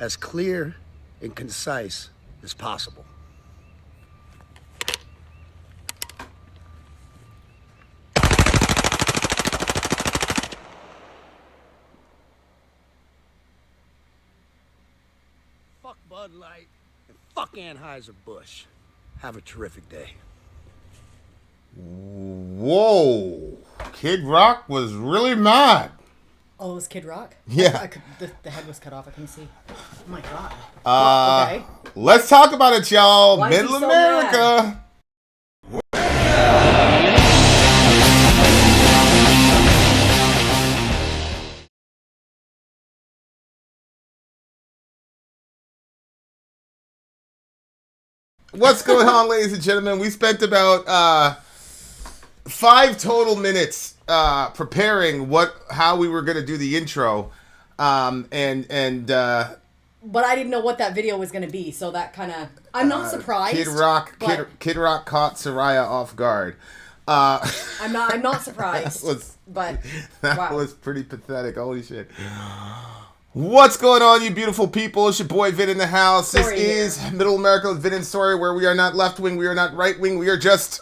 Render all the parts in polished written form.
as clear and concise as possible. Fuck Bud Light and fuck Anheuser-Busch. Have a terrific day. Whoa. Kid Rock was really mad. Oh, it was Kid Rock? Yeah. The head was cut off. I couldn't see. Oh, my God. Okay. Let's talk about it, y'all. Why is he Middle so America. What's going on, ladies and gentlemen? We spent about 5 total minutes preparing how we were going to do the intro, But I didn't know what that video was going to be, so that kind of... I'm not surprised. Kid Rock caught Soraya off guard. I'm not surprised. That was pretty pathetic. Holy shit. What's going on, you beautiful people? It's your boy Vin in the house. This is Middle America with Vin and Story, where we are not left wing, we are not right wing, we are just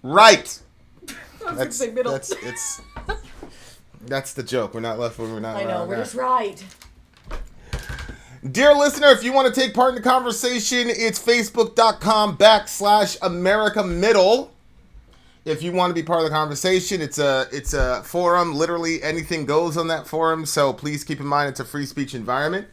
right. That's the joke. We're not left wing, we're not right. I know, we're just right. Dear listener, if you want to take part in the conversation, it's facebook.com/America Middle. If you want to be part of the conversation, it's a forum. Literally anything goes on that forum. So please keep in mind it's a free speech environment.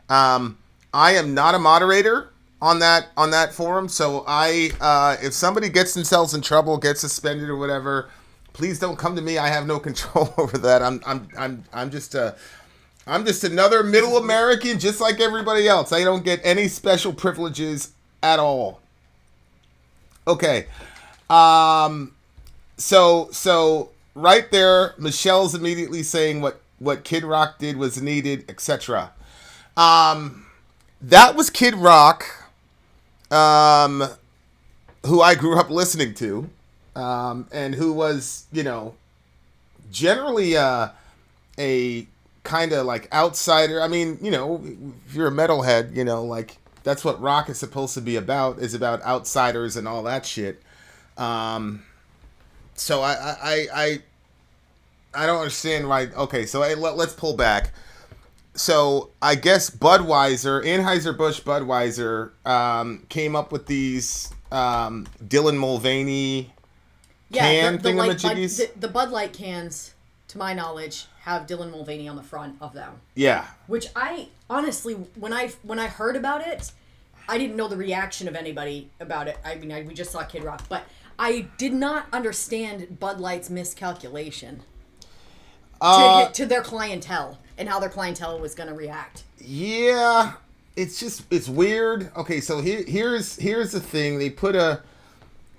I am not a moderator on that forum. So if somebody gets themselves in trouble, gets suspended or whatever, please don't come to me. I have no control over that. I'm just another middle American, just like everybody else. I don't get any special privileges at all. Okay. So right there, Michelle's immediately saying what Kid Rock did was needed, etc. That was Kid Rock, who I grew up listening to, and who was, generally a kind of like outsider. I mean, if you're a metalhead, like that's what rock is supposed to be about, is about outsiders and all that shit. So I don't understand why. Okay, so let's pull back. So I guess Anheuser-Busch Budweiser, came up with these Dylan Mulvaney can thingamajiggies. The Bud Light cans, to my knowledge, have Dylan Mulvaney on the front of them. Yeah. Which I honestly, when I heard about it, I didn't know the reaction of anybody about it. I mean, we just saw Kid Rock, but I did not understand Bud Light's miscalculation to their clientele and how their clientele was going to react. Yeah, it's weird. Okay, so here's the thing. They put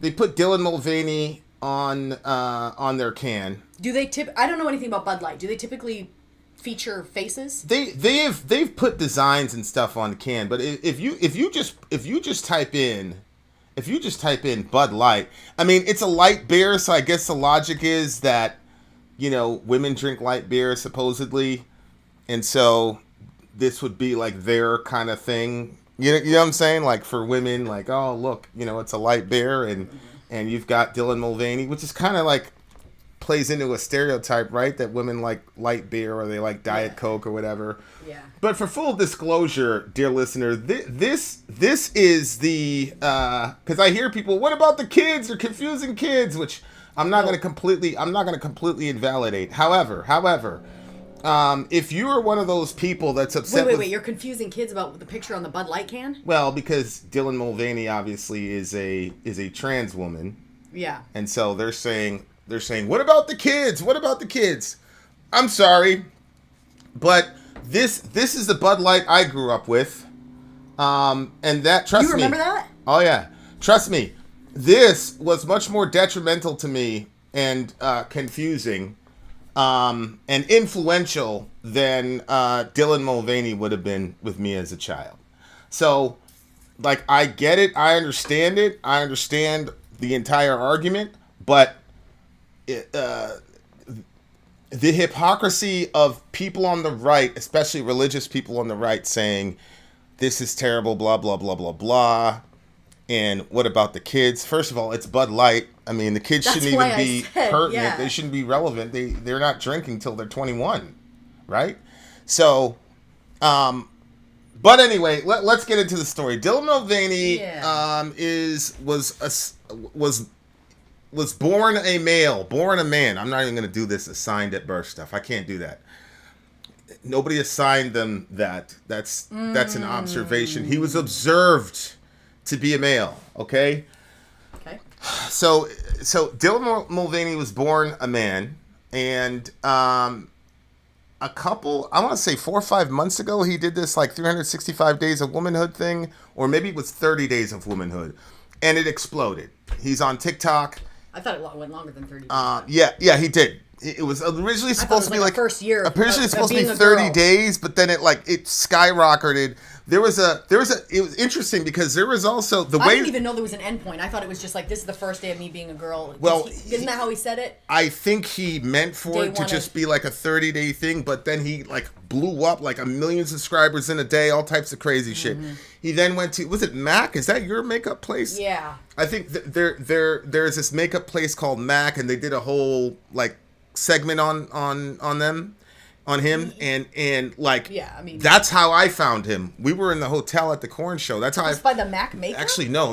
Dylan Mulvaney on their can. Do they I don't know anything about Bud Light. Do they typically feature faces? They've put designs and stuff on the can, but if you just type in Bud Light, I mean, it's a light beer, so I guess the logic is that, women drink light beer supposedly, and so this would be like their kind of thing. You know what I'm saying? Like for women, like, oh look, it's a light beer, and you've got Dylan Mulvaney, which is kind of like plays into a stereotype, right? That women like light beer or they like Diet Coke or whatever. Yeah. But for full disclosure, dear listener, this is the because I hear people, what about the kids? They're confusing kids, which I'm not going to completely invalidate. However, if you are one of those people that's upset, wait, you're confusing kids about the picture on the Bud Light can? Well, because Dylan Mulvaney obviously is a trans woman. Yeah. And so they're saying, what about the kids? What about the kids? I'm sorry, but this is the Bud Light I grew up with. And that, trust me. You remember that? Oh, yeah. Trust me. This was much more detrimental to me and confusing and influential than Dylan Mulvaney would have been with me as a child. So, like, I get it. I understand it. I understand the entire argument. But the hypocrisy of people on the right, especially religious people on the right, saying this is terrible, blah blah blah blah blah. And what about the kids? First of all, it's Bud Light. I mean, the kids shouldn't even be pertinent. Yeah. They shouldn't be relevant. They're not drinking till they're 21, right? So, but anyway, let's get into the story. Dylan Mulvaney was born a male, born a man. I'm not even going to do this assigned at birth stuff. I can't do that. Nobody assigned them that. That's an observation. He was observed to be a male. Okay. Okay. So Dylan Mulvaney was born a man, and a couple, I want to say 4 or 5 months ago, he did this like 365 days of womanhood thing, or maybe it was 30 days of womanhood, and it exploded. He's on TikTok. I thought it went longer than 30 days. Yeah, he did. It was originally supposed to be like first year. Originally supposed to be 30 days, but then it skyrocketed. It was interesting because there was also the way. I didn't even know there was an endpoint. I thought it was just like, this is the first day of me being a girl. Well, isn't that how he said it? I think he meant for it to just be like a 30-day thing, but then he like blew up like 1 million subscribers in a day, all types of crazy shit. He then went to, was it MAC? Is that your makeup place? Yeah. I think there's this makeup place called MAC, and they did a whole like segment on him, and like, yeah, I mean, that's how I found him. We were in the hotel at the Corn Show. That's how by the MAC makeup. Actually, no.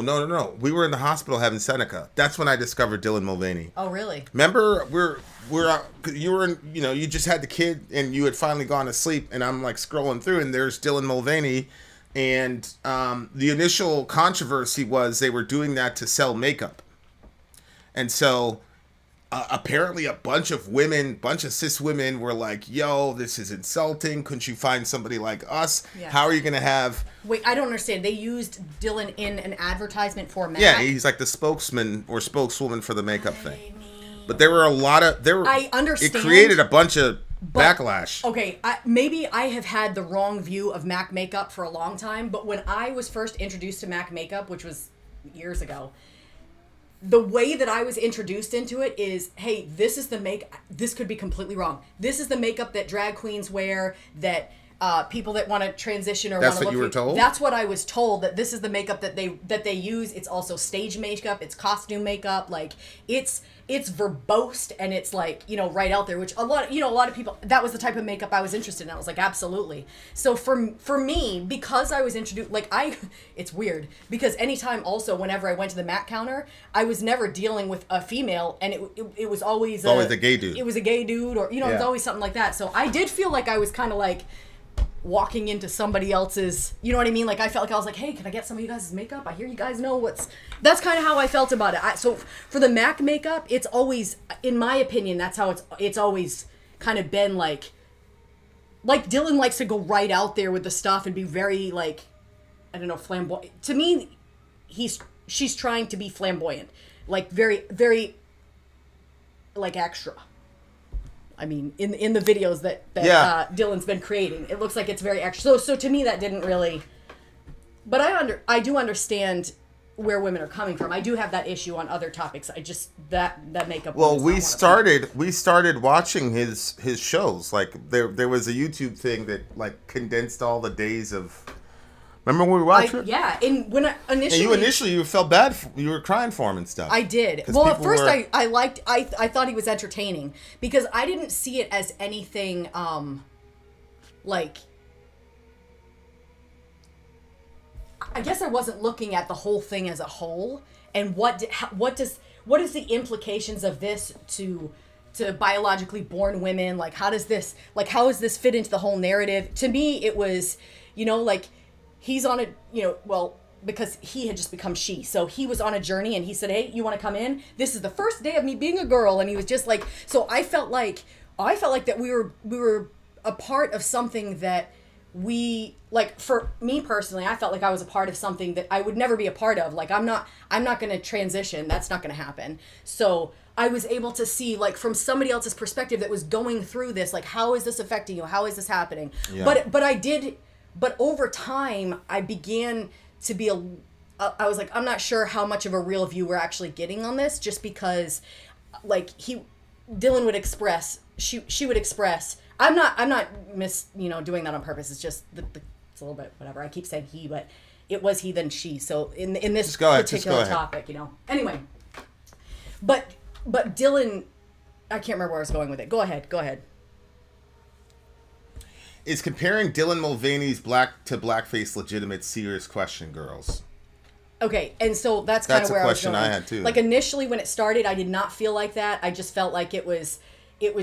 We were in the hospital having Seneca. That's when I discovered Dylan Mulvaney. Oh, really? Remember, you were in, you just had the kid and you had finally gone to sleep, and I'm like scrolling through, and there's Dylan Mulvaney, and the initial controversy was they were doing that to sell makeup, and so. Apparently a bunch of cis women were like, yo, this is insulting. Couldn't you find somebody like us? Yeah. How are you going to have... Wait, I don't understand. They used Dylan in an advertisement for MAC? Yeah, he's like the spokesman or spokeswoman for the makeup thing. But there were a lot of... I understand. It created a bunch of backlash. Okay, maybe I have had the wrong view of MAC makeup for a long time, but when I was first introduced to MAC makeup, which was years ago... The way that I was introduced into it is, hey, this is the this could be completely wrong. This is the makeup that drag queens wear, that people that want to transition or want to look. That's what you were told? That's what I was told, that this is the makeup that they use. It's also stage makeup, it's costume makeup, like it's verbose, and it's like, right out there, which a lot of people, that was the type of makeup I was interested in. I was like, absolutely. So for me, because I was introduced, it's weird, because anytime also, whenever I went to the MAC counter, I was never dealing with a female, and it was always a gay dude. It was a gay dude, or, it was always something like that. So I did feel like I was kind of like walking into somebody else's, you know what I mean? Like, I felt like I was like, hey, can I get some of you guys' makeup? I hear you guys know that's kind of how I felt about it. So for the MAC makeup, it's always, in my opinion, that's how it's always kind of been like Dylan likes to go right out there with the stuff and be very, like, I don't know, flamboyant. To me, she's trying to be flamboyant, like very, very, like, extra. I mean, in the videos that Dylan's been creating, it looks like it's very extra. So to me, that didn't really. But I do understand where women are coming from. I do have that issue on other topics. I just that makeup. Well, we started watching his shows. Like there was a YouTube thing that like condensed all the days of. Remember when we watched it? Yeah, and when I initially... you felt bad. You were crying for him and stuff. I did. Well, at first I thought he was entertaining, because I didn't see it as anything, like... I guess I wasn't looking at the whole thing as a whole, and what is the implications of this to biologically born women? Like, how does this fit into the whole narrative? To me, it was, like... He's on because he had just become she. So he was on a journey, and he said, hey, you want to come in? This is the first day of me being a girl. And he was just like, so I felt like that we were a part of something that we, like, for me personally, I felt like I was a part of something that I would never be a part of. Like, I'm not going to transition. That's not going to happen. So I was able to see, like, from somebody else's perspective that was going through this, like, how is this affecting you? How is this happening? Yeah. But over time, I began to be I was like, I'm not sure how much of a real view we're actually getting on this, just because, like, Dylan would express she would express. I'm not doing that on purpose. It's just it's a little bit whatever. I keep saying he, but it was he then she. So in this particular topic, Anyway, but Dylan, I can't remember where I was going with it. Go ahead. Is comparing Dylan Mulvaney's Blackface legitimate? Serious question, girls. Okay, and so that's kind of where I was going. That's a question I had too. Like initially when it started, I did not feel like that. I just felt like it was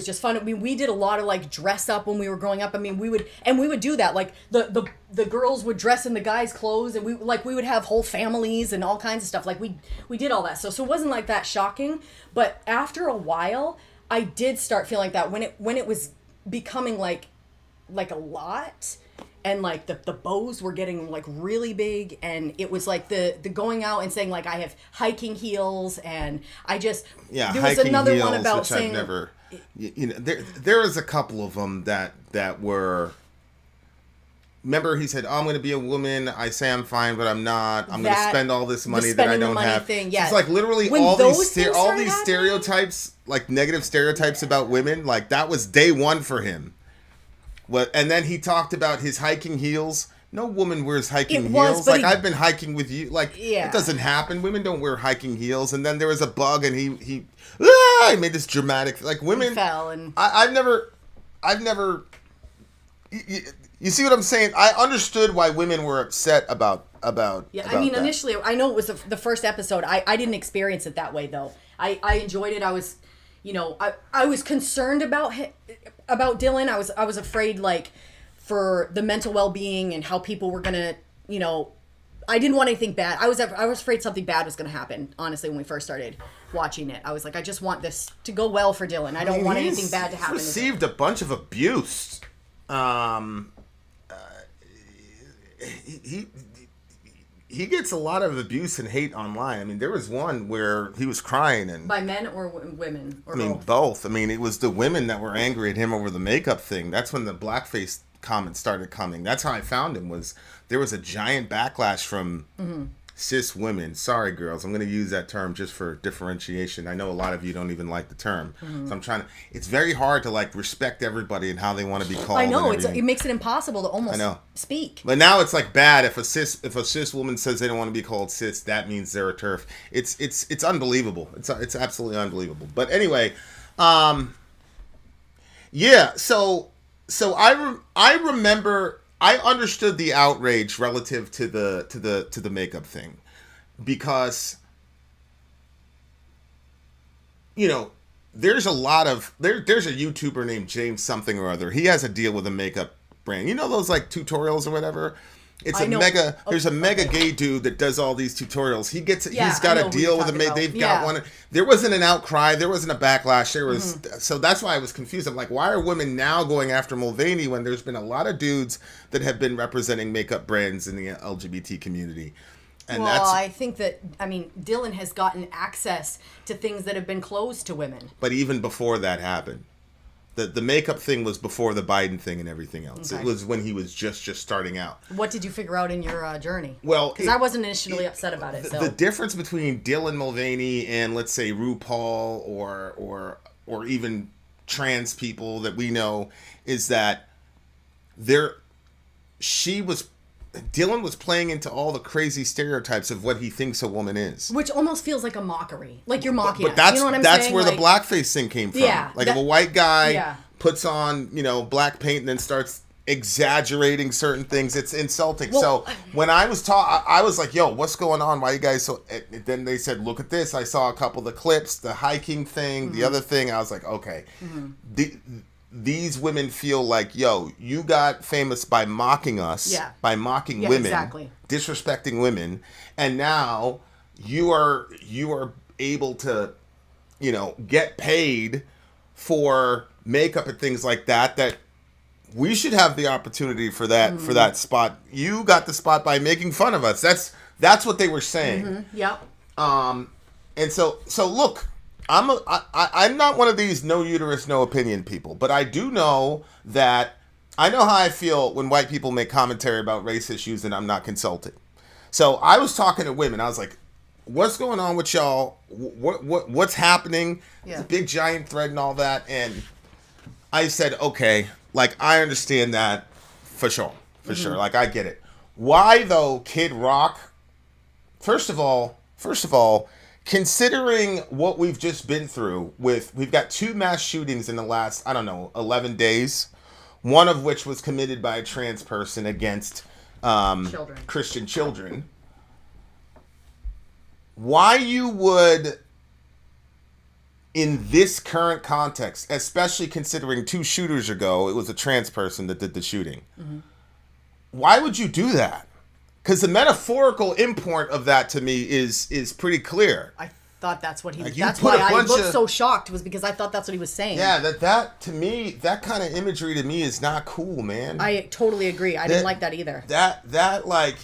just fun. I mean, we did a lot of like dress up when we were growing up. I mean, we would do that. Like the girls would dress in the guys' clothes, and we would have whole families and all kinds of stuff. Like we did all that. So it wasn't like that shocking. But after a while, I did start feeling like that when it was becoming like a lot, and like the bows were getting like really big, and it was like the going out and saying like I have hiking heels, and I just there was another heels, one about saying I've never, there was a couple of them that were. Remember, he said, "Oh, I'm going to be a woman. I say I'm fine, but I'm not. I'm going to spend all this money that I don't have." Thing, yeah. It's like literally when all these happening? stereotypes, like negative stereotypes about women. Like that was day one for him. And then he talked about his hiking heels. No woman wears hiking heels. Like I've been hiking with you. Like it doesn't happen. Women don't wear hiking heels. And then there was a bug, and he made this dramatic. Like women he fell, and I've never. You see what I'm saying? I understood why women were upset about. Yeah, I mean, that. Initially, I know it was the first episode. I didn't experience it that way though. I enjoyed it. I was, I was concerned about Dylan. I was afraid like for the mental well-being and how people were gonna, I didn't want anything bad. I was afraid something bad was gonna happen. Honestly, when we first started watching it, I was like, I just want this to go well for Dylan. I don't want anything bad to happen. He received a bunch of abuse. He gets a lot of abuse and hate online. I mean, there was one where he was crying and by men or women. Or both. I mean, it was the women that were angry at him over the makeup thing. That's when the blackface comments started coming. That's how I found him. There was a giant backlash from cis women. Sorry, girls, I'm going to use that term just for differentiation. I know a lot of you don't even like the term, so I'm trying to. It's very hard to like respect everybody and how they want to be called. I know it makes it impossible to almost speak. But now it's like bad if a cis woman says they don't want to be called cis, that means they're a TERF. It's unbelievable. It's absolutely unbelievable. But anyway, yeah. So I remember. I understood the outrage relative to the makeup thing, because there's a lot of there's a YouTuber named James something or other. He has a deal with a makeup brand. You know those like tutorials or whatever. There's a mega gay dude that does all these tutorials. He's got a deal with they've got one. There wasn't an outcry. There wasn't a backlash. There was, so that's why I was confused. I'm like, why are women now going after Mulvaney when there's been a lot of dudes that have been representing makeup brands in the LGBT community? And I think that, Dylan has gotten access to things that have been closed to women. But even before that happened. The makeup thing was before the Biden thing and everything else. Okay. It was when he was just starting out. What did you figure out in your journey? Well, because I wasn't initially upset about it. The difference between Dylan Mulvaney and, let's say, RuPaul or even trans people that we know is that Dylan was playing into all the crazy stereotypes of what he thinks a woman is. Which almost feels like a mockery. Like you're mocking us. That's, you know what I'm that's saying? where the blackface thing came from. Yeah. Like if a white guy puts on, black paint and then starts exaggerating certain things, it's insulting. Well, so when I was I was like, yo, what's going on? Why you guys so... And then they said, look at this. I saw a couple of the clips, the hiking thing, the other thing. I was like, okay. These women feel like, yo, you got famous by mocking us, by mocking women, disrespecting women, and now you are able to, get paid for makeup and things like that we should have the opportunity for that spot. You got the spot by making fun of us. That's what they were saying. Yep. And so look. I'm not one of these no uterus, no opinion people, but I do know that I know how I feel when white people make commentary about race issues and I'm not consulted. So I was talking to women. I was like, what's going on with y'all? What's happening? It's a big giant thread and all that. And I said, okay, like, I understand that for sure. For sure. Like, I get it. Why, though, Kid Rock? First of all, considering what we've just been through we've got 2 mass shootings in the last, 11 days, one of which was committed by a trans person against Christian children. Why you would, in this current context, especially considering 2 shooters ago, it was a trans person that did the shooting. Mm-hmm. Why would you do that? Because the metaphorical import of that to me is pretty clear. I thought that's what he was. That's why I looked so shocked, was because I thought that's what he was saying. Yeah, that to me, that kind of imagery to me is not cool, man. I totally agree. I didn't like that either. That like,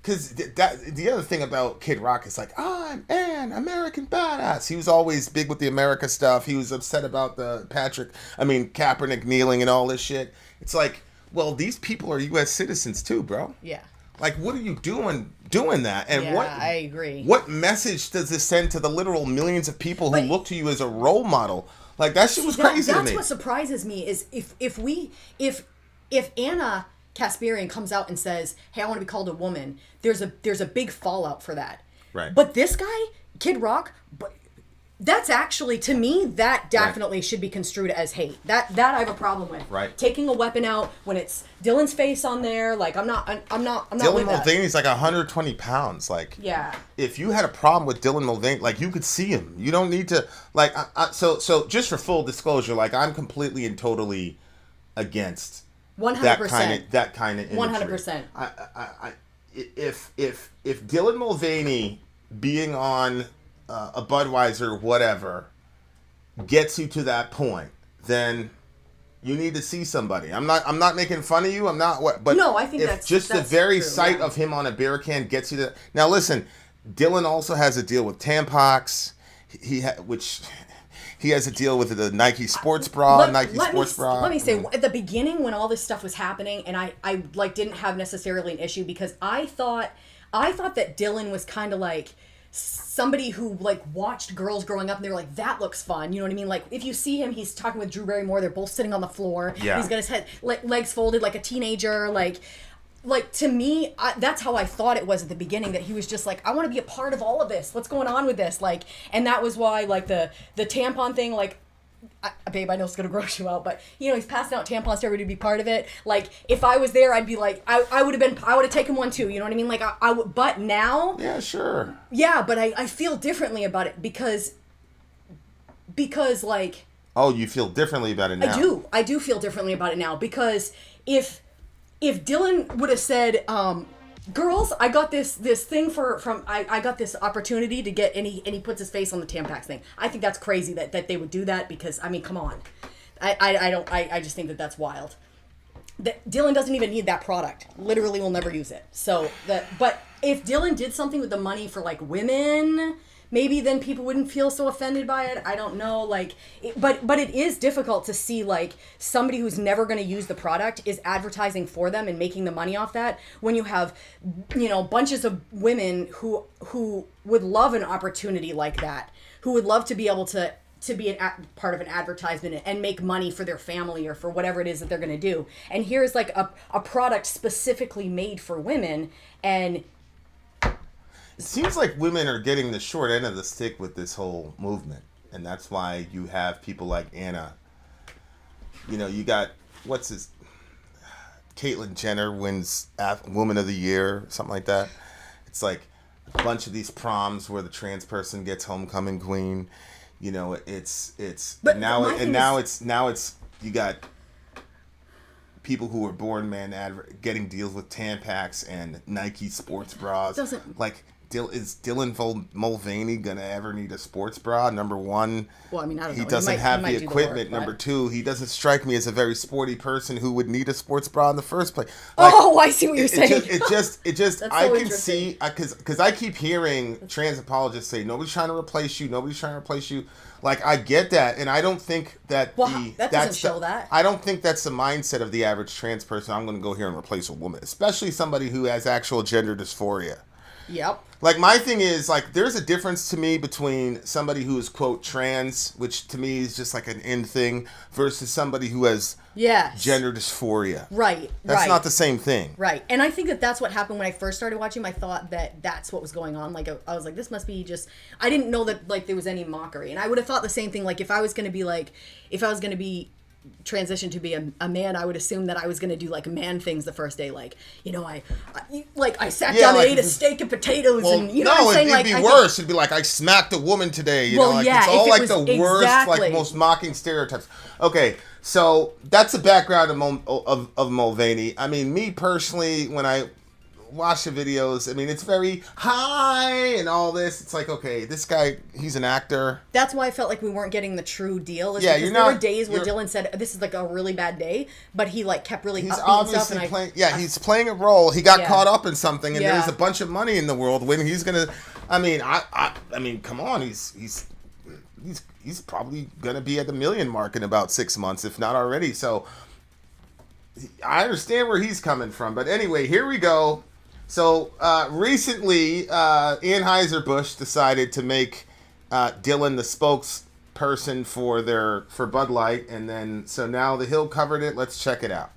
because the other thing about Kid Rock is like, I'm an American badass. He was always big with the America stuff. He was upset about the Kaepernick kneeling and all this shit. It's like, well, these people are U.S. citizens too, bro. Yeah. Like, what are you doing that? And yeah, I agree. What message does this send to the literal millions of people who look to you as a role model? Like, that shit was crazy to me. That's what surprises me is if Anna Kasparian comes out and says, "Hey, I want to be called a woman," there's a big fallout for that. Right. But this guy, Kid Rock, that's actually, to me, that definitely should be construed as hate. That I have a problem with. Right. Taking a weapon out when it's Dylan's face on there, like I'm not Dylan Mulvaney's like 120 pounds. Like, yeah. If you had a problem with Dylan Mulvaney, like, you could see him. You don't need to, like, so just for full disclosure, like, I'm completely and totally against 100%. that kind of imagery. 100%. If Dylan Mulvaney being on a Budweiser, whatever, gets you to that point, then you need to see somebody. I'm not making fun of you. I'm not what, but no, I think if that's just that's the very true, sight of him on a beer can gets you to. Now listen, Dylan also has a deal with Tampax. He has a deal with the Nike sports bra. Let me say, at the beginning when all this stuff was happening, and I like didn't have necessarily an issue because I thought that Dylan was kind of like somebody who like watched girls growing up and they were like, that looks fun, you know what I mean? Like, if you see him, he's talking with Drew Barrymore, they're both sitting on the floor. Yeah. He's got his head legs folded like a teenager. Like to me, that's how I thought it was at the beginning, that he was just like, I want to be a part of all of this. What's going on with this? Like, and that was why, like, the tampon thing, like, babe, I know it's going to gross you out, but, you know, he's passing out tampons to everybody to be part of it. Like, if I was there, I'd be like, I would have taken one too, you know what I mean? Like, I would, but now. Yeah, sure. Yeah, but I feel differently about it because, like. Oh, you feel differently about it now? I do feel differently about it now because if Dylan would have said, girls, I got this thing I got this opportunity to get, and he puts his face on the Tampax thing. I think that's crazy that they would do that because, I mean, come on. I just think that's wild. Dylan doesn't even need that product. Literally will never use it. But if Dylan did something with the money for like women, maybe then people wouldn't feel so offended by it. I don't know. But it is difficult to see like somebody who's never going to use the product is advertising for them and making the money off that when you have, you know, bunches of women who would love an opportunity like that, who would love to be able to be part of an advertisement and make money for their family or for whatever it is that they're going to do. And here's like a product specifically made for women, and it seems like women are getting the short end of the stick with this whole movement. And that's why you have people like Anna. You know, you got, Caitlyn Jenner wins Woman of the Year, something like that. It's like a bunch of these proms where the trans person gets homecoming queen. You know, but now it's you got people who were born men getting deals with Tampax and Nike sports bras. Is Dylan Mulvaney gonna ever need a sports bra? Number one, well, I mean, I don't know. He doesn't have the equipment. Number two, he doesn't strike me as a very sporty person who would need a sports bra in the first place. Like, I see what you're saying. It just I can see because I keep hearing trans apologists say nobody's trying to replace you. Nobody's trying to replace you. Like, I get that, and I don't think that that doesn't show that. I don't think that's the mindset of the average trans person. I'm going to go here and replace a woman, especially somebody who has actual gender dysphoria. Yep. Like, my thing is, like, there's a difference to me between somebody who is, quote, trans, which to me is just like an in thing, versus somebody who has gender dysphoria. Right. That's not the same thing. Right. And I think that that's what happened when I first started watching him. I thought that that's what was going on. Like, I was like, this must be just, I didn't know that, like, there was any mockery. And I would have thought the same thing, like, if I was going to be transition to be a man, I would assume that I was going to do like man things the first day, like, you know, I sat down and ate a steak and potatoes, and you know what I'm saying? It'd be worse. It'd be like, I smacked a woman today. You know, like, it's all like the worst, like most mocking stereotypes. Okay, so that's the background of Mulvaney. I mean, me personally, when I watch the videos, I mean, it's very high and all this. It's like, okay, this guy, he's an actor. That's why I felt like we weren't getting the true deal. Because there were days where Dylan said, this is like a really bad day, but he like kept really upbeat and stuff. And he's playing a role. He got caught up in something, and there's a bunch of money in the world when he's gonna. I mean, come on, he's probably gonna be at the million mark in about 6 months, if not already. So I understand where he's coming from, but anyway, here we go. So recently, Anheuser-Busch decided to make Dylan the spokesperson for Bud Light, and then so now the Hill covered it. Let's check it out.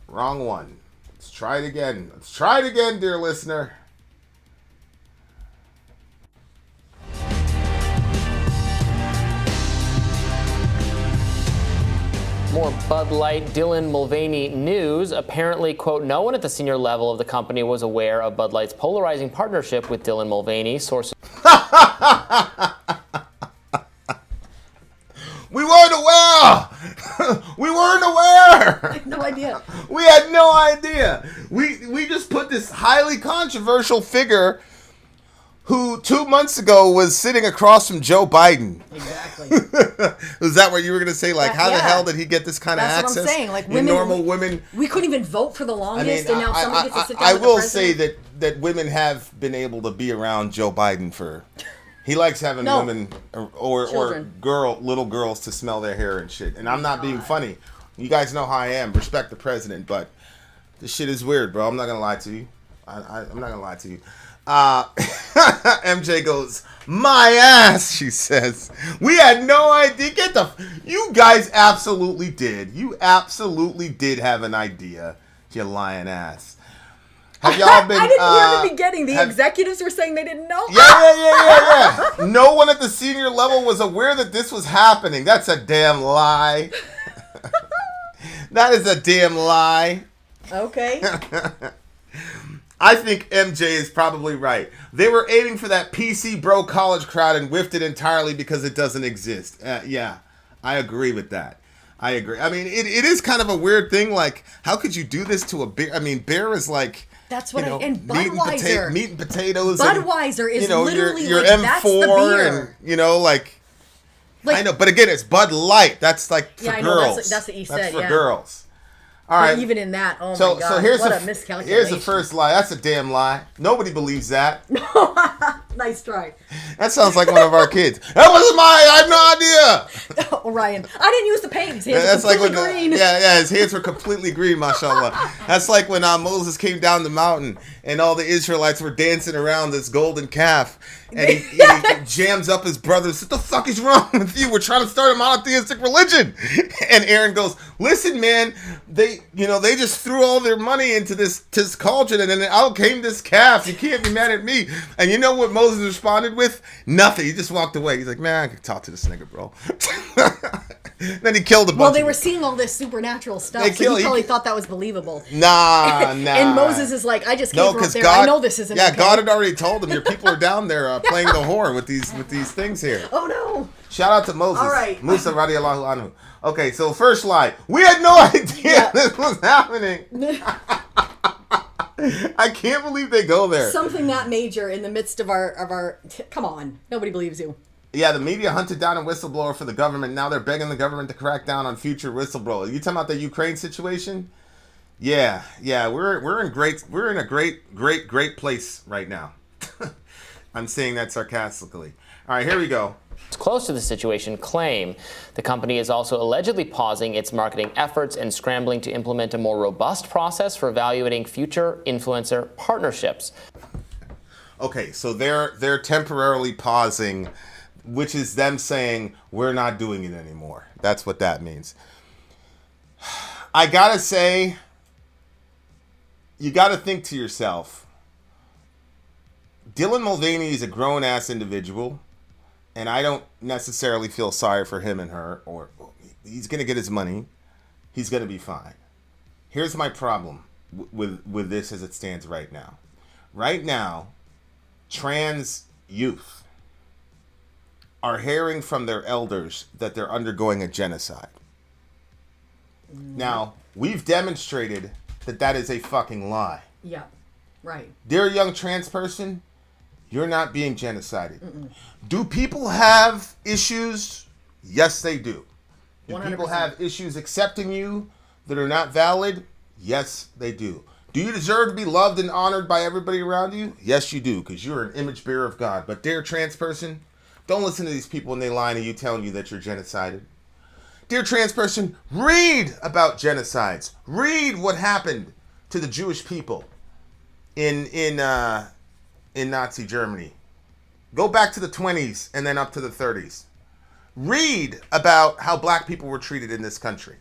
Wrong one. Let's try it again. Let's try it again, dear listener. More Bud Light, Dylan Mulvaney news. Apparently, quote, no one at the senior level of the company was aware of Bud Light's polarizing partnership with Dylan Mulvaney. Sources. We weren't aware. We weren't aware. I had no idea. We had no idea. We just put this highly controversial figure who 2 months ago was sitting across from Joe Biden. Exactly. Was that what you were going to say? Like, how the hell did he get this kind of access? That's what I'm saying. Like, normal women. We couldn't even vote for the longest, and now somebody gets to sit down I with will the say president. that women have been able to be around Joe Biden for. He likes having women or little girls to smell their hair and shit. And I'm not being funny. You guys know how I am. Respect the president, but this shit is weird, bro. I'm not gonna lie to you. I'm not gonna lie to you. MJ goes, my ass, she says. We had no idea. You guys absolutely did. You absolutely did have an idea, you lying ass. Have y'all been? I didn't hear the beginning. The executives were saying they didn't know. Yeah. No one at the senior level was aware that this was happening. That's a damn lie. That is a damn lie. Okay. I think MJ is probably right. They were aiming for that PC bro college crowd and whiffed it entirely because it doesn't exist. Yeah, I agree with that. I agree. I mean, it is kind of a weird thing. Like, how could you do this to a bear? I mean, bear is like... That's what and Budweiser. Meat and potatoes. Budweiser is literally your like, M4 that's the beer. And, like... I know, but again, it's Bud Light. That's like for girls. That's what you said, That's for girls. All right. But even in that, my God, so here's what a miscalculation. Here's the first lie. That's a damn lie. Nobody believes that. Nice try. That sounds like one of our kids. That wasn't I have no idea. Orion. I didn't use the paint. His hands That's were like when green. his hands were completely green, mashallah. That's like when Moses came down the mountain and all the Israelites were dancing around this golden calf. And he jams up his brothers. What the fuck is wrong with you? We're trying to start a monotheistic religion. And Aaron goes, listen, man, they just threw all their money into this cauldron, and then out came this calf. You can't be mad at me. And you know what Moses responded with? Nothing. He just walked away. He's like, man, I can talk to this nigga, bro. Then he killed a bunch. Well, they were seeing all this supernatural stuff, so he probably thought that was believable. Nah. And Moses is like, I just came from up there. I know this isn't okay. God had already told him, your people are down there playing the whore with these things here. Oh, no. Shout out to Moses. All right. Musa radiallahu anhu. Okay, so first lie. We had no idea this was happening. I can't believe they go there. Something that major in the midst of our come on. Nobody believes you. Yeah, the media hunted down a whistleblower for the government. Now they're begging the government to crack down on future whistleblowers. You talking about the Ukraine situation? Yeah, we're in a great place right now. I'm saying that sarcastically. All right, here we go. close to the situation claim. The company is also allegedly pausing its marketing efforts and scrambling to implement a more robust process for evaluating future influencer partnerships. Okay, so they're temporarily pausing, which is them saying we're not doing it anymore. That's what that means. I gotta say, you gotta think to yourself, Dylan Mulvaney is a grown-ass individual, and I don't necessarily feel sorry for him and her, or he's going to get his money. He's going to be fine. Here's my problem with this as it stands right now. Right now, trans youth are hearing from their elders that they're undergoing a genocide. Now, we've demonstrated that that is a fucking lie. Yeah, right. Dear young trans person, you're not being genocided. Do people have issues? Yes, they do. Do 100%. people have issues accepting you that are not valid? Yes, they do. Do you deserve to be loved and honored by everybody around you? Yes, you do, because you're an image bearer of God. But dear trans person, don't listen to these people when they lie to you telling you that you're genocided. Dear trans person, read about genocides. Read what happened to the Jewish people in Nazi Germany. Go back to the 20s and then up to the 30s. Read about how black people were treated in this country.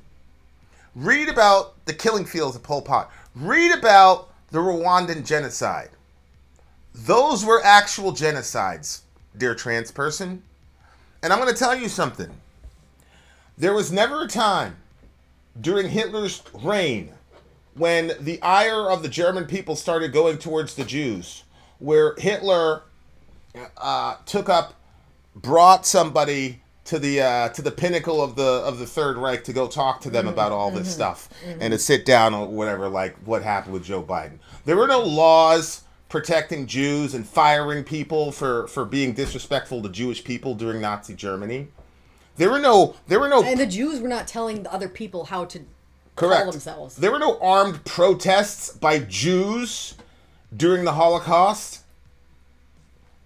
Read about the killing fields of Pol Pot. Read about the Rwandan genocide. Those were actual genocides, dear trans person. And I'm going to tell you something. There was never a time during Hitler's reign when the ire of the German people started going towards the Jews, where Hitler brought somebody to the pinnacle of the Third Reich to go talk to them about all this stuff and to sit down or whatever, like what happened with Joe Biden. There were no laws protecting Jews and firing people for being disrespectful to Jewish people during Nazi Germany. There were no, and the Jews were not telling the other people how to call themselves. There were no armed protests by Jews during the Holocaust.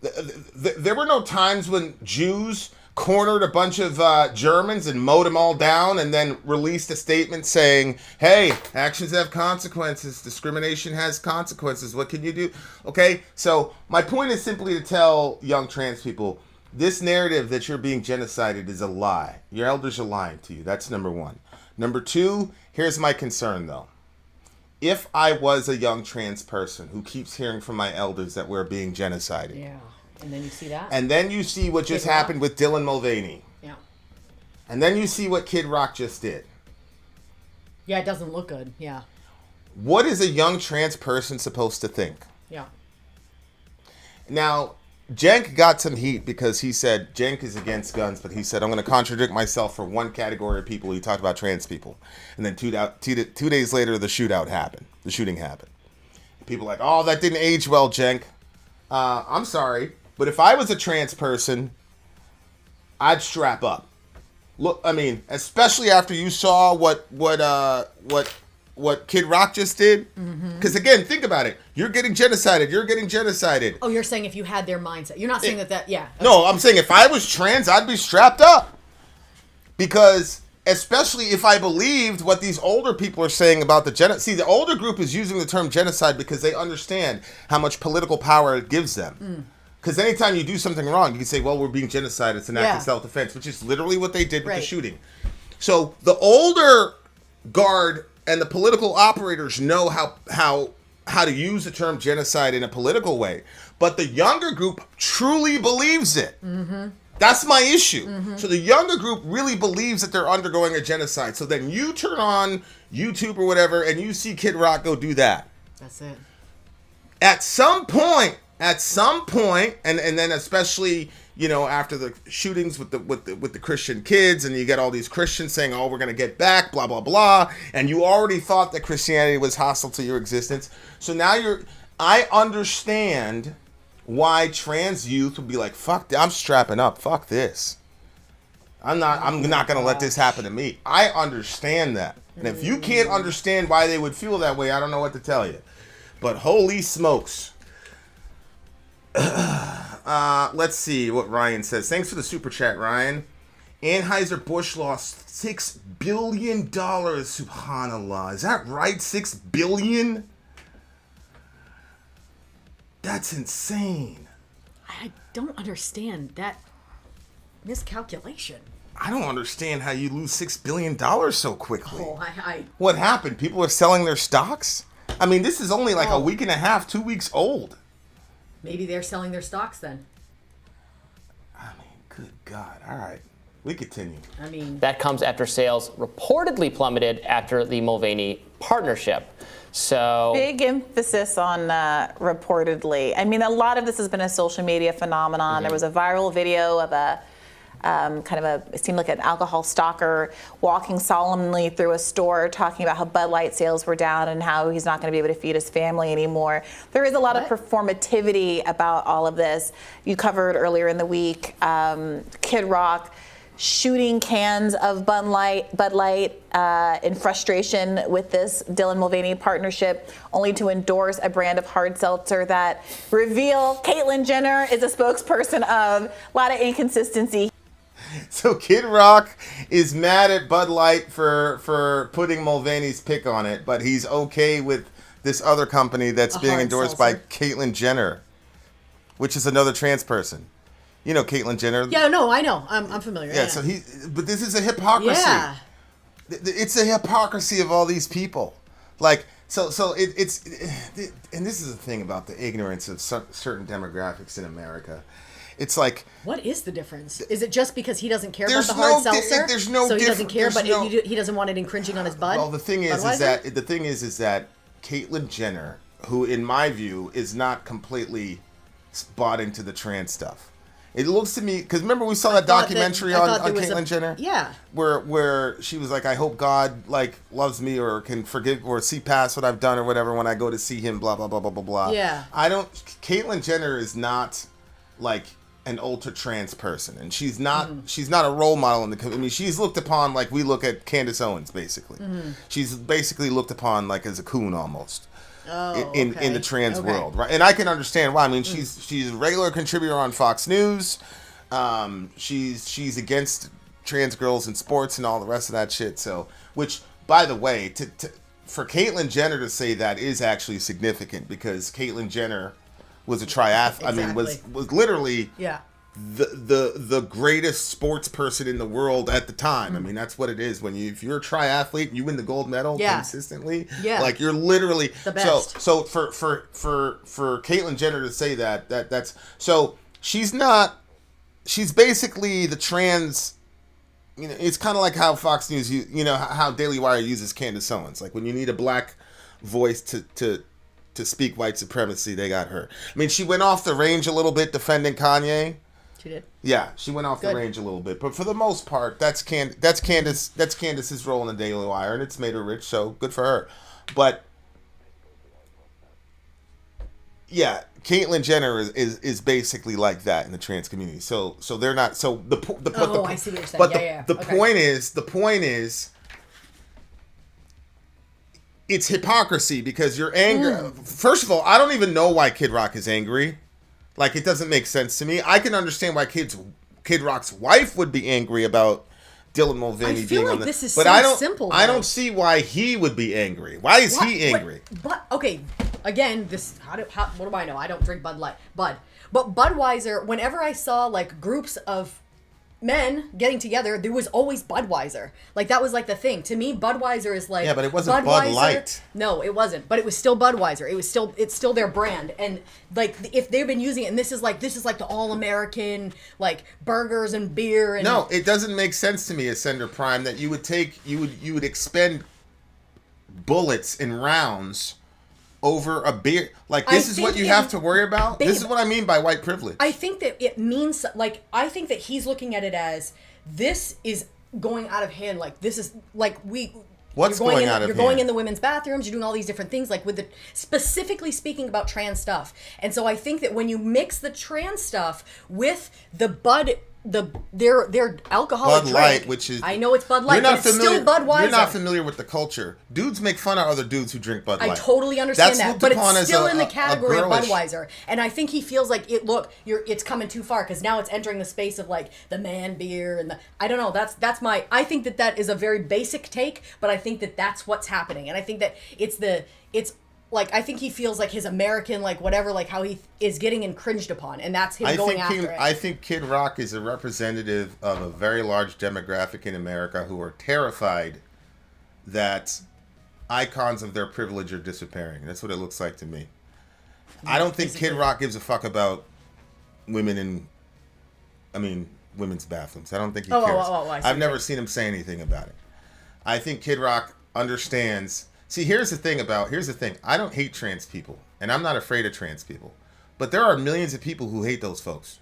There were no times when Jews cornered a bunch of Germans and mowed them all down and then released a statement saying, hey, actions have consequences. Discrimination has consequences. What can you do? Okay, so my point is simply to tell young trans people, this narrative that you're being genocided is a lie. Your elders are lying to you. That's number one. Number two, here's my concern, though. If I was a young trans person who keeps hearing from my elders that we're being genocided. Yeah. And then you see that. And then you see what just happened with Dylan Mulvaney. Yeah. And then you see what Kid Rock just did. Yeah, it doesn't look good. Yeah. What is a young trans person supposed to think? Yeah. Now, Cenk got some heat because he said Cenk is against guns, but he said, I'm going to contradict myself for one category of people. He talked about trans people. And then two days later, the shooting happened. People are like, oh, that didn't age well, Cenk. I'm sorry, but if I was a trans person, I'd strap up. Look, I mean, especially after you saw what Kid Rock just did. Because again, think about it. You're getting genocided. Oh, you're saying if you had their mindset. You're not saying that, yeah. Okay. No, I'm saying if I was trans, I'd be strapped up. Because especially if I believed what these older people are saying about the genocide. See, the older group is using the term genocide because they understand how much political power it gives them. Because anytime you do something wrong, you can say, well, we're being genocided. It's an act of self-defense, which is literally what they did with the shooting. So the older guard and the political operators know how to use the term genocide in a political way. But the younger group truly believes it. That's my issue. So the younger group really believes that they're undergoing a genocide. So then you turn on YouTube or whatever and you see Kid Rock go do that. That's it. At some point, and then especially, you know, after the shootings with the Christian kids, and you get all these Christians saying, oh, we're going to get back, blah, blah, blah. And you already thought that Christianity was hostile to your existence. So now I understand why trans youth would be like, fuck, I'm strapping up. Fuck this. I'm not going to let this happen to me. I understand that. And if you can't understand why they would feel that way, I don't know what to tell you. But holy smokes. Let's see what Ryan says. Thanks for the super chat, Ryan. Anheuser-Busch lost $6 billion. Subhanallah. Is that right? $6 billion? That's insane. I don't understand that miscalculation. I don't understand how you lose $6 billion so quickly. Oh, What happened? People are selling their stocks? I mean, this is only like a week and a half, 2 weeks old. Maybe they're selling their stocks then. I mean, good God. All right. We continue. I mean, that comes after sales reportedly plummeted after the Mulvaney partnership. So big emphasis on reportedly. I mean, a lot of this has been a social media phenomenon. Mm-hmm. There was a viral video of it seemed like an alcohol stalker walking solemnly through a store talking about how Bud Light sales were down and how he's not going to be able to feed his family anymore. There is a lot of performativity about all of this. You covered earlier in the week Kid Rock shooting cans of Bud Light in frustration with this Dylan Mulvaney partnership, only to endorse a brand of hard seltzer that reveal Caitlyn Jenner is a spokesperson of. A lot of inconsistency. So Kid Rock is mad at Bud Light for putting Mulvaney's pick on it, but he's okay with this other company that's being endorsed by Caitlyn Jenner, which is another trans person. You know Caitlyn Jenner. yeah, no, I know. I'm familiar. Yeah, so but this is a hypocrisy. Yeah. It's a hypocrisy of all these people. Like, it's and this is the thing about the ignorance of certain demographics in America. It's like, what is the difference? Is it just because he doesn't care about There's the hard no di- seltzer? there's no so he diff- doesn't care, there's but no- he doesn't want it infringing on his bud. well, the thing is that Caitlyn Jenner, who in my view is not completely bought into the trans stuff. It looks to me, because remember we saw that documentary on Caitlyn Jenner? Yeah. Where she was like, I hope God loves me or can forgive or see past what I've done or whatever when I go to see him, blah, blah, blah, blah, blah, blah. Yeah. Caitlyn Jenner is not like an ultra trans person, and she's not a role model in the community. I mean, she's looked upon like we look at Candace Owens, basically. She's basically looked upon like as a coon almost. In the trans world, right? And I can understand why. I mean, she's a regular contributor on Fox News. She's against trans girls in sports and all the rest of that shit. So, which, by the way, for Caitlyn Jenner to say that is actually significant, because Caitlyn Jenner was a triathlete. Exactly. I mean, was literally the greatest sports person in the world at the time. I mean, that's what it is. If you're a triathlete and you win the gold medal consistently, like you're literally the best. So for Caitlyn Jenner to say that's so she's basically the trans. You know, it's kind of like how Fox News, how Daily Wire uses Candace Owens. Like when you need a black voice to speak white supremacy, they got her. I mean, she went off the range a little bit defending Kanye. She did. Yeah, she went off the range a little bit, but for the most part, that's Candace's role in the Daily Wire, and it's made her rich, so good for her. But yeah, Caitlyn Jenner is basically like that in the trans community. So they're not. So I see what you're saying. But the point is. It's hypocrisy, because you're angry. First of all, I don't even know why Kid Rock is angry. Like, it doesn't make sense to me. I can understand why Kid Rock's wife would be angry about Dylan Mulvaney being on this is but so simple. I don't see why he would be angry. Why is he angry? But okay, again, what do I know? I don't drink Bud Light, but Budweiser. Whenever I saw like groups of men getting together, there was always Budweiser. Like, that was like the thing. To me, Budweiser is like, yeah, but it wasn't Bud Light. No, it wasn't. But it was still Budweiser. It's still their brand. And like, if they've been using it, and this is like the all-American like burgers and beer. And no, it doesn't make sense to me as Senator Prime that you would expend bullets and rounds over a beer. Like, this is what you have to worry about? This is what I mean by white privilege. I think that it means, like, I think that he's looking at it as, this is going out of hand. Like, this is, like, What's going out of hand? You're going in the women's bathrooms, you're doing all these different things, like, specifically speaking about trans stuff. And so I think that when you mix the trans stuff with the Bud their alcoholic Bud drink. Light, which is I know it's Bud Light, but it's still Budweiser. You're not familiar with the culture. Dudes make fun of other dudes who drink Bud Light. I totally understand that, but it's still in the category of girlish. Budweiser, and I think he feels like it. Look, it's coming too far because now it's entering the space of like the man beer and the. I don't know. That's my. I think that is a very basic take, but I think that's what's happening, and I think that it's. Like, I think he feels like his American, like, whatever, like, how he is getting infringed upon, and that's him going after it. I think Kid Rock is a representative of a very large demographic in America who are terrified that icons of their privilege are disappearing. That's what it looks like to me. I don't think Kid Rock gives a fuck about women's bathrooms. I don't think he cares. I've never seen him say anything about it. I think Kid Rock understands... See, here's the thing. I don't hate trans people, and I'm not afraid of trans people. But there are millions of people who hate those folks.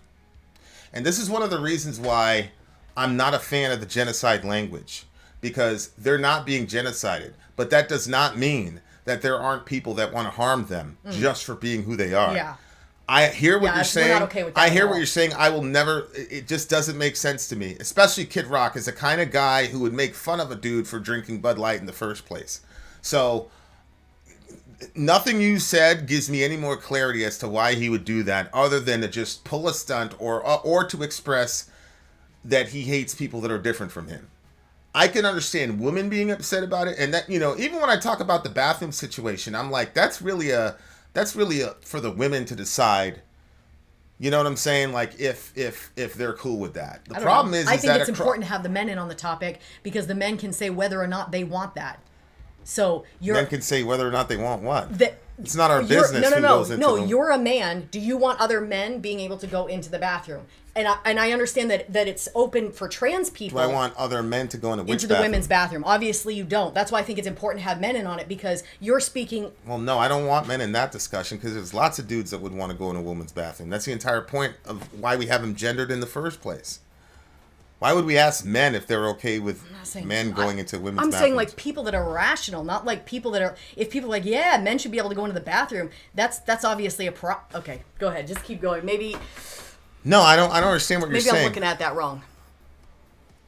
And this is one of the reasons why I'm not a fan of the genocide language. Because they're not being genocided. But that does not mean that there aren't people that want to harm them just for being who they are. Yeah. I hear what you're saying. We're not okay with that I hear what you're saying. I will never... It just doesn't make sense to me. Especially Kid Rock is the kind of guy who would make fun of a dude for drinking Bud Light in the first place. So, nothing you said gives me any more clarity as to why he would do that, other than to just pull a stunt or to express that he hates people that are different from him. I can understand women being upset about it, and that, you know, even when I talk about the bathroom situation, I'm like, that's really for the women to decide. You know what I'm saying? Like, if they're cool with that. The problem is, I think it's important to have the men in on the topic because the men can say whether or not they want that. So men can say whether or not they want what. It's not our business. No, you're a man. Do you want other men being able to go into the bathroom? And I understand that it's open for trans people. Do I want other men to go into the women's bathroom? Obviously, you don't. That's why I think it's important to have men in on it because you're speaking. Well, no, I don't want men in that discussion because there's lots of dudes that would want to go in a woman's bathroom. That's the entire point of why we have them gendered in the first place. Why would we ask men if they're okay with men going into women's bathrooms? I'm saying like people that are rational, not like people that are. If people are like, yeah, men should be able to go into the bathroom. That's obviously a pro. Okay, go ahead, just keep going. Maybe. No, I don't understand what you're saying. Maybe I'm looking at that wrong.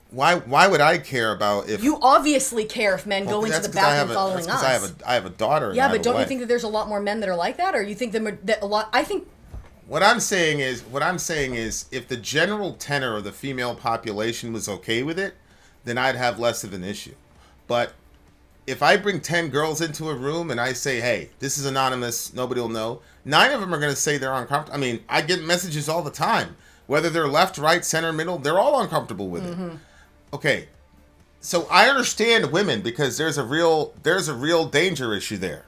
Why would I care about if you obviously care if men go into the bathroom following us? I have a daughter. Yeah, but don't you think that there's a lot more men that are like that, or you think that a lot? I think. What I'm saying is, if the general tenor of the female population was okay with it, then I'd have less of an issue. But if I bring 10 girls into a room and I say, hey, this is anonymous, nobody will know, 9 of them are going to say they're uncomfortable. I mean, I get messages all the time. Whether they're left, right, center, middle, they're all uncomfortable with it. Okay. So I understand women because there's a real danger issue there.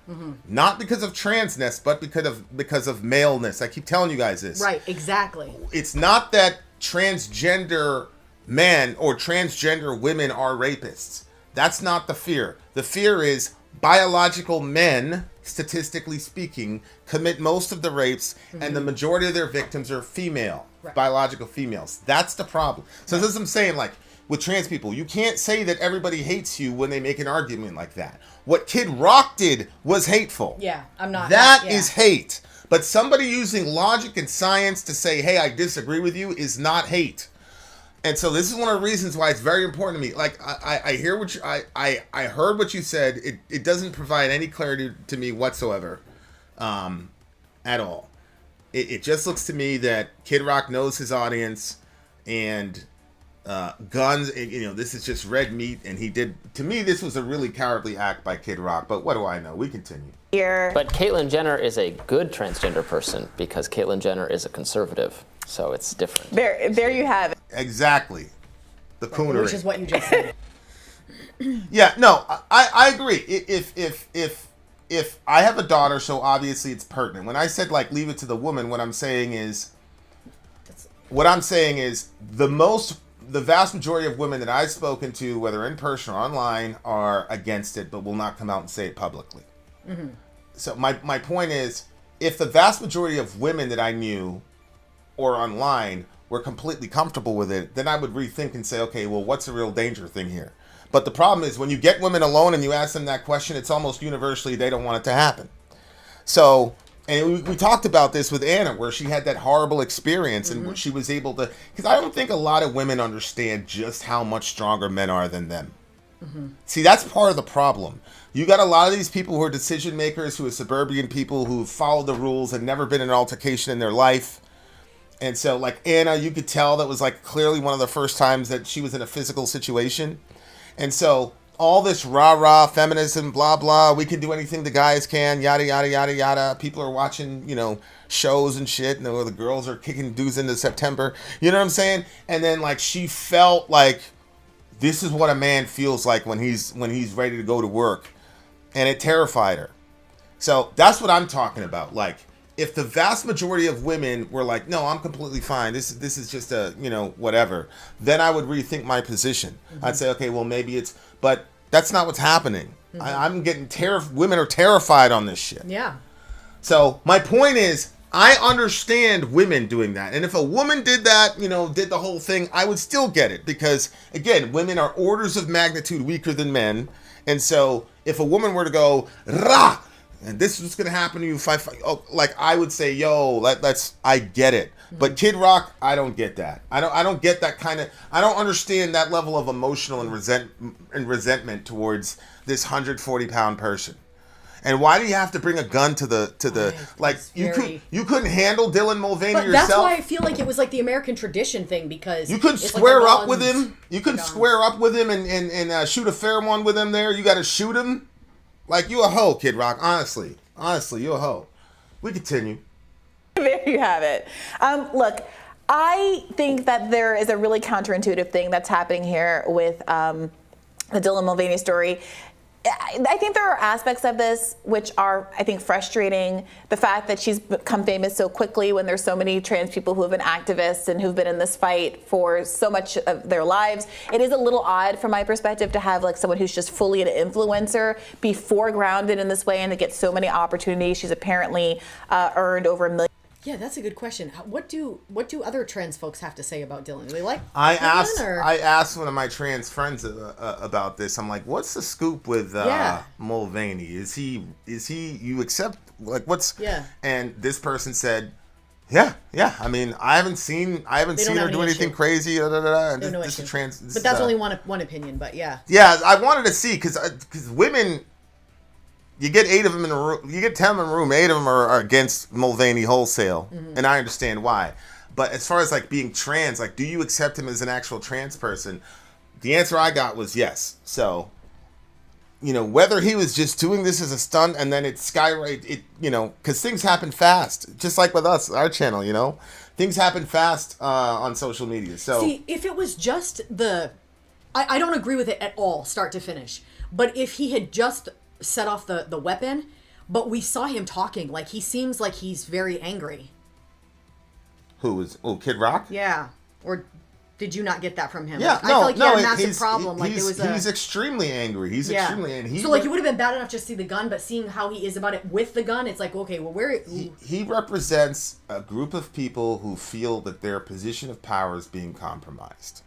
Not because of transness, but because of maleness. I keep telling you guys this. Right, exactly. It's not that transgender men or transgender women are rapists. That's not the fear. The fear is biological men, statistically speaking, commit most of the rapes, and the majority of their victims are female, biological females. That's the problem. So this is what I'm saying, like, with trans people, you can't say that everybody hates you when they make an argument like that. What Kid Rock did was hateful. Yeah, I'm not. That is hate. But somebody using logic and science to say, hey, I disagree with you is not hate. And so this is one of the reasons why it's very important to me. Like, I hear what I heard what you said. It doesn't provide any clarity to me whatsoever at all. It just looks to me that Kid Rock knows his audience and guns, this is just red meat, and he did, to me, this was a really cowardly act by Kid Rock, but what do I know? We continue. But Caitlyn Jenner is a good transgender person because Caitlyn Jenner is a conservative, so it's different. There you have it. Exactly. The coonery. Which is what you just said. Yeah, no, I agree. If I have a daughter, so obviously it's pertinent. When I said, like, leave it to the woman, what I'm saying is the vast majority of women that I've spoken to, whether in person or online, are against it, but will not come out and say it publicly. So my point is, if the vast majority of women that I knew or online were completely comfortable with it, then I would rethink and say, okay, well, what's the real danger thing here? But the problem is when you get women alone and you ask them that question, it's almost universally they don't want it to happen. So And we talked about this with Anna, where she had that horrible experience and she was able to, because I don't think a lot of women understand just how much stronger men are than them. See, that's part of the problem. You got a lot of these people who are decision makers, who are suburban people who follow the rules and never been in an altercation in their life. And so, like Anna, you could tell that was like clearly one of the first times that she was in a physical situation. And so all this rah-rah feminism, blah, blah, we can do anything the guys can, yada, yada, yada, yada. People are watching, shows and shit, and the girls are kicking dudes into September. You know what I'm saying? And then, like, she felt like this is what a man feels like when he's ready to go to work. And it terrified her. So that's what I'm talking about. Like, if the vast majority of women were like, no, I'm completely fine, this is just a, whatever, then I would rethink my position. I'd say, okay, well, maybe it's, but that's not what's happening. I'm getting women are terrified on this shit. Yeah. So my point is, I understand women doing that. And if a woman did that, did the whole thing, I would still get it. Because, again, women are orders of magnitude weaker than men. And so if a woman were to go, rah, and this is what's going to happen to you if I fight, I would say, yo, I get it. But Kid Rock, I don't get that. I don't get that kind of, I don't understand that level of emotional and resentment towards this 140-pound person. And why do you have to bring a gun to the you couldn't handle Dylan Mulvaney yourself? That's why I feel like it was like the American tradition thing, because you couldn't square up with him. You couldn't square up with him and shoot a fair one with him there. You got to shoot him. Like, you a hoe, Kid Rock. Honestly, you a hoe. We continue. There you have it. Look, I think that there is a really counterintuitive thing that's happening here with the Dylan Mulvaney story. I think there are aspects of this which are, I think, frustrating. The fact that she's become famous so quickly when there's so many trans people who have been activists and who've been in this fight for so much of their lives. It is a little odd from my perspective to have like someone who's just fully an influencer be foregrounded in this way and to get so many opportunities. She's apparently earned over $1 million. Yeah, that's a good question. What do other trans folks have to say about Dylan? Do they like I Dylan, asked one of my trans friends about this. I'm like, what's the scoop with Mulvaney? Is he you accept, like, what's And this person said, yeah. I mean, I haven't seen her do anything crazy. This is trans. But that's only one opinion. But yeah. Yeah, I wanted to see because women. You get 8 of them in a room. You get 10 of them in a room. 8 of them are against Mulvaney wholesale, and I understand why. But as far as like being trans, like, do you accept him as an actual trans person? The answer I got was yes. So, whether he was just doing this as a stunt and then it skyrocketed, because things happen fast, just like with us, our channel. Things happen fast on social media. So, see, if it was just I don't agree with it at all, start to finish. But if he had just set off the weapon, but we saw him talking, like, he seems like he's very angry. Kid Rock? Yeah. Or did you not get that from him? Yeah, I feel like he had a massive problem. He's extremely angry. Extremely angry. So, like, it would have been bad enough just to see the gun, but seeing how he is about it with the gun, it's like, okay, well, he represents a group of people who feel that their position of power is being compromised.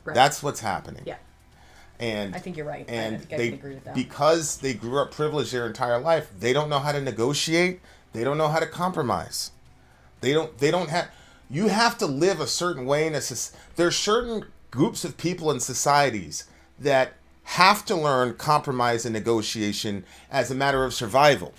Right. That's what's happening. Yeah. And I think you're right. And I think I can agree with that. Because they grew up privileged their entire life, they don't know how to negotiate. They don't know how to compromise. They don't have. You have to live a certain way there's certain groups of people in societies that have to learn compromise and negotiation as a matter of survival.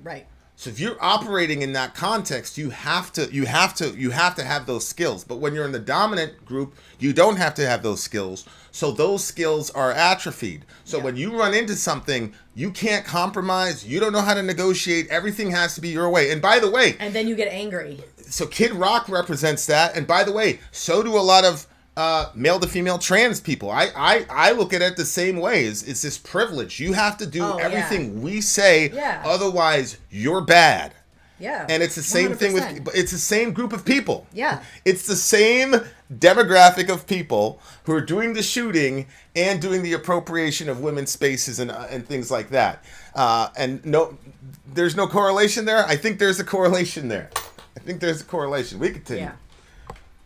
Right. So if you're operating in that context, you have to have those skills. But when you're in the dominant group, you don't have to have those skills. So those skills are atrophied. So when you run into something, you can't compromise. You don't know how to negotiate. Everything has to be your way. And by the way, and then you get angry. So Kid Rock represents that. And by the way, so do a lot of male to female trans people. I look at it the same way. It's this privilege. You have to do everything we say, otherwise you're bad. Yeah. And it's the same 100%. Thing it's the same group of people. Yeah. It's the same demographic of people who are doing the shooting and doing the appropriation of women's spaces and things like that. And no, there's no correlation there. I think there's a correlation there. We continue. Yeah.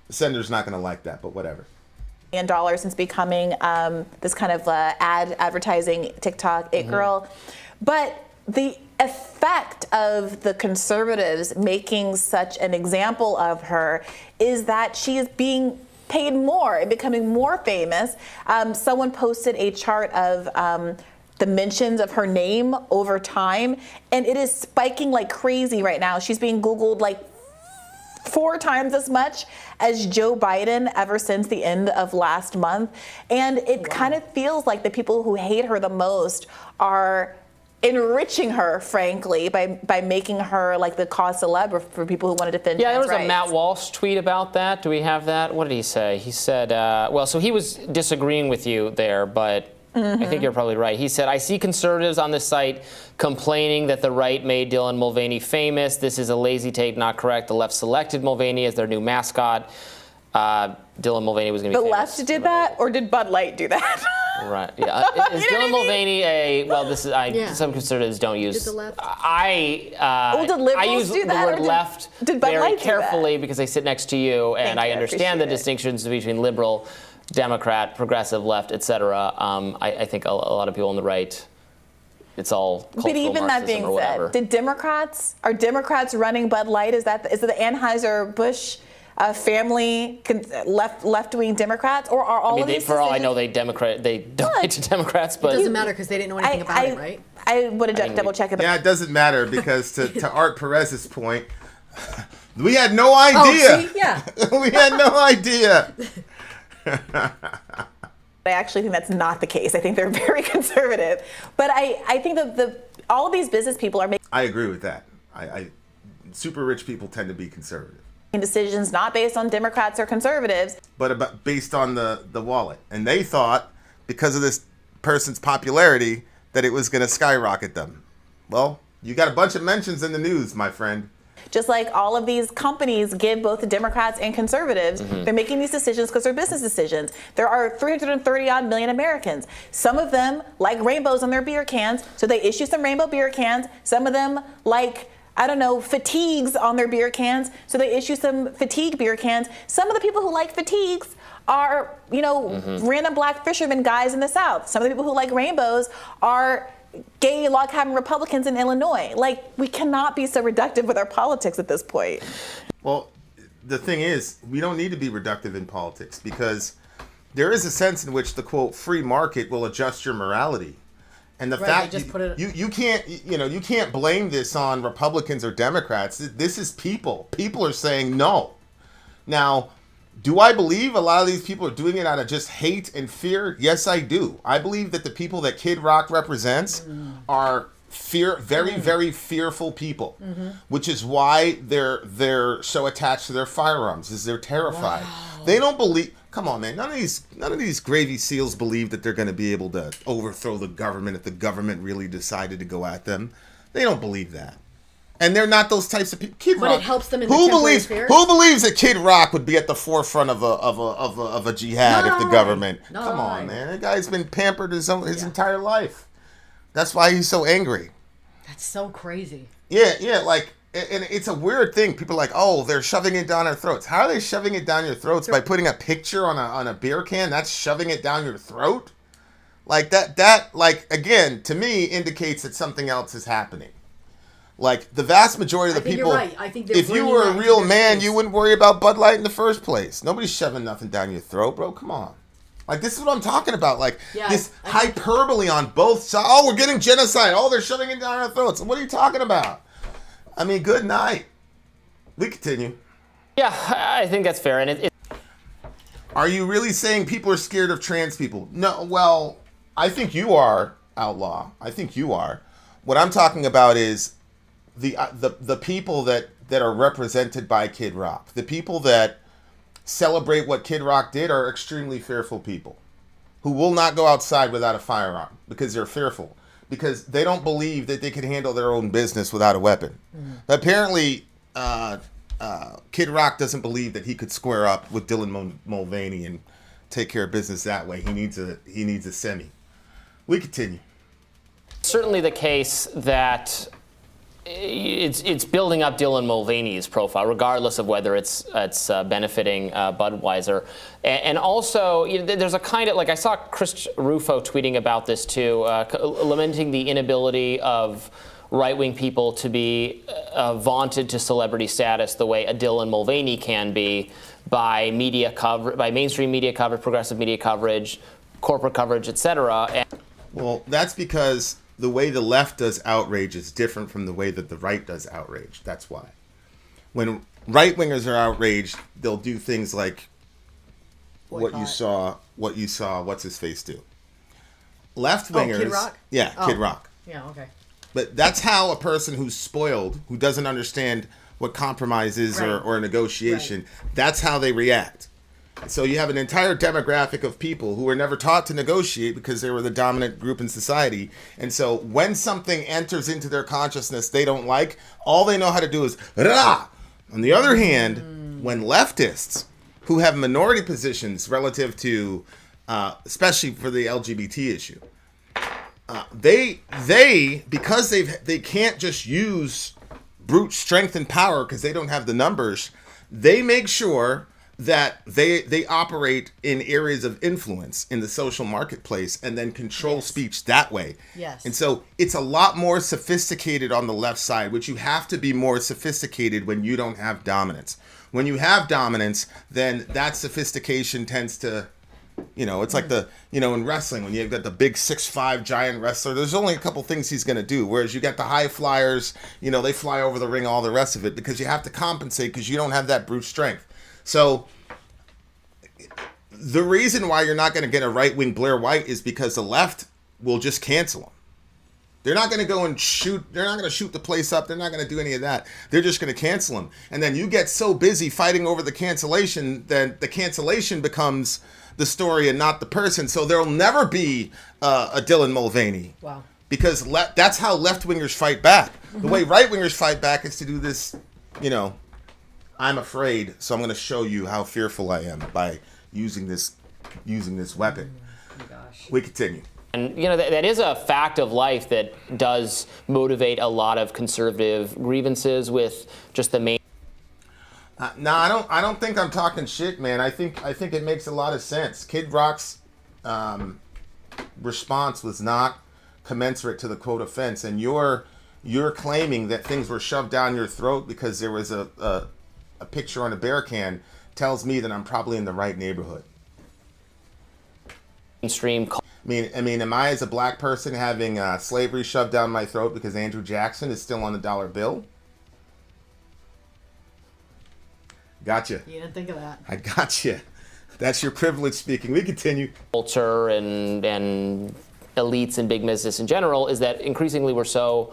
The sender's not going to like that, but whatever. And dollars since becoming this kind of advertising TikTok it girl. But the effect of the conservatives making such an example of her is that she is being paid more and becoming more famous. Someone posted a chart of the mentions of her name over time, and it is spiking like crazy right now. She's being Googled like 4 times as much as Joe Biden ever since the end of last month. And it kind of feels like the people who hate her the most are enriching her, frankly, by making her like the cause célèbre for people who want to defend Yeah, there trans was rights. a Matt Walsh tweet about that. Do we have that? What did he say? He said, well, so he was disagreeing with you there, but I think you're probably right. He said, I see conservatives on this site complaining that the right made Dylan Mulvaney famous. This is a lazy take, not correct. The left selected Mulvaney as their new mascot. Dylan Mulvaney was going to be The famous. left did that, or did Bud Light do that? Right. Yeah. Is Dylan Mulvaney a? Well, this is. Some conservatives don't use. Did the left? Well, did liberals I use do the that, or word did- left did Bud very Light do carefully that? because I sit next to you, and Thank I you, I understand the appreciate it. distinctions between liberal, Democrat, progressive, left, etc. I think a lot of people on the right. It's all cultural But even that Marxism being or whatever. said, are Democrats running Bud Light? Is it the Anheuser-Busch family left-wing Democrats, or are all of these for all I decisions- know, they donate to Democrats, but It doesn't matter because they didn't know anything about it, right? I would have double checked it. Yeah, it doesn't matter because to Art Perez's point, we had no idea. Oh, see? Yeah. We had no idea. I actually think that's not the case. I think they're very conservative. But I think that all of these business people are making I agree with that. Super rich people tend to be conservative, decisions not based on Democrats or conservatives. but based on the wallet. And they thought because of this person's popularity that it was going to skyrocket them. Well, you got a bunch of mentions in the news, my friend. Just like all of these companies give both the Democrats and conservatives, they're making these decisions because they're business decisions. There are 330 odd million Americans. Some of them like rainbows on their beer cans, so they issue some rainbow beer cans. Some of them like, I don't know, fatigues on their beer cans, so they issue some fatigue beer cans. Some of the people who like fatigues are, random black fishermen guys in the South. Some of the people who like rainbows are gay log cabin Republicans in Illinois. Like, we cannot be so reductive with our politics at this point. Well, the thing is, we don't need to be reductive in politics because there is a sense in which the quote free market will adjust your morality. And the fact you can't blame this on Republicans or Democrats. This is people. People are saying no. Now, do I believe a lot of these people are doing it out of just hate and fear? Yes, I do. I believe that the people that Kid Rock represents are very fearful people, which is why they're so attached to their firearms. Is they're terrified. Wow. They don't believe. Come on, man. None of these gravy seals believe that they're going to be able to overthrow the government if the government really decided to go at them. They don't believe that. And they're not those types of people. Kid But Rock, it helps them in the temporary affairs? Who believes that Kid Rock would be at the forefront of a jihad if the government? No. Come on, man. That guy's been pampered his entire life. That's why he's so angry. That's so crazy. Yeah, like, and it's a weird thing. People are like, oh, they're shoving it down our throats. How are they shoving it down your throats? By putting a picture on a beer can? That's shoving it down your throat? Like, that like, again, to me, indicates that something else is happening. Like, the vast majority of the people, you're right. I think they're if you bringing were that a into real their man, space. you wouldn't worry about Bud Light in the first place. Nobody's shoving nothing down your throat, bro. Come on. Like, this is what I'm talking about. Like, this hyperbole on both sides. Oh, we're getting genocide. Oh, they're shoving it down our throats. What are you talking about? I mean, good night. We continue. Yeah, I think that's fair. And Are you really saying people are scared of trans people? No, well, I think you are, Outlaw. I think you are. What I'm talking about is the people that are represented by Kid Rock. The people that celebrate what Kid Rock did are extremely fearful people who will not go outside without a firearm because they're fearful, because they don't believe that they can handle their own business without a weapon. Apparently, Kid Rock doesn't believe that he could square up with Dylan Mulvaney and take care of business that way. He needs a semi. We continue. certainly the case that it's building up Dylan Mulvaney's profile, regardless of whether it's benefiting Budweiser. And also, there's a kind of, like, I saw Chris Rufo tweeting about this too, lamenting the inability of right-wing people to be vaunted to celebrity status the way a Dylan Mulvaney can be by media coverage, by mainstream media coverage, progressive media coverage, corporate coverage, etc. Well, that's because the way the left does outrage is different from the way that the right does outrage. That's why. When right-wingers are outraged, they'll do things like what you saw, what's his face do. Left-wingers. Kid Rock? Yeah, Kid Rock. Yeah, okay. But that's how a person who's spoiled, who doesn't understand what compromise is or negotiation, that's how they react. So you have an entire demographic of people who were never taught to negotiate because they were the dominant group in society. And so when something enters into their consciousness they don't like, all they know how to do is rah! On the other hand, when leftists who have minority positions relative to, especially for the LGBT issue, they because they can't just use brute strength and power because they don't have the numbers, they make sure that they operate in areas of influence in the social marketplace and then control speech that way. Yes. And so it's a lot more sophisticated on the left side, which you have to be more sophisticated when you don't have dominance. When you have dominance, then that sophistication tends to, it's like in wrestling, when you've got the big 6'5" giant wrestler, there's only a couple things he's going to do. Whereas you got the high flyers, they fly over the ring, all the rest of it, because you have to compensate because you don't have that brute strength. So the reason why you're not going to get a right-wing Blair White is because the left will just cancel him. They're not going to go and shoot. They're not going to shoot the place up. They're not going to do any of that. They're just going to cancel him. And then you get so busy fighting over the cancellation that the cancellation becomes the story and not the person. So there'll never be a Dylan Mulvaney. Wow. Because that's how left-wingers fight back. The way right-wingers fight back is to do this, I'm afraid, so I'm going to show you how fearful I am by using this weapon. Oh my gosh. We continue. And that is a fact of life that does motivate a lot of conservative grievances with just the main. No, I don't think I'm talking shit, man. I think it makes a lot of sense. Kid Rock's response was not commensurate to the quote offense, and you're claiming that things were shoved down your throat because there was a picture on a beer can, tells me that I'm probably in the right neighborhood. Mainstream. I mean, am I as a black person having slavery shoved down my throat because Andrew Jackson is still on the dollar bill? Gotcha. You didn't think of that. I gotcha. That's your privilege speaking. We continue. Culture and elites and big business in general is that increasingly we're so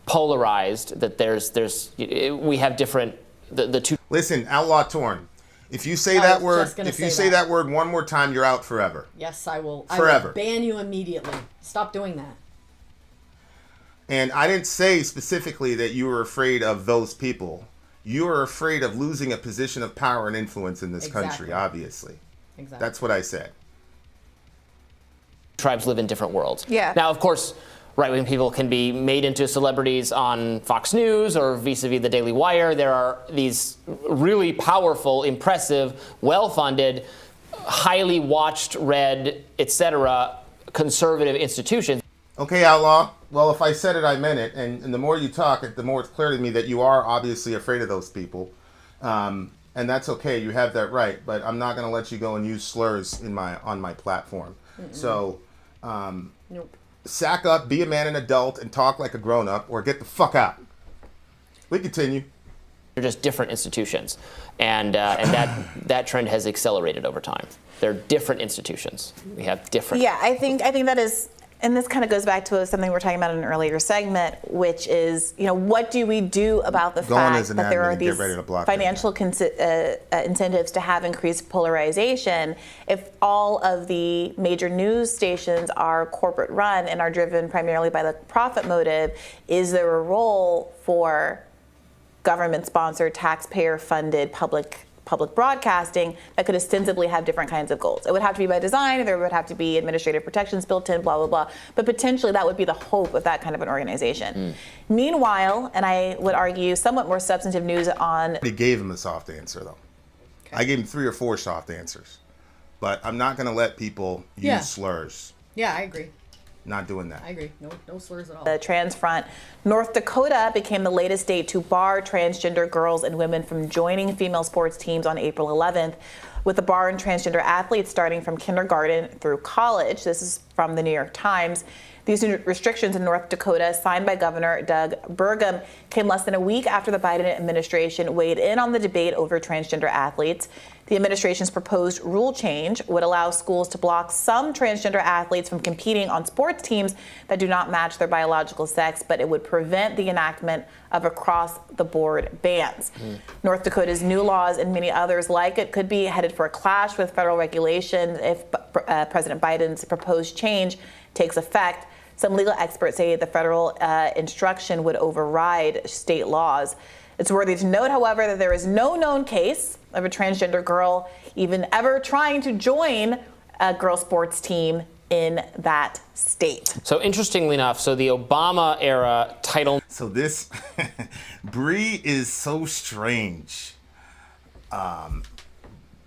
polarized that we have different the two. Listen, Outlaw Torn. If you say that word, that word one more time, you're out forever. Yes, I will. Forever. I will ban you immediately. Stop doing that. And I didn't say specifically that you were afraid of those people. You are afraid of losing a position of power and influence in this country, obviously. Exactly. That's what I said. Tribes live in different worlds. Yeah. Now, of course, right-wing people can be made into celebrities on Fox News or vis-a-vis the Daily Wire. There are these really powerful, impressive, well-funded, highly watched, read, etc., conservative institutions. Okay, Outlaw. Well, if I said it, I meant it. And the more you talk, the more it's clear to me that you are obviously afraid of those people. And that's okay. You have that right. But I'm not going to let you go and use slurs on my platform. Mm-mm. So, nope. Sack up, be a man and adult, and talk like a grown-up, or get the fuck out. We continue. They're just different institutions. And that trend has accelerated over time. They're different institutions. We have different. Yeah, I think that is. And this kind of goes back to something we were talking about in an earlier segment, which is, what do we do about the fact that there are these financial incentives to have increased polarization if all of the major news stations are corporate run and are driven primarily by the profit motive? Is there a role for government-sponsored, taxpayer-funded public public broadcasting that could ostensibly have different kinds of goals. It would have to be by design, there would have to be administrative protections built in, blah, blah, blah. But potentially that would be the hope of that kind of an organization. Meanwhile, and I would argue somewhat more substantive news on... He gave him a soft answer, though. Okay. I gave him 3 or 4 soft answers. But I'm not going to let people use slurs. Yeah, I agree. Not doing that. I agree. No slurs at all. The trans front. North Dakota became the latest state to bar transgender girls and women from joining female sports teams on April 11th, with the bar on transgender athletes starting from kindergarten through college. This is from the New York Times. These new restrictions in North Dakota, signed by Governor Doug Burgum, came less than a week after the Biden administration weighed in on the debate over transgender athletes. The administration's proposed rule change would allow schools to block some transgender athletes from competing on sports teams that do not match their biological sex, but it would prevent the enactment of across-the-board bans. North Dakota's new laws and many others like it could be headed for a clash with federal regulations if President Biden's proposed change takes effect. Some legal experts say the federal instruction would override state laws. It's worthy to note, however, that there is no known case of a transgender girl even ever trying to join a girl sports team in that state. So interestingly enough, so the Obama era title. So this, Bree is so strange.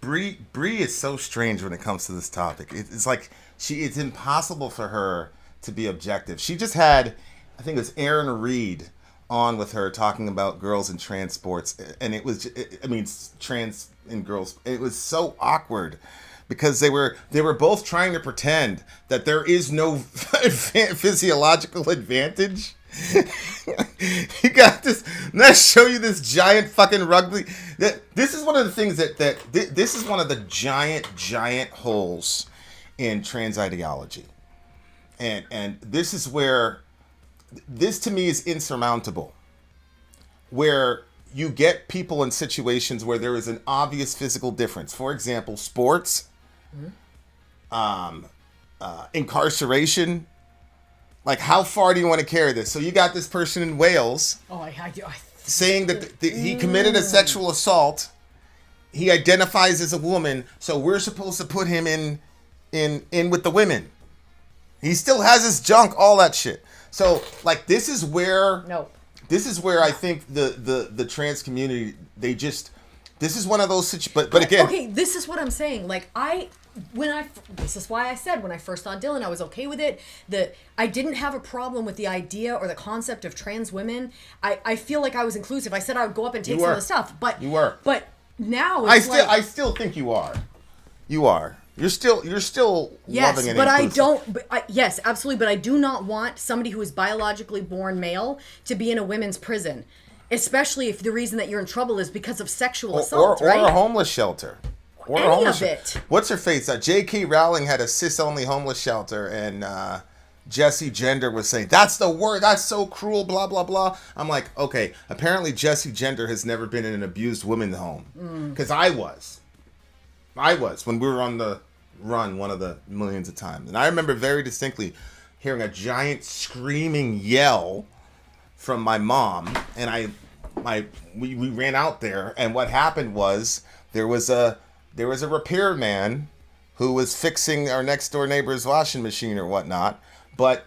Bree is so strange when it comes to this topic. It's like it's impossible for her to be objective. She just had, I think it was Aaron Reed on with her talking about girls in trans sports, and it was, trans in girls. It was so awkward because they were both trying to pretend that there is no physiological advantage. You got this. Let's show you this giant fucking rugby. This is one of the things this is one of the giant holes in trans ideology, and this is where this to me is insurmountable, where you get people in situations where there is an obvious physical difference. For example, sports, incarceration. Like, how far do you want to carry this? So you got this person in Wales saying that he committed a sexual assault. He identifies as a woman, so we're supposed to put him in with the women. He still has his junk, all that shit. So, like, this is where I think the trans community, this is one of those situations. But again, okay, this is what I'm saying. Like, this is why I said when I first saw Dylan, I was okay with it. I didn't have a problem with the idea or the concept of trans women. I feel like I was inclusive. I said I would go up and take some of the stuff, but you were. But now I still think you are. You are. You're still loving it. But I don't. Yes, absolutely. But I do not want somebody who is biologically born male to be in a women's prison, especially if the reason that you're in trouble is because of sexual assault, or a homeless shelter. Or any of it. What's her face? J.K. Rowling had a cis-only homeless shelter, and Jessie Gender was saying, that's the word, that's so cruel, blah, blah, blah. I'm like, okay, apparently Jessie Gender has never been in an abused women's home. Because I was when we were on the run one of the millions of times. And I remember very distinctly hearing a giant screaming yell from my mom, and we ran out there, and what happened was there was a repairman who was fixing our next door neighbor's washing machine or whatnot. But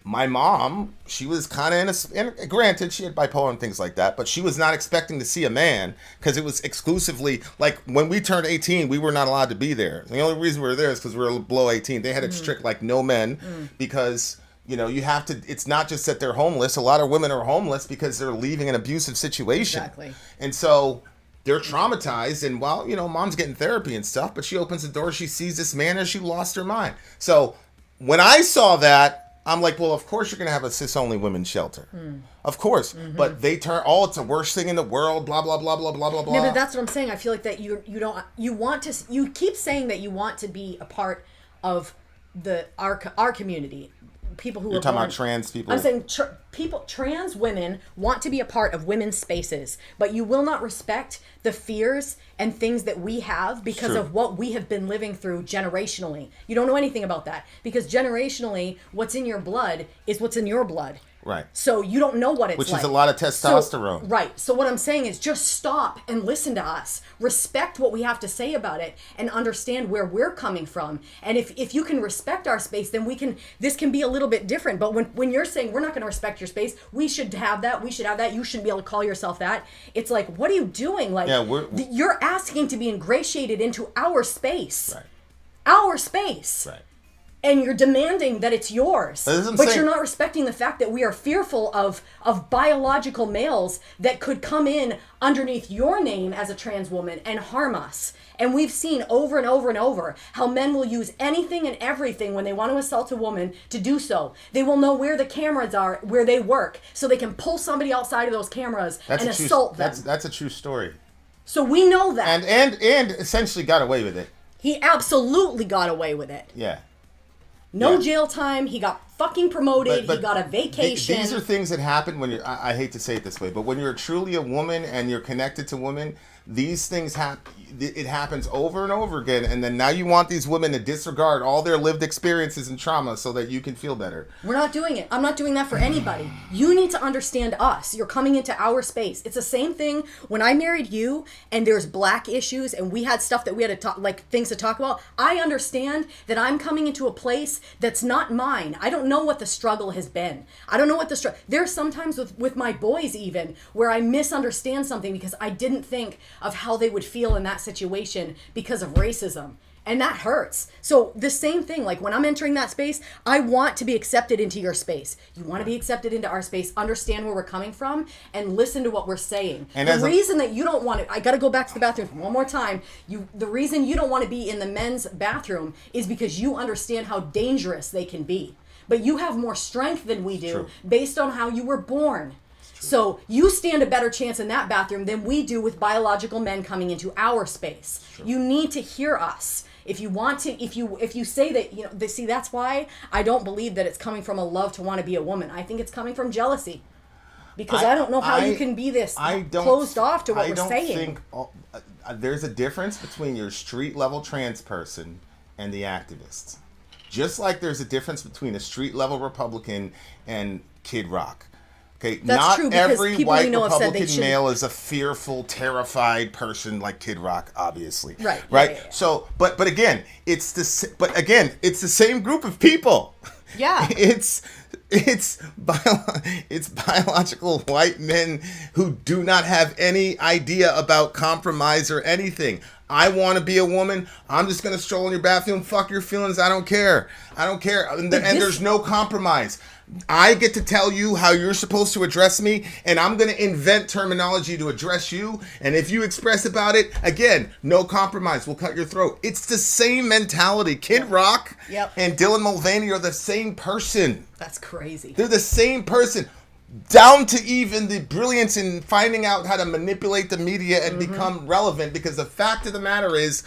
my mom, she was kind of granted, she had bipolar and things like that, but she was not expecting to see a man because it was exclusively, like, when we turned 18, we were not allowed to be there. The only reason we were there is because we were below 18. They had it strict, like, no men, because, you have to, it's not just that they're homeless. A lot of women are homeless because they're leaving an abusive situation. Exactly. And so they're traumatized, and mom's getting therapy and stuff, but she opens the door, she sees this man, and she lost her mind. So when I saw that, I'm like, well, of course you're going to have a cis-only women's shelter. Of course. But they turn, it's the worst thing in the world, blah, blah, blah, blah, blah, blah, blah. No, but that's what I'm saying. I feel like that you keep saying that you want to be a part of our community. People who You're talking about trans people? I'm saying trans women want to be a part of women's spaces, but you will not respect the fears and things that we have because of what we have been living through generationally. You don't know anything about that because generationally, what's in your blood is what's in your blood. Right. So you don't know what it's Which like. is a lot of testosterone. So, right. So what I'm saying is just stop and listen to us. Respect what we have to say about it and understand where we're coming from. And if you can respect our space, then this can be a little bit different. But when you're saying we're not going to respect your space, we should have that, you shouldn't be able to call yourself that. It's like, what are you doing? Like, you're asking to be ingratiated into our space. Right. Our space. Right. And you're demanding that it's yours. But you're not respecting the fact that we are fearful of biological males that could come in underneath your name as a trans woman and harm us. And we've seen over and over and over how men will use anything and everything when they want to assault a woman to do so. They will know where the cameras are, where they work, so they can pull somebody outside of those cameras and assault them. That's a true story. So we know that. And essentially got away with it. He absolutely got away with it. Yeah. No jail time. He got fucking promoted. He got a vacation. These are things that happen when you're, I hate to say it this way, but when you're truly a woman and you're connected to women, these things happen. It happens over and over again. And then now you want these women to disregard all their lived experiences and trauma so that you can feel better. We're not doing it. I'm not doing that for anybody. You need to understand us. You're coming into our space. It's the same thing when I married you and there's black issues and we had stuff that we had to talk, like things to talk about. I understand that I'm coming into a place that's not mine. I don't know what the struggle has been. I don't know what the struggle. There's sometimes with my boys even where I misunderstand something because I didn't think of how they would feel in that situation because of racism. And that hurts. So the same thing, like when I'm entering that space, I want to be accepted into your space. You want to be accepted into our space, understand where we're coming from, and listen to what we're saying. And the reason that you don't want to, I got to go back to the bathroom one more time. The reason you don't want to be in the men's bathroom is because you understand how dangerous they can be. But you have more strength than we do based on how you were born. So you stand a better chance in that bathroom than we do with biological men coming into our space. You need to hear us. If you want to, if you say that, see, that's why I don't believe that it's coming from a love to want to be a woman. I think it's coming from jealousy. Because I don't know how you can be this closed off to what we're saying. There's a difference between your street level trans person and the activists. Just like there's a difference between a street level Republican and Kid Rock. Okay, that's not every white Republican male is a fearful, terrified person like Kid Rock, obviously. Right. Yeah. So, but again, it's the same group of people. Yeah. It's biological white men who do not have any idea about compromise or anything. I want to be a woman. I'm just going to stroll in your bathroom. Fuck your feelings. I don't care. And there's no compromise. I get to tell you how you're supposed to address me, and I'm going to invent terminology to address you. And if you express about it, again, no compromise. We'll cut your throat. It's the same mentality. Kid Rock and Dylan Mulvaney are the same person. That's crazy. They're the same person. Down to even the brilliance in finding out how to manipulate the media and become relevant, because the fact of the matter is,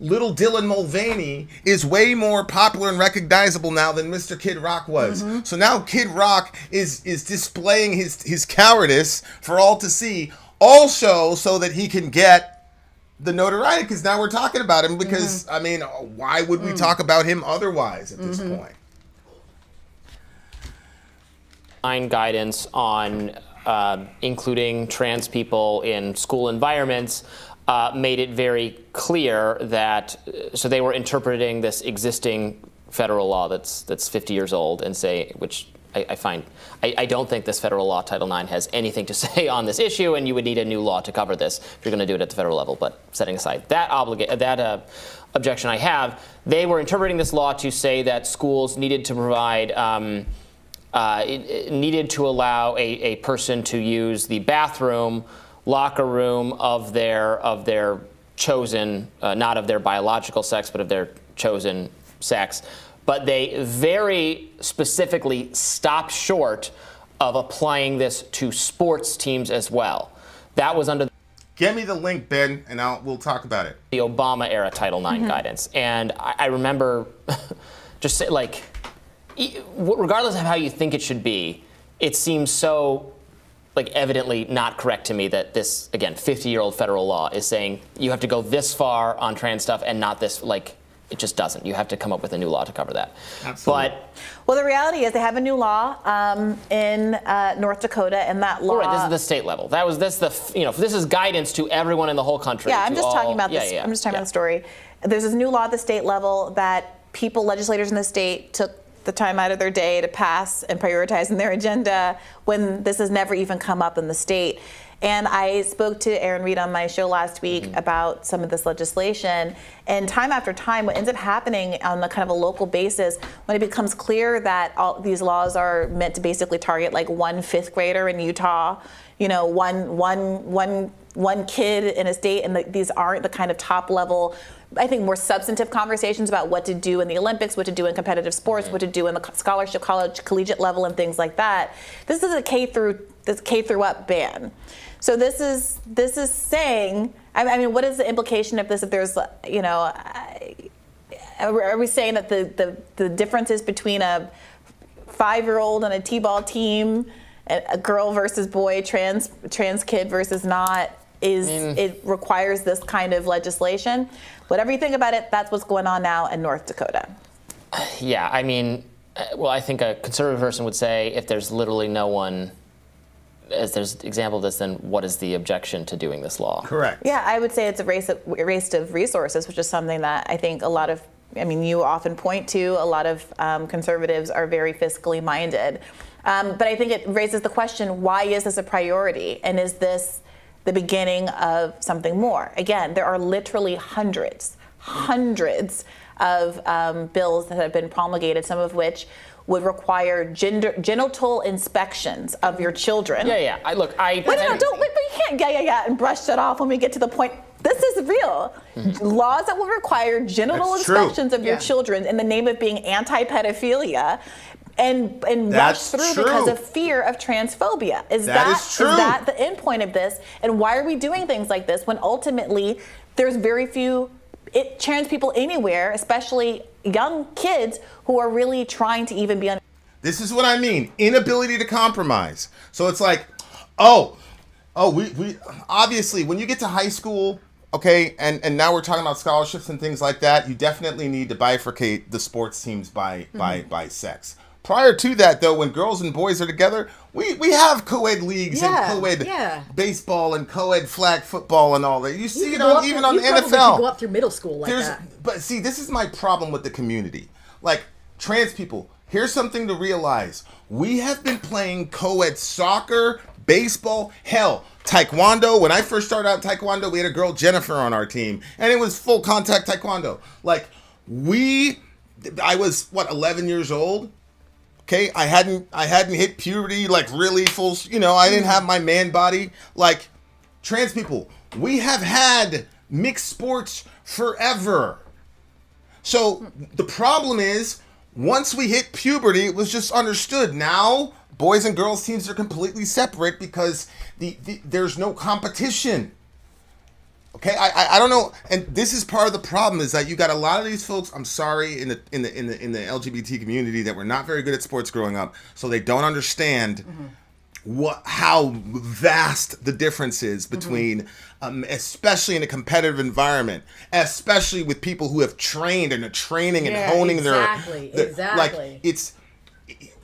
little Dylan Mulvaney is way more popular and recognizable now than Mr. Kid Rock was. So now Kid Rock is displaying his cowardice for all to see, also so that he can get the notoriety, because now we're talking about him, because, I mean, why would we talk about him otherwise at this point? Guidance on including trans people in school environments made it very clear that, so they were interpreting this existing federal law that's 50 years old and say, which I don't think this federal law, Title IX, has anything to say on this issue, and you would need a new law to cover this if you're going to do it at the federal level. But setting aside that objection I have, they were interpreting this law to say that schools needed to provide it needed to allow a person to use the bathroom, locker room of their chosen, not of their biological sex, but of their chosen sex. But they very specifically stopped short of applying this to sports teams as well. That was under Get me the link, Ben, and we'll talk about it. The Obama era Title IX guidance. And I remember just say, like, regardless of how you think it should be, it seems so like evidently not correct to me that this, again, 50-year-old federal law is saying you have to go this far on trans stuff and not this, like, it just doesn't. You have to come up with a new law to cover that. Absolutely. Well, the reality is they have a new law in North Dakota, and that law. Right, this is the state level. This is guidance to everyone in the whole country. Yeah, I'm just talking about this. I'm just talking about the story. There's this new law at the state level that legislators in the state took the time out of their day to pass and prioritize in their agenda when this has never even come up in the state. And I spoke to Aaron Reed on my show last week about some of this legislation. And time after time, what ends up happening on the kind of a local basis, when it becomes clear that all these laws are meant to basically target like one fifth grader in Utah, one kid in a state, and these aren't the kind of top level, I think, more substantive conversations about what to do in the Olympics, what to do in competitive sports, what to do in the scholarship, collegiate level, and things like that. This is a K through up ban. So this is saying, I mean, what is the implication of this? If there's, are we saying that the differences between a 5-year-old on a t-ball team, a girl versus boy, trans kid versus not, it requires this kind of legislation? Whatever you think about it, that's what's going on now in North Dakota. Yeah, I mean, well, I think a conservative person would say if there's literally no one, as there's an example of this, then what is the objection to doing this law? Correct. Yeah, I would say it's a waste of resources, which is something that I think you often point to. A lot of conservatives are very fiscally minded. But I think it raises the question, why is this a priority? And is this the beginning of something more? Again, there are literally hundreds of bills that have been promulgated, some of which would require genital inspections of your children. Yeah. But you can't and brush that off when we get to the point. This is real. Laws that will require genital inspections of your children in the name of being anti-pedophilia and rush through because of fear of transphobia. Is that the end point of this? And why are we doing things like this when ultimately there's very few trans people anywhere, especially young kids, who are really trying to even be on. This is what I mean. Inability to compromise. So it's like, we obviously, when you get to high school, okay, and now we're talking about scholarships and things like that, you definitely need to bifurcate the sports teams by sex. Prior to that, though, when girls and boys are together, we have co-ed leagues and co-ed baseball and co-ed flag football and all that. You see it even on the NFL. Go up through middle school like that. But see, this is my problem with the community. Like, trans people, here's something to realize. We have been playing co-ed soccer, baseball, hell, taekwondo. When I first started out taekwondo, we had a girl, Jennifer, on our team, and it was full contact taekwondo. Like, I was 11 years old. Okay, I hadn't hit puberty, like really full, I didn't have my man body. Like, trans people, we have had mixed sports forever. So the problem is, once we hit puberty, it was just understood. Now, boys and girls teams are completely separate because there's no competition. Okay, I don't know, and this is part of the problem, is that you got a lot of these folks, I'm sorry, in the LGBT community that were not very good at sports growing up, so they don't understand how vast the difference is between, especially in a competitive environment, especially with people who have trained and are training and honing exactly. Like,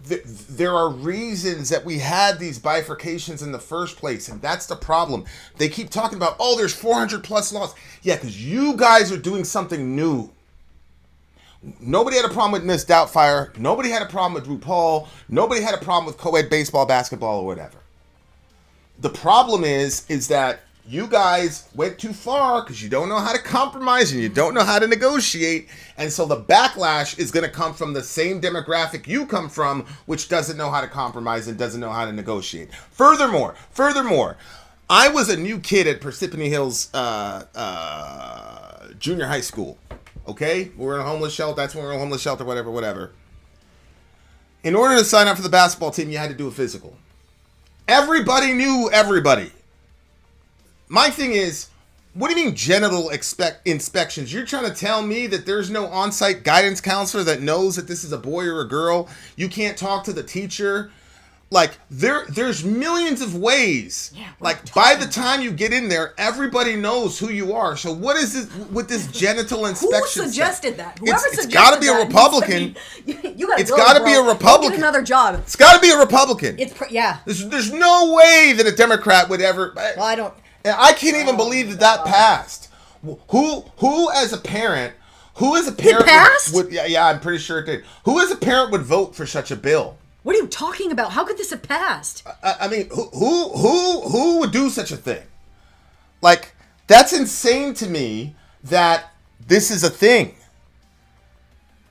there are reasons that we had these bifurcations in the first place, and that's the problem. They keep talking about, there's 400 plus laws. Yeah, because you guys are doing something new. Nobody had a problem with Miss Doubtfire. Nobody had a problem with RuPaul. Nobody had a problem with co-ed baseball, basketball, or whatever. The problem is that you guys went too far because you don't know how to compromise and you don't know how to negotiate. And so the backlash is going to come from the same demographic you come from, which doesn't know how to compromise and doesn't know how to negotiate. Furthermore, I was a new kid at Parsippany Hills junior high school. Okay? We were in a homeless shelter. That's when we were in a homeless shelter, whatever. In order to sign up for the basketball team, you had to do a physical. Everybody knew everybody. My thing is, what do you mean genital inspections? You're trying to tell me that there's no on-site guidance counselor that knows that this is a boy or a girl? You can't talk to the teacher Like there's millions of ways. Yeah, like by the time you get in there, everybody knows who you are. So what is this with this genital inspection? Who suggested that? Whoever Whoever it's suggested got to be a that Republican. You gotta It's go, got to be a bro. Republican. Go get another job. It's got to be a Republican. Yeah. There's no way that a Democrat would ever. Well, I don't. And I can't even believe that passed. Who as a parent? Who as a parent? It passed? Yeah, I'm pretty sure it did. Who as a parent would vote for such a bill? What are you talking about? How could this have passed? I mean, who would do such a thing? Like, that's insane to me that this is a thing.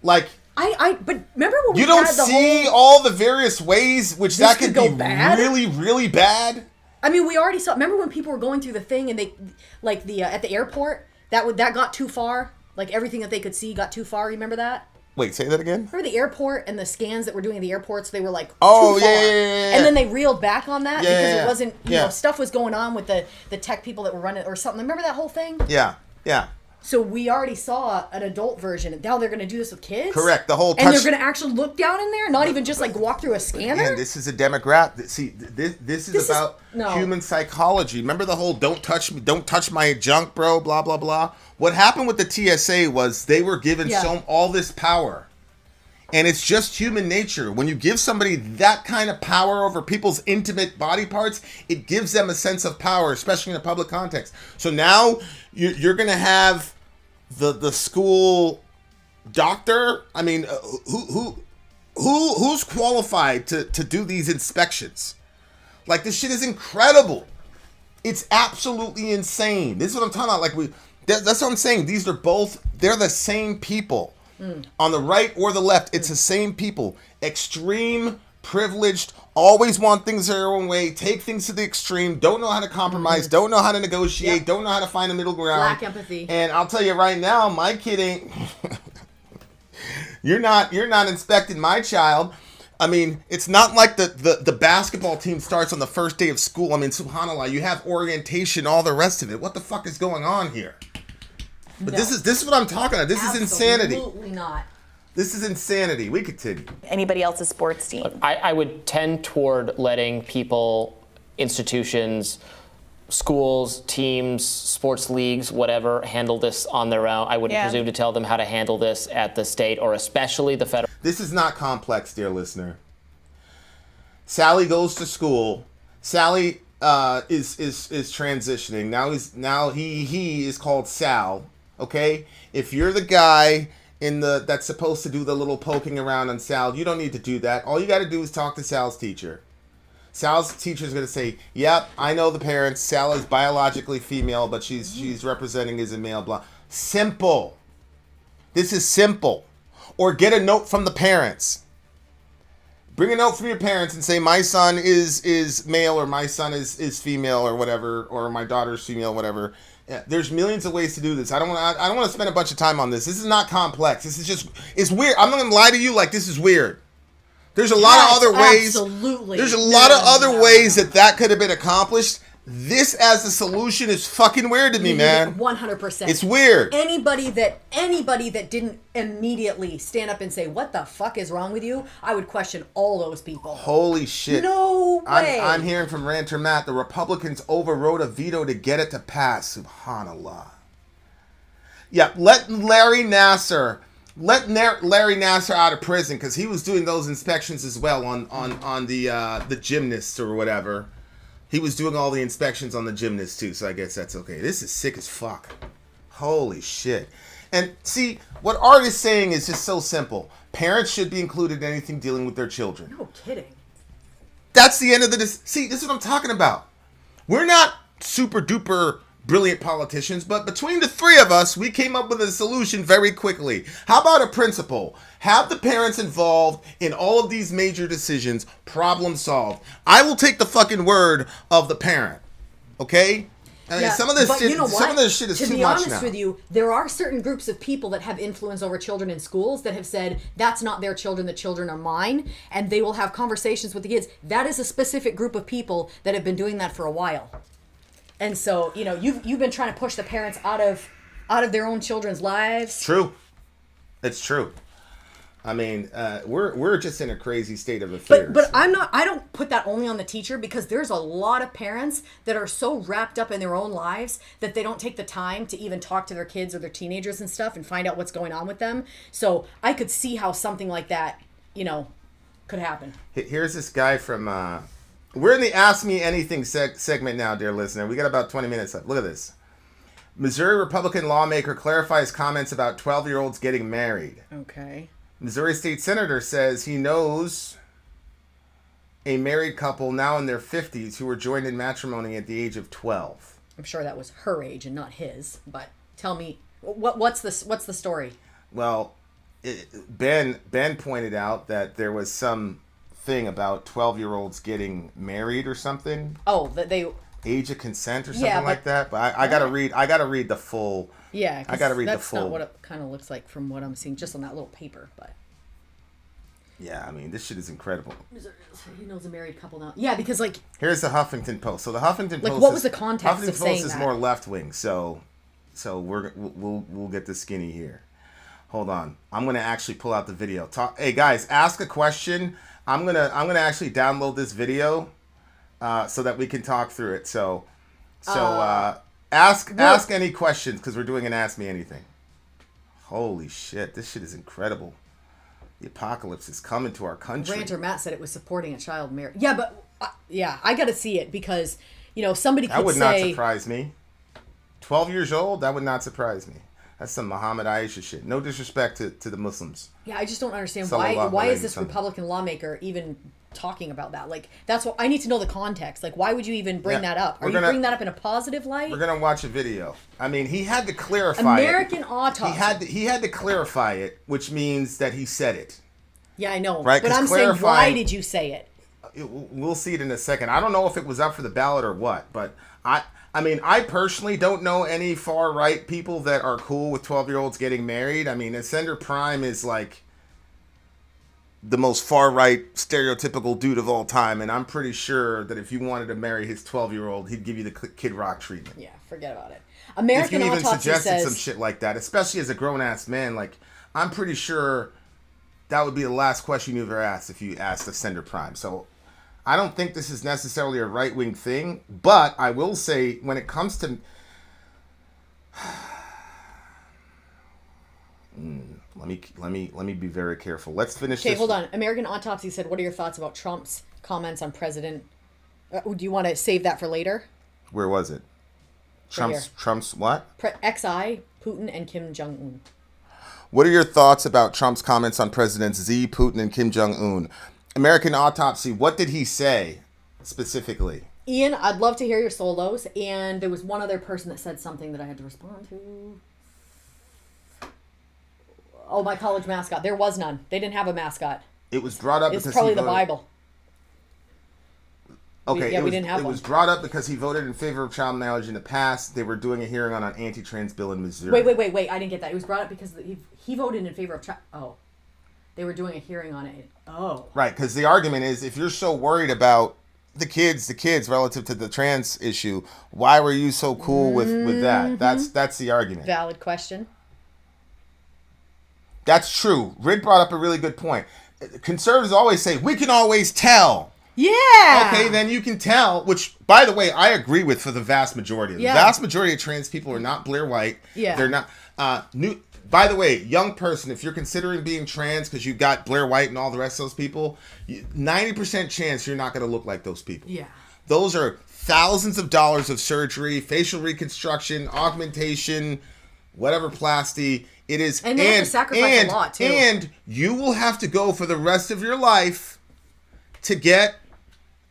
Like, but remember when we you don't had the see whole, all the various ways which This that could could go be bad? really, really bad. I mean, we already saw. Remember when people were going through the thing and they, like the at the airport, that got too far. Like everything that they could see got too far. Remember that? Wait, say that again? Remember the airport and the scans that were doing at the airports? They were like, Oh, too far. yeah. And then they reeled back on that because Yeah. it wasn't, you Yeah. know, stuff was going on with the tech people that were running or something. Remember that whole thing? Yeah. So we already saw an adult version. Now they're going to do this with kids? Correct. The whole And they're touch. going to actually look down in there? Not even just like walk through a scanner? Again, this is a Democrat. See, this is about human psychology. Remember the whole "don't touch me, don't touch my junk, bro," blah blah blah. What happened with the TSA was they were given all this power, and it's just human nature. When you give somebody that kind of power over people's intimate body parts, it gives them a sense of power, especially in a public context. So now you're going to have the school doctor. I mean, who's qualified to do these inspections? Like, this shit is incredible. It's absolutely insane. This is what I'm talking about. Like, that's what I'm saying. They're the same people. On the right or the left, it's the same people. Extreme, privileged, always want things their own way, take things to the extreme, don't know how to compromise, don't know how to negotiate, don't know how to find a middle ground. Lack empathy. And I'll tell you right now, my kid ain't... You're not inspecting my child. I mean, it's not like the basketball team starts on the first day of school. I mean, subhanAllah, you have orientation, all the rest of it. What the fuck is going on here? But this is what I'm talking about. This is insanity. Absolutely not. This is insanity. We continue. Anybody else's sports team? I would tend toward letting people, institutions, schools, teams, sports leagues, whatever, handle this on their own. I wouldn't presume to tell them how to handle this at the state or especially the federal. This is not complex, dear listener. Sally goes to school. Sally is transitioning. Now he is called Sal. Okay? If you're the guy that's supposed to do the little poking around on Sal, you don't need to do that. All you got to do is talk to Sal's teacher. Sal's teacher is going to say, "Yep, I know the parents. Sal is biologically female, but she's representing as a male." Blah. Simple. This is simple. Or get a note from the parents. Bring a note from your parents and say, "My son is male," or "My son is female," or whatever, or "My daughter's female," whatever. Yeah, there's millions of ways to do this. I don't want to spend a bunch of time on this. This is not complex. It's weird. I'm not going to lie to you like this is weird. There's a lot of other ways. Absolutely. There's a lot of other ways that could have been accomplished. This as a solution is fucking weird to me, man. 100%. It's weird. Anybody that didn't immediately stand up and say, "What the fuck is wrong with you?" I would question all those people. Holy shit. No way. I'm hearing from Ranter Matt, the Republicans overrode a veto to get it to pass. Subhanallah. Yeah, let Larry Nassar out of prison because he was doing those inspections as well on the gymnasts or whatever. He was doing all the inspections on the gymnasts too, so I guess that's okay. This is sick as fuck. Holy shit. And see, what Art is saying is just so simple. Parents should be included in anything dealing with their children. No kidding. That's the end of see, this is what I'm talking about. We're not super duper brilliant politicians, but between the three of us, we came up with a solution very quickly. How about a principle? Have the parents involved in all of these major decisions. Problem solved. I will take the fucking word of the parent. Okay? I mean, some of this shit, some of this shit is too much now. To be honest with you, there are certain groups of people that have influence over children in schools that have said, "That's not their children, the children are mine," and they will have conversations with the kids. That is a specific group of people that have been doing that for a while. And so, you've been trying to push the parents out of their own children's lives. True. It's true. I mean, we're just in a crazy state of affairs. But I don't put that only on the teacher, because there's a lot of parents that are so wrapped up in their own lives that they don't take the time to even talk to their kids or their teenagers and stuff and find out what's going on with them. So I could see how something like that, could happen. Here's this guy from, we're in the Ask Me Anything segment now, dear listener. We got about 20 minutes left. Look at this. Missouri Republican lawmaker clarifies comments about 12-year-olds getting married. Okay. Missouri State Senator says he knows a married couple now in their 50s who were joined in matrimony at the age of 12. I'm sure that was her age and not his, but tell me, what's the story? Well, Ben pointed out that there was some thing about 12-year-olds getting married or something. Oh, that they... Age of consent or something like that. But I gotta read the full... Yeah, I gotta read the full. That's not what it kind of looks like from what I'm seeing, just on that little paper. But yeah, I mean, this shit is incredible. He knows a married couple now. Yeah, because here's the Huffington Post. So the Huffington Post. What was the context Huffington of saying Post is that? more left wing. So we'll get the skinny here. Hold on, I'm gonna actually pull out the video. Hey guys, ask a question. I'm gonna actually download this video, so that we can talk through it. So. Ask any questions, because we're doing an Ask Me Anything. Holy shit, this shit is incredible. The apocalypse is coming to our country. Ranter Matt said it was supporting a child marriage. Yeah, but I got to see it, because somebody could say... That would not surprise me. 12 years old, that would not surprise me. That's some Muhammad Aisha shit. No disrespect to the Muslims. Yeah, I just don't understand why is this Republican lawmaker even talking about that? That's what I need to know, the context. Why would you even bring that up? Are you bringing that up in a positive light? We're gonna watch a video. I mean, he had to clarify American autopsy. He had to clarify it, which means that he said it. Yeah, I know. Right? But I'm saying, why did you say it? We'll see it in a second. I don't know if it was up for the ballot or what, but I mean, I personally don't know any far right people that are cool with 12-year-olds getting married. I mean, Senator Prime is the most far-right stereotypical dude of all time, and I'm pretty sure that if you wanted to marry his 12-year-old, he'd give you the Kid Rock treatment. Yeah, forget about it. American Autopsy says... If you even suggested some shit like that, especially as a grown-ass man, I'm pretty sure that would be the last question you ever asked if you asked a Senator Prime. So I don't think this is necessarily a right-wing thing, but I will say, when it comes to... Let me be very careful. Let's finish this. Okay, hold on. American Autopsy said, what are your thoughts about Trump's comments on President... do you want to save that for later? Where was it? Trump's what? XI, Putin, and Kim Jong-un. What are your thoughts about Trump's comments on Presidents Xi, Putin, and Kim Jong-un? American Autopsy, what did he say specifically? Ian, I'd love to hear your solos. And there was one other person that said something that I had to respond to. Oh, my college mascot. There was none. They didn't have a mascot. It was brought up because it's probably the Bible. Okay, we didn't have it one. was brought up because he voted in favor of child marriage in the past. They were doing a hearing on an anti-trans bill in Missouri. Wait. I didn't get that. It was brought up because he voted in favor of child... Oh. They were doing a hearing on it. Oh. Right, because the argument is, if you're so worried about the kids relative to the trans issue, why were you so cool with that? That's the argument. Valid question. That's true. Rid brought up a really good point. Conservatives always say, we can always tell. Yeah. Okay, then you can tell, which, by the way, I agree with for the vast majority. The vast majority of trans people are not Blair White. Yeah. They're not... By the way, young person, if you're considering being trans because you got Blair White and all the rest of those people, 90% chance you're not going to look like those people. Yeah. Those are thousands of dollars of surgery, facial reconstruction, augmentation, whatever plasty. It is, and they have to sacrifice a lot too. And you will have to go for the rest of your life to get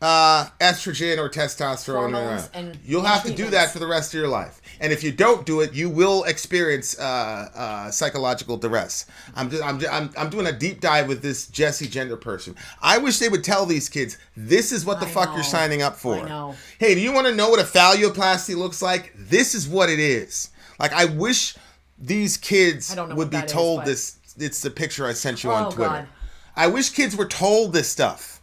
estrogen or testosterone. And you'll have to do that for the rest of your life. And if you don't do it, you will experience psychological duress. I'm doing a deep dive with this Jesse Gender person. I wish they would tell these kids, this is what the fuck you're signing up for. I know. Hey, do you want to know what a phalloplasty looks like? This is what it is. I wish these kids would be told this. It's the picture I sent you on Twitter. God. I wish kids were told this stuff.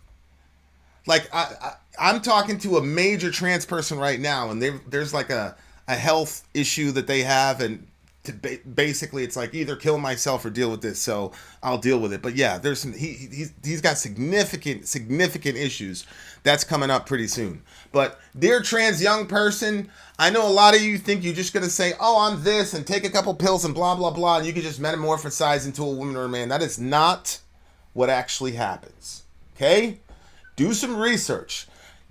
I'm talking to a major trans person right now, and there's a health issue that they have, and basically it's like either kill myself or deal with this, so I'll deal with it. But yeah, there's some, he's got significant issues that's coming up pretty soon. But dear trans young person, I know a lot of you think you're just gonna say, oh, I'm this and take a couple pills and blah blah blah, and you can just metamorphosize into a woman or a man. That is not what actually happens. Okay, do some research.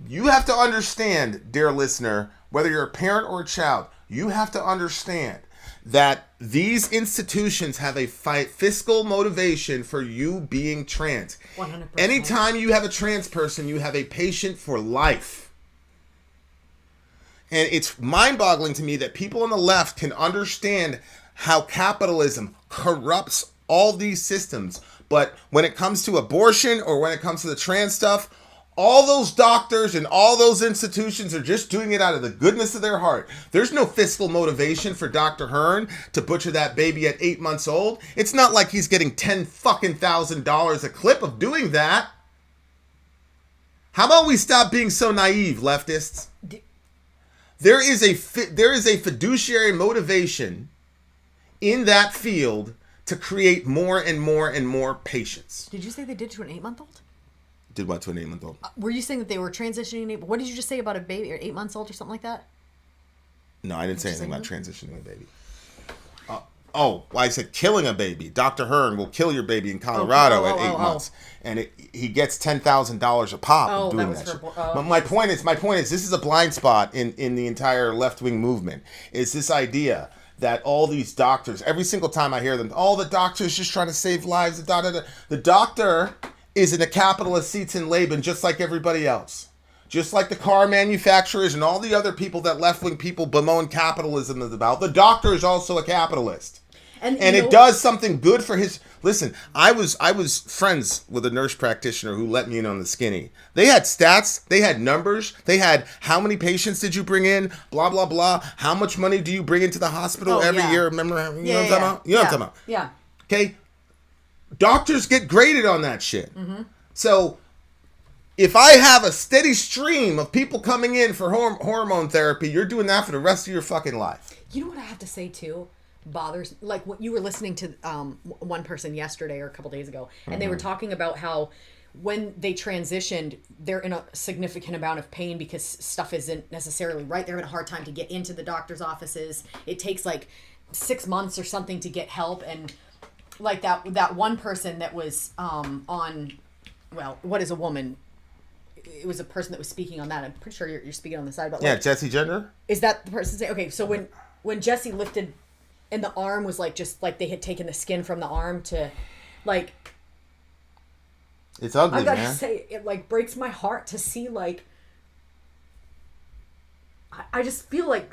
You have to understand, dear listener, whether you're a parent or a child, you have to understand that these institutions have a fiscal motivation for you being trans. 100%. Anytime you have a trans person, you have a patient for life. And it's mind-boggling to me that people on the left can understand how capitalism corrupts all these systems. But when it comes to abortion or when it comes to the trans stuff, all those doctors and all those institutions are just doing it out of the goodness of their heart. There's no fiscal motivation for Dr. Hearn to butcher that baby at 8 months old. It's not like he's getting $10,000 a clip of doing that. How about we stop being so naive, leftists? There is a fiduciary motivation in that field to create more and more and more patients. Did you say they did to an 8-month-old? Did what to an 8-month-old? Were you saying that they were transitioning? What did you just say about a baby or 8 months old or something like that? No, I didn't say anything about transitioning a baby. I said killing a baby. Dr. Hearn will kill your baby in Colorado at 8 months, and he gets $10,000 a pop doing that. But my point is, this is a blind spot in the entire left wing movement. Is this idea that all these doctors, every single time I hear them, all the doctors just trying to save lives. The doctor is in a capitalist seats in Laban just like everybody else. Just like the car manufacturers and all the other people that left-wing people bemoan capitalism is about. The doctor is also a capitalist. And it does something good for his... Listen, I was friends with a nurse practitioner who let me in on the skinny. They had stats. They had numbers. They had how many patients did you bring in? Blah, blah, blah. How much money do you bring into the hospital every year? Remember? You know what I'm talking about? You know what I'm talking about? Yeah. Okay? Doctors get graded on that shit. Mm-hmm. So if I have a steady stream of people coming in for hormone therapy, you're doing that for the rest of your fucking life. You know what I have to say too? Bothers, like what you were listening to one person yesterday or a couple days ago, and they were talking about how when they transitioned, they're in a significant amount of pain because stuff isn't necessarily right. They're having a hard time to get into the doctor's offices. It takes like 6 months or something to get help, and like that one person that was on, well, what is a woman? It was a person that was speaking on that. I'm pretty sure you're speaking on the side, but yeah, Jesse Gender. Is that the person saying? Okay, so when Jesse lifted, and the arm was like just like they had taken the skin from the arm to, like. It's ugly, I gotta man. say, it like breaks my heart to see like. I just feel like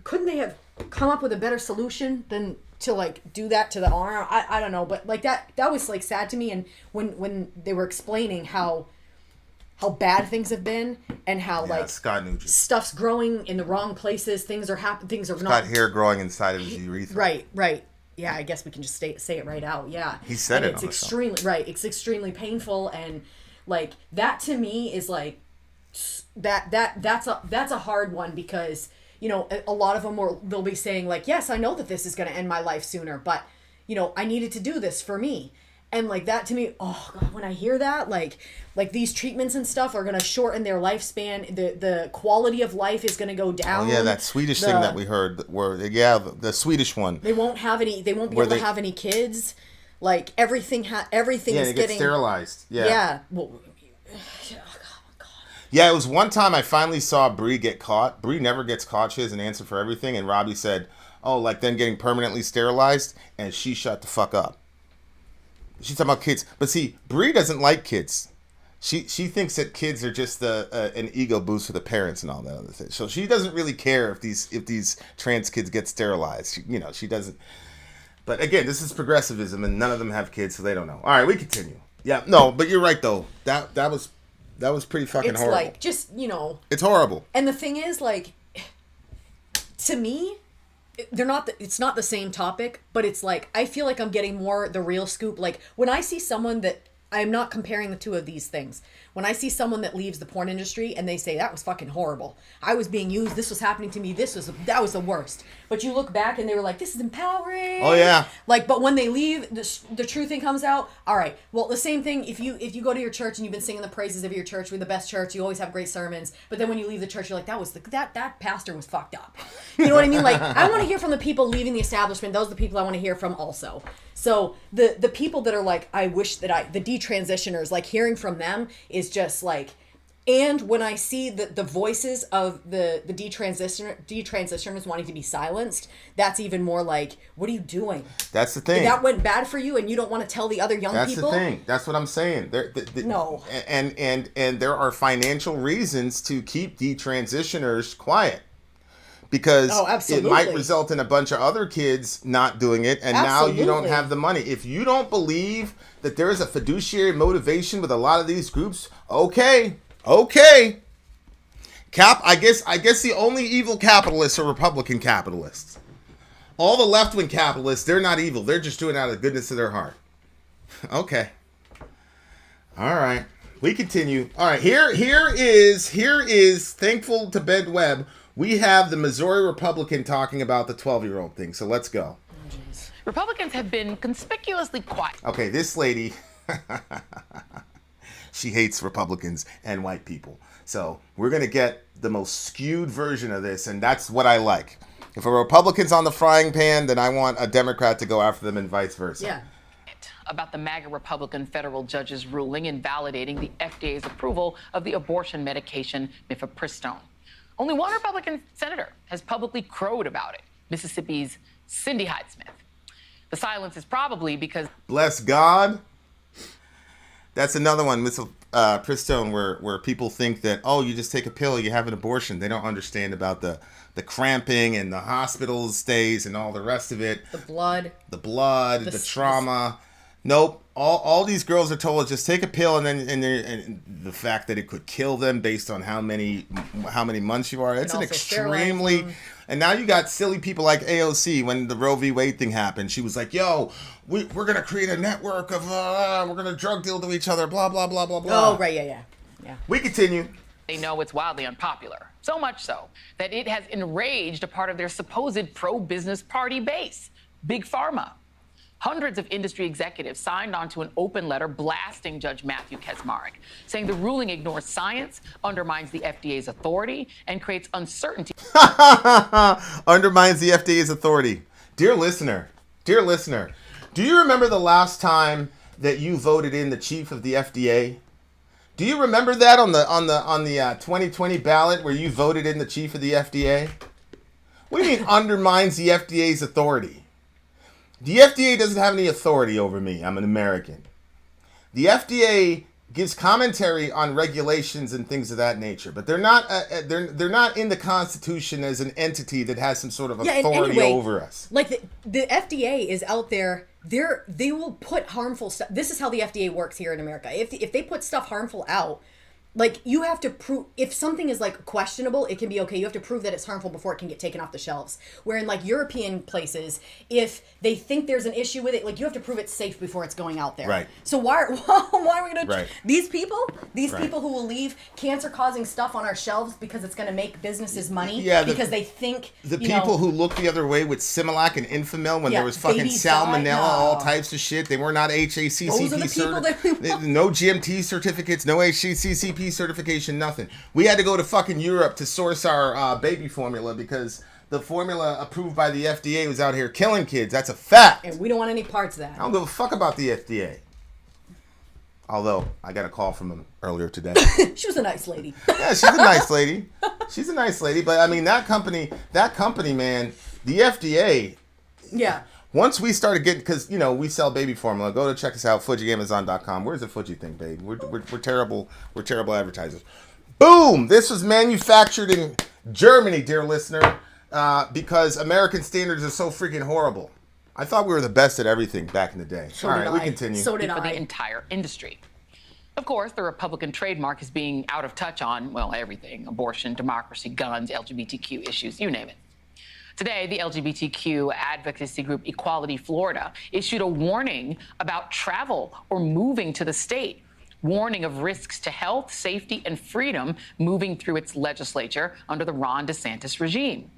couldn't they have come up with a better solution than to like do that to the arm? I don't know, but like that was like sad to me. And when they were explaining how bad things have been and how like Scott Nugent. Stuff's growing in the wrong places, things are not. Got hair growing inside of his urethra. Right. Yeah, I guess we can just say it right out. Yeah, he said and it. It's extremely right. It's extremely painful, and like that to me is like that's a hard one because you know a lot of them they'll be saying like, yes, I know that this is going to end my life sooner, but you know I needed to do this for me. And like that to me, oh God, when I hear that, like these treatments and stuff are gonna shorten their lifespan. The quality of life is gonna go down. Oh yeah, that Swedish thing that we heard, the Swedish one. They won't be able to have any kids. Like everything is getting sterilized. Yeah. Yeah. Well, yeah, it was one time I finally saw Bree get caught. Bree never gets caught. She has an answer for everything. And Robbie said, "Oh, like them getting permanently sterilized," and she shut the fuck up. She's talking about kids, but see, Bree doesn't like kids. She thinks that kids are just an ego boost for the parents and all that other thing. So she doesn't really care if these trans kids get sterilized. She doesn't. But again, this is progressivism, and none of them have kids, so they don't know. All right, we continue. Yeah, no, but you're right though. That was pretty fucking horrible. It's like just It's horrible. And the thing is, like, to me. It's not the same topic, but it's like I feel like I'm getting more the real scoop. Like when I see someone that I'm not comparing the two of these things. when I see someone that leaves the porn industry and they say that was fucking horrible, I was being used, this was happening to me, that was the worst. But you look back and they were like, this is empowering. Oh yeah. Like, but when they leave, the true thing comes out. All right. Well, the same thing. If you go to your church and you've been singing the praises of your church, we're the best church. You always have great sermons. But then when you leave the church, you're like, that pastor was fucked up. You know what I mean? Like, I want to hear from the people leaving the establishment. Those are the people I want to hear from also. So the people that are like, I wish that the detransitioners, like hearing from them is just like. And when I see the voices of the detransitioners wanting to be silenced, that's even more like, what are you doing? That's the thing. That went bad for you, and you don't want to tell the other young people. That's the thing. That's what I'm saying. No. And there are financial reasons to keep detransitioners quiet. Because it might result in a bunch of other kids not doing it, and now you don't have the money. If you don't believe that there is a fiduciary motivation with a lot of these groups, okay. I guess the only evil capitalists are Republican capitalists. All the left-wing capitalists, they're not evil. They're just doing it out of the goodness of their heart. Okay. All right. We continue. All right. Here is thankful to Ben Webb. We have the Missouri Republican talking about the 12-year-old thing. So let's go. Republicans have been conspicuously quiet. Okay, this lady, she hates Republicans and white people. So we're going to get the most skewed version of this, and that's what I like. If a Republican's on the frying pan, then I want a Democrat to go after them and vice versa. Yeah. About the MAGA Republican federal judge's ruling invalidating the FDA's approval of the abortion medication mifepristone. Only one Republican senator has publicly crowed about it, Mississippi's Cindy Hyde-Smith. The silence is probably because... Bless God. That's another one, mifepristone, where people think that, oh, you just take a pill, you have an abortion. They don't understand about the cramping and the hospital stays and all the rest of it. The blood, the trauma. Nope. All these girls are told just take a pill, and the fact that it could kill them based on how many months you are. It's an extremely. And now you got silly people like AOC when the Roe v. Wade thing happened. She was like, "Yo, we're gonna create a network of we're gonna drug deal to each other." Blah blah blah blah blah. Oh right, yeah. We continue. They know it's wildly unpopular. So much so that it has enraged a part of their supposed pro-business party base, Big Pharma. Hundreds of industry executives signed onto an open letter blasting Judge Matthew Kaczmarek, saying the ruling ignores science, undermines the FDA's authority, and creates uncertainty. Undermines the FDA's authority. Dear listener, do you remember the last time that you voted in the chief of the FDA? Do you remember that on the 2020 ballot where you voted in the chief of the FDA? What do you mean undermines the FDA's authority? The FDA doesn't have any authority over me. I'm an American. The FDA gives commentary on regulations and things of that nature, but they're not in the Constitution as an entity that has some sort of authority over us. Like the FDA is out there. They will put harmful stuff. This is how the FDA works here in America. If they put stuff harmful out, like you have to prove, if something is like questionable, it can be okay. You have to prove that it's harmful before it can get taken off the shelves. Where in like European places, if they think there's an issue with it, like you have to prove it's safe before it's going out there. Right. So why are we going to, right. These people who will leave cancer-causing stuff on our shelves because it's going to make businesses money, because they think, the people who look the other way with Similac and Infamil when there was fucking salmonella, all types of shit. They were not HACCP certified. No GMT certificates, no HACCP certification, nothing. We had to go to fucking Europe to source our baby formula because the formula approved by the FDA was out here killing kids. That's a fact. And we don't want any parts of that. I don't give a fuck about the FDA. Although, I got a call from them earlier today. She was a nice lady. Yeah, she's a nice lady. She's a nice lady. But, I mean, that company, man, the FDA... Yeah. Once we started getting, because, you know, we sell baby formula. Go to check us out, FujiAmazon.com. Where's the Fuji thing, babe? We're terrible. We're terrible advertisers. Boom! This was manufactured in Germany, dear listener, because American standards are so freaking horrible. I thought we were the best at everything back in the day. So all right, we continue. So did for I. the entire industry. Of course, the Republican trademark is being out of touch on, well, everything. Abortion, democracy, guns, LGBTQ issues, you name it. Today, the LGBTQ advocacy group Equality Florida issued a warning about travel or moving to the state. warning of risks to health, safety, and freedom moving through its legislature under the Ron DeSantis regime.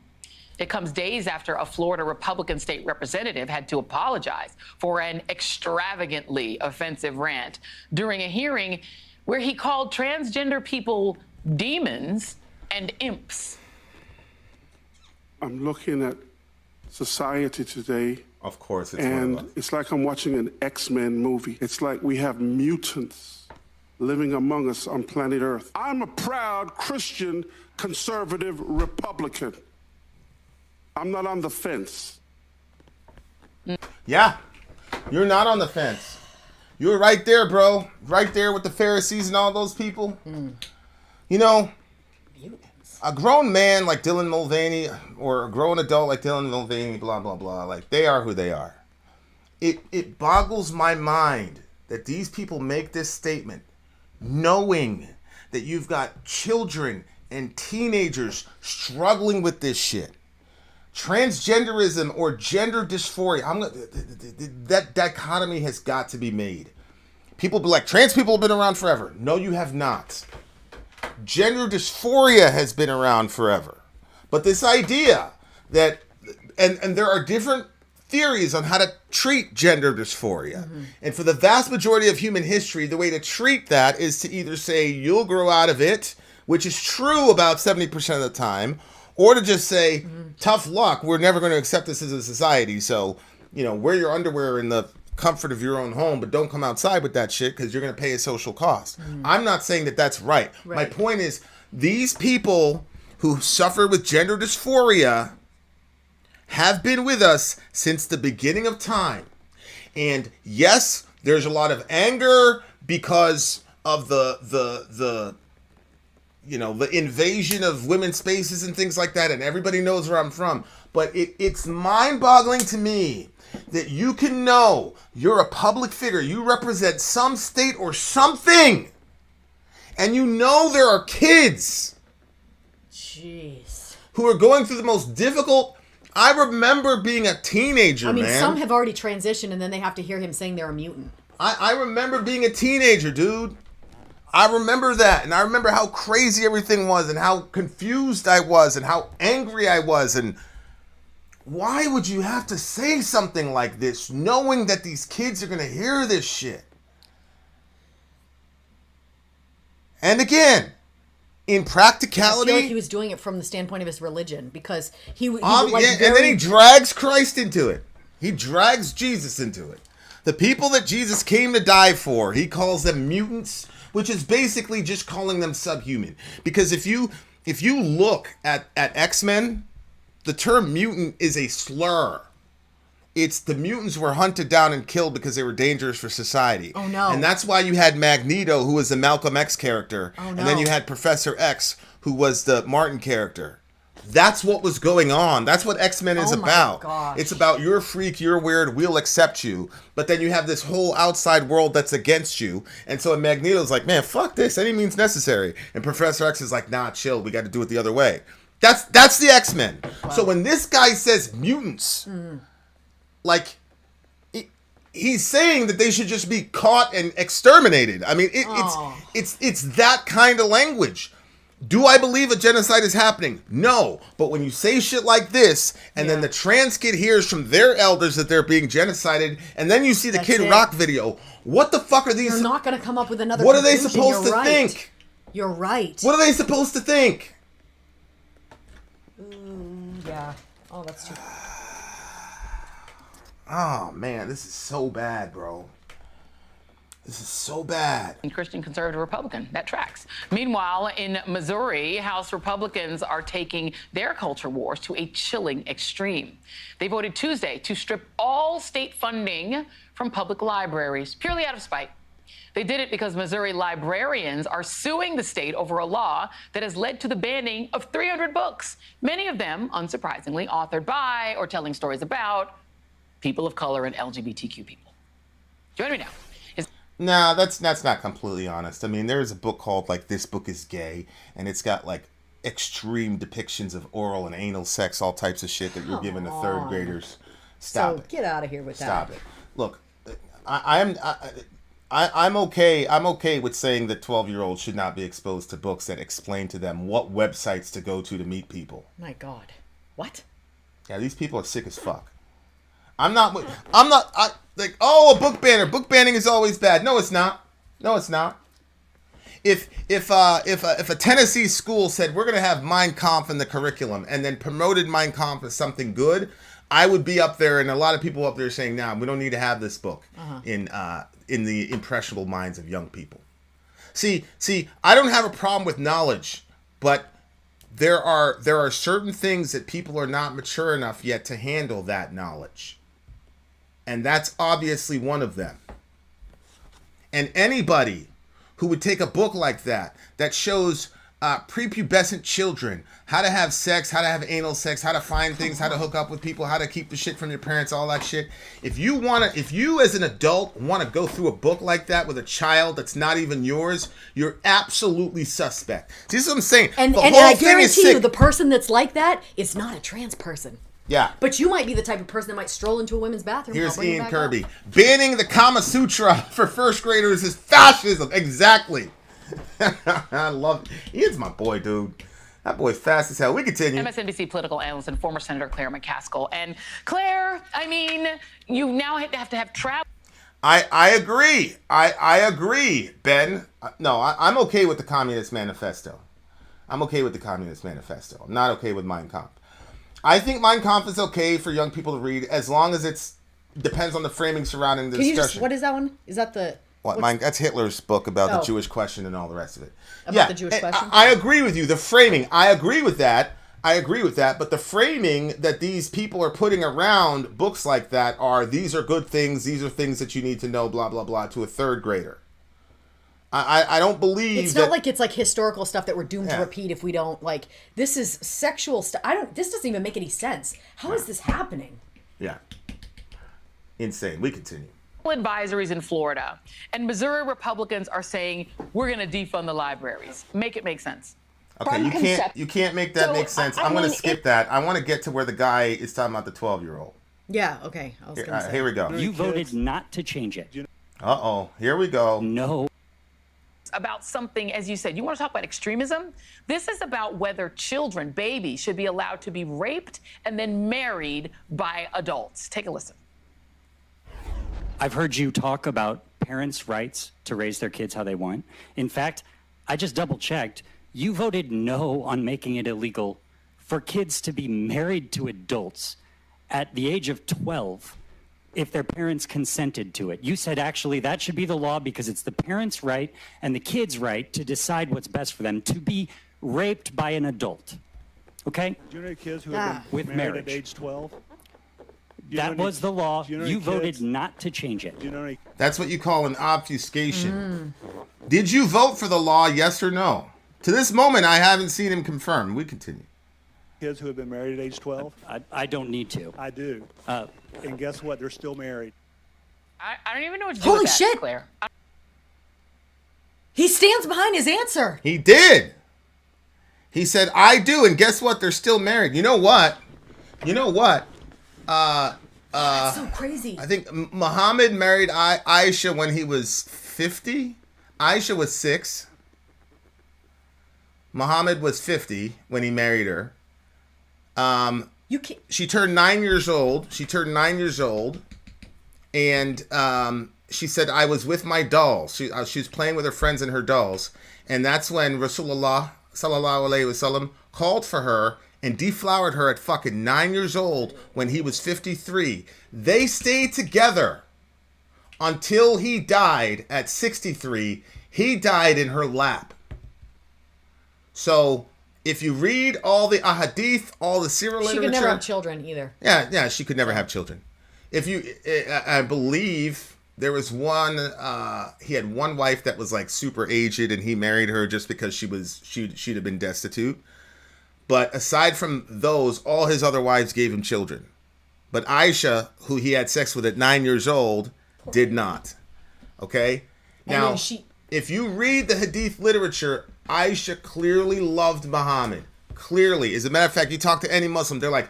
It comes days after a Florida Republican state representative had to apologize for an extravagantly offensive rant during a hearing where he called transgender people demons and imps. I'm looking at society today. Of course, it's one of and us. it's like I'm watching an X-Men movie. It's like we have mutants living among us on planet Earth. I'm a proud Christian, conservative Republican. I'm not on the fence. Yeah, you're not on the fence. You're right there, bro. Right there with the Pharisees and all those people. You know, a grown man like Dylan Mulvaney or a grown adult like Dylan Mulvaney, blah, blah, blah, like they are who they are. It boggles my mind that these people make this statement knowing that you've got children and teenagers struggling with this shit. Transgenderism or gender dysphoria, that dichotomy has got to be made. People be like, trans people have been around forever. No, you have not. Gender dysphoria has been around forever. But this idea that, and there are different theories on how to treat gender dysphoria. And for the vast majority of human history, the way to treat that is to either say you'll grow out of it, which is true about 70% of the time, or to just say, tough luck, we're never going to accept this as a society. So, you know, wear your underwear in the comfort of your own home, but don't come outside with that shit because you're going to pay a social cost. I'm not saying that that's right. My point is, these people who suffer with gender dysphoria have been with us since the beginning of time. And yes, there's a lot of anger because of the you know, the invasion of women's spaces and things like that, and everybody knows where I'm from. But it's mind-boggling to me that you can know you're a public figure, you represent some state or something, and you know there are kids who are going through the most difficult. I remember being a teenager, man. Some have already transitioned, and then they have to hear him saying they're a mutant. I remember being a teenager, dude. I remember that, and I remember how crazy everything was, and how confused I was, and how angry I was, and why would you have to say something like this, knowing that these kids are going to hear this shit? And again, in practicality, I feel like he was doing it from the standpoint of his religion, because he like and then he drags Christ into it. He drags Jesus into it. The people that Jesus came to die for, he calls them mutants, which is basically just calling them subhuman. Because if you look at X-Men, the term mutant is a slur. It's the mutants were hunted down and killed because they were dangerous for society. Oh, no. And that's why you had Magneto, who was the Malcolm X character. Oh, no. And then you had Professor X, who was the Martin character. That's what was going on. That's what X-Men is about. Gosh. It's about you're a freak, you're weird, we'll accept you. But then you have this whole outside world that's against you. And so Magneto's like, man, fuck this. Any means necessary. And Professor X is like, nah, chill. We got to do it the other way. That's the X-Men. Wow. So when this guy says mutants, like, he's saying that they should just be caught and exterminated. I mean, it's that kind of language. Do I believe a genocide is happening? No. But when you say shit like this, and then the trans kid hears from their elders that they're being genocided, and then you see the Kid Rock video, what the fuck are these? You're not going to come up with another What are they conclusion. supposed You're to right. think? You're right. What are they supposed to think? Yeah. Oh, that's true. Oh, man, this is so bad, bro. This is so bad. Christian conservative Republican. That tracks. Meanwhile, in Missouri, House Republicans are taking their culture wars to a chilling extreme. They voted Tuesday to strip all state funding from public libraries, purely out of spite. They did it because Missouri librarians are suing the state over a law that has led to the banning of 300 books, many of them, unsurprisingly, authored by or telling stories about people of color and LGBTQ people. Joining me now. Nah, that's not completely honest. I mean, there's a book called, like, This Book is Gay, and it's got, like, extreme depictions of oral and anal sex, all types of shit that you're giving to third graders. Stop it. Get out of here with that. Stop it. Look, I'm I'm okay. I'm okay with saying that 12-year-olds should not be exposed to books that explain to them what websites to go to meet people. My God, what? Yeah, these people are sick as fuck. Like, oh, a book banner. Book banning is always bad. No, it's not. No, it's not. If a Tennessee school said we're gonna have Mein Kampf in the curriculum and then promoted Mein Kampf as something good, I would be up there, and a lot of people up there saying, "Nah, we don't need to have this book in the impressionable minds of young people." See, I don't have a problem with knowledge, but there are certain things that people are not mature enough yet to handle that knowledge, and that's obviously one of them. And anybody who would take a book like that shows prepubescent children how to have sex, how to have anal sex, how to find things, how to hook up with people, how to keep the shit from your parents, all that shit. If you as an adult want to go through a book like that with a child that's not even yours, you're absolutely suspect. See, this is what I'm saying. And I guarantee you, the person that's like that is not a trans person. Yeah. But you might be the type of person that might stroll into a women's bathroom. Here's Ian Kirby. Banning the Kama Sutra for first graders is fascism. Exactly. I love it. Ian's my boy, dude. That boy's fast as hell. We continue. MSNBC political analyst and former Senator Claire McCaskill. And Claire, I mean, you now have to have travel. I agree. I agree, Ben. No, I'm okay with the Communist Manifesto. I'm okay with the Communist Manifesto. I'm not okay with Mein Kampf. I think Mein Kampf is okay for young people to read as long as it's depends on the framing surrounding the discussion. What is that one? Is that the... What? That's Hitler's book about the Jewish question and all the rest of it. About the Jewish question? I agree with you. The framing, I agree with that. But the framing that these people are putting around books like that are, these are good things, these are things that you need to know, blah, blah, blah, to a third grader. I don't believe it's not like it's like historical stuff that we're doomed to repeat if we don't, like, this is sexual stuff. This doesn't even make any sense. How is this happening? Yeah. Insane. We continue. Advisories in Florida, and Missouri Republicans are saying we're going to defund the libraries. Make it make sense. Okay, you can't make that make sense. I'm going to skip that. I want to get to where the guy is talking about the 12-year-old. Yeah, okay. I was going to say. Here we go. You voted not to change it. Uh-oh. Here we go. No. About something, as you said, you want to talk about extremism? This is about whether children, babies, should be allowed to be raped and then married by adults. Take a listen. I've heard you talk about parents' rights to raise their kids how they want. In fact, I just double-checked. You voted no on making it illegal for kids to be married to adults at the age of 12 if their parents consented to it. You said actually that should be the law because it's the parents' right and the kids' right to decide what's best for them to be raped by an adult. Okay? Do you know kids who have been with married marriage at age 12? That was the law. You voted not to change it. That's what you call an obfuscation. Did you vote for the law, yes or no? To this moment, I haven't seen him confirm. We continue. Kids who have been married at age 12? I don't need to. I do. And guess what? They're still married. I don't even know what to do with that, shit. Claire. He stands behind his answer. He did. He said, I do. And guess what? They're still married. You know what? That's so crazy. I think Muhammad married Aisha when he was 50. Aisha was 6. Muhammad was 50 when he married her. She turned 9 years old. And she said, I was with my dolls. She was playing with her friends and her dolls. And that's when Rasulullah sallallahu alaihi wasallam called for her and deflowered her at fucking 9 years old when he was 53. They stayed together until he died at 63. He died in her lap. So if you read all the ahadith, all the seerah literature... She could never have children either. Yeah, she could never have children. I believe there was one, he had one wife that was like super aged and he married her just because she'd have been destitute. But aside from those, all his other wives gave him children. But Aisha, who he had sex with at 9 years old, did not. Okay? Now, if you read the hadith literature, Aisha clearly loved Muhammad. Clearly. As a matter of fact, you talk to any Muslim, they're like,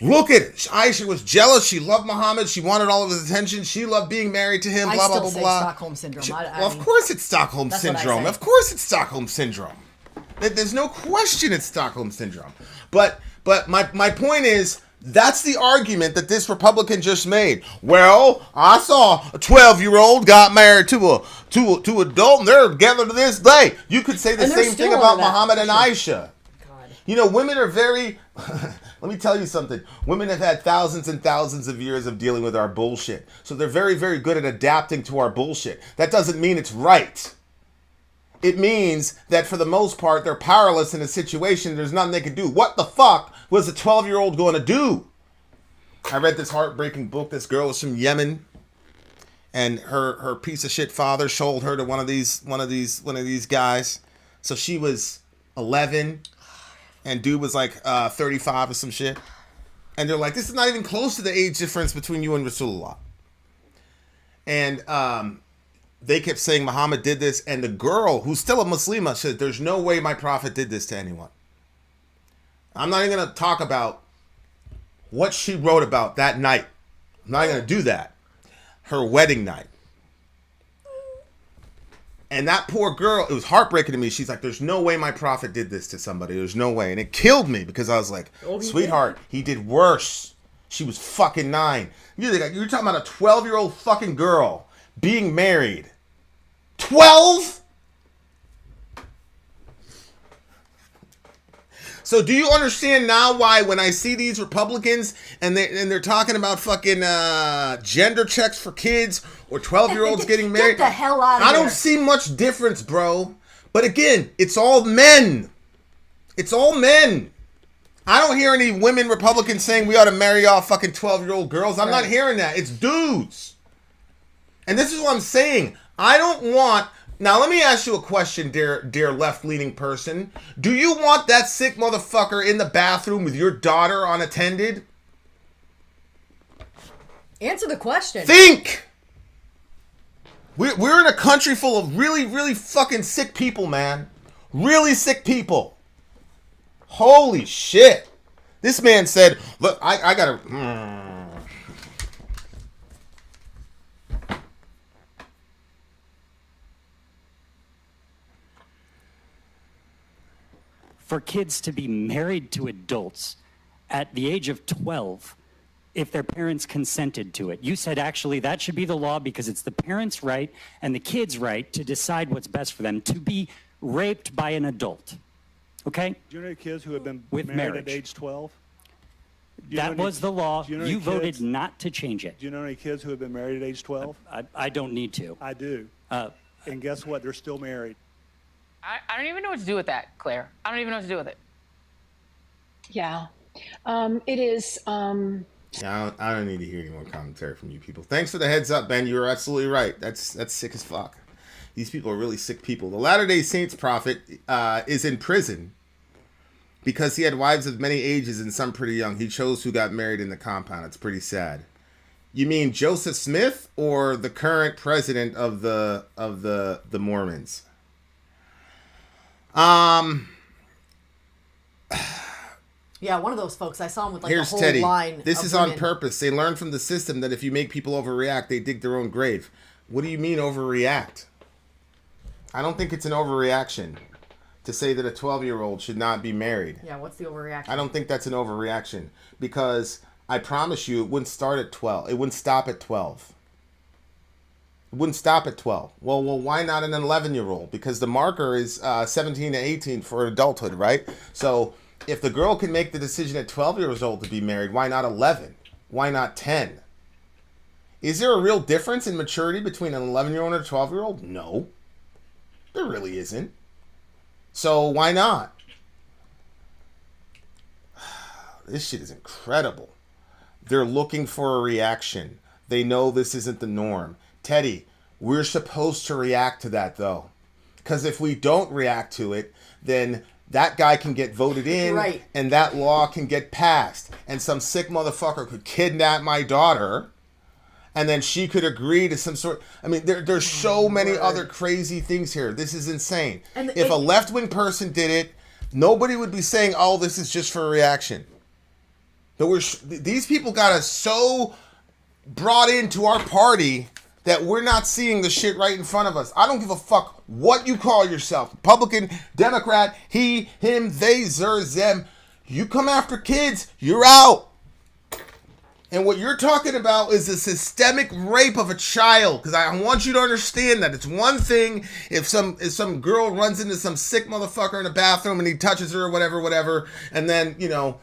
Look at it. Aisha was jealous. She loved Muhammad. She wanted all of his attention. She loved being married to him. Blah, blah, blah, blah. Stockholm syndrome. Well, of course it's Stockholm syndrome. Of course it's Stockholm syndrome. There's no question it's Stockholm syndrome. But my point is, that's the argument that this Republican just made. Well, I saw a 12-year-old got married to adult, and they're together to this day. You could say the same thing about Muhammad and Aisha. God. You know, women are very... Let me tell you something. Women have had thousands and thousands of years of dealing with our bullshit. So they're very, very good at adapting to our bullshit. That doesn't mean it's right. It means that for the most part, they're powerless in a situation. There's nothing they can do. What the fuck was a 12-year-old going to do? I read this heartbreaking book. This girl was from Yemen, and her piece of shit father sold her to one of these guys. So she was 11, and dude was like 35 or some shit. And they're like, this is not even close to the age difference between you and Rasulullah. And they kept saying Muhammad did this, and the girl, who's still a Muslima, said, there's no way my prophet did this to anyone. I'm not even going to talk about what she wrote about that night. I'm not going to do that. Her wedding night. And that poor girl, it was heartbreaking to me. She's like, there's no way my prophet did this to somebody. There's no way. And it killed me because I was like, sweetheart, he did worse. She was fucking 9. You're talking about a 12-year-old fucking girl being married. 12? So do you understand now why when I see these Republicans and they're talking about fucking gender checks for kids or 12-year-olds getting married? Get the hell out of here. I don't see much difference, bro. But again, it's all men. It's all men. I don't hear any women Republicans saying we ought to marry all fucking 12-year-old girls. I'm not hearing that. It's dudes. And this is what I'm saying. I don't want... Now, let me ask you a question, dear left-leaning person. Do you want that sick motherfucker in the bathroom with your daughter unattended? Answer the question. Think! We're in a country full of really, really fucking sick people, man. Really sick people. Holy shit. This man said, look, I gotta... For kids to be married to adults at the age of 12 if their parents consented to it. You said actually that should be the law because it's the parents' right and the kid's right to decide what's best for them to be raped by an adult. Okay? Do you know any kids who have been With married marriage. at age 12? That was the law. You voted not to change it. Do you know any kids who have been married at age 12? I don't need to. I do. And guess what? They're still married. I don't even know what to do with that, Claire. I don't even know what to do with it. Yeah, it is. Yeah, I don't need to hear any more commentary from you people. Thanks for the heads up, Ben. You were absolutely right. That's sick as fuck. These people are really sick people. The Latter-day Saints prophet is in prison because he had wives of many ages and some pretty young. He chose who got married in the compound. It's pretty sad. You mean Joseph Smith or the current president of the Mormons? Yeah, one of those folks. I saw him with like Here's a whole Teddy. line. This of is women. on purpose. They learn from the system that if you make people overreact, they dig their own grave. What do you mean overreact? I don't think it's an overreaction to say that a 12-year-old should not be married. Yeah, what's the overreaction? I don't think that's an overreaction because I promise you it wouldn't start at 12. It wouldn't stop at 12. It wouldn't stop at 12. Well, why not an 11-year-old? Because the marker is 17 to 18 for adulthood, right? So if the girl can make the decision at 12 years old to be married, why not 11? Why not 10? Is there a real difference in maturity between an 11-year-old and a 12-year-old? No. There really isn't. So why not? This shit is incredible. They're looking for a reaction. They know this isn't the norm. Teddy, we're supposed to react to that, though. Because if we don't react to it, then that guy can get voted in, right, and that law can get passed. And some sick motherfucker could kidnap my daughter, and then she could agree to some sort... I mean, there's so many other crazy things here. This is insane. If a left-wing person did it, nobody would be saying, oh, this is just for a reaction. These people got us so brought into our party that we're not seeing the shit right in front of us. I don't give a fuck what you call yourself. Republican, Democrat, he, him, they, zer, them. You come after kids, you're out. And what you're talking about is a systemic rape of a child. Because I want you to understand that it's one thing if some girl runs into some sick motherfucker in a bathroom and he touches her or whatever, and then, you know,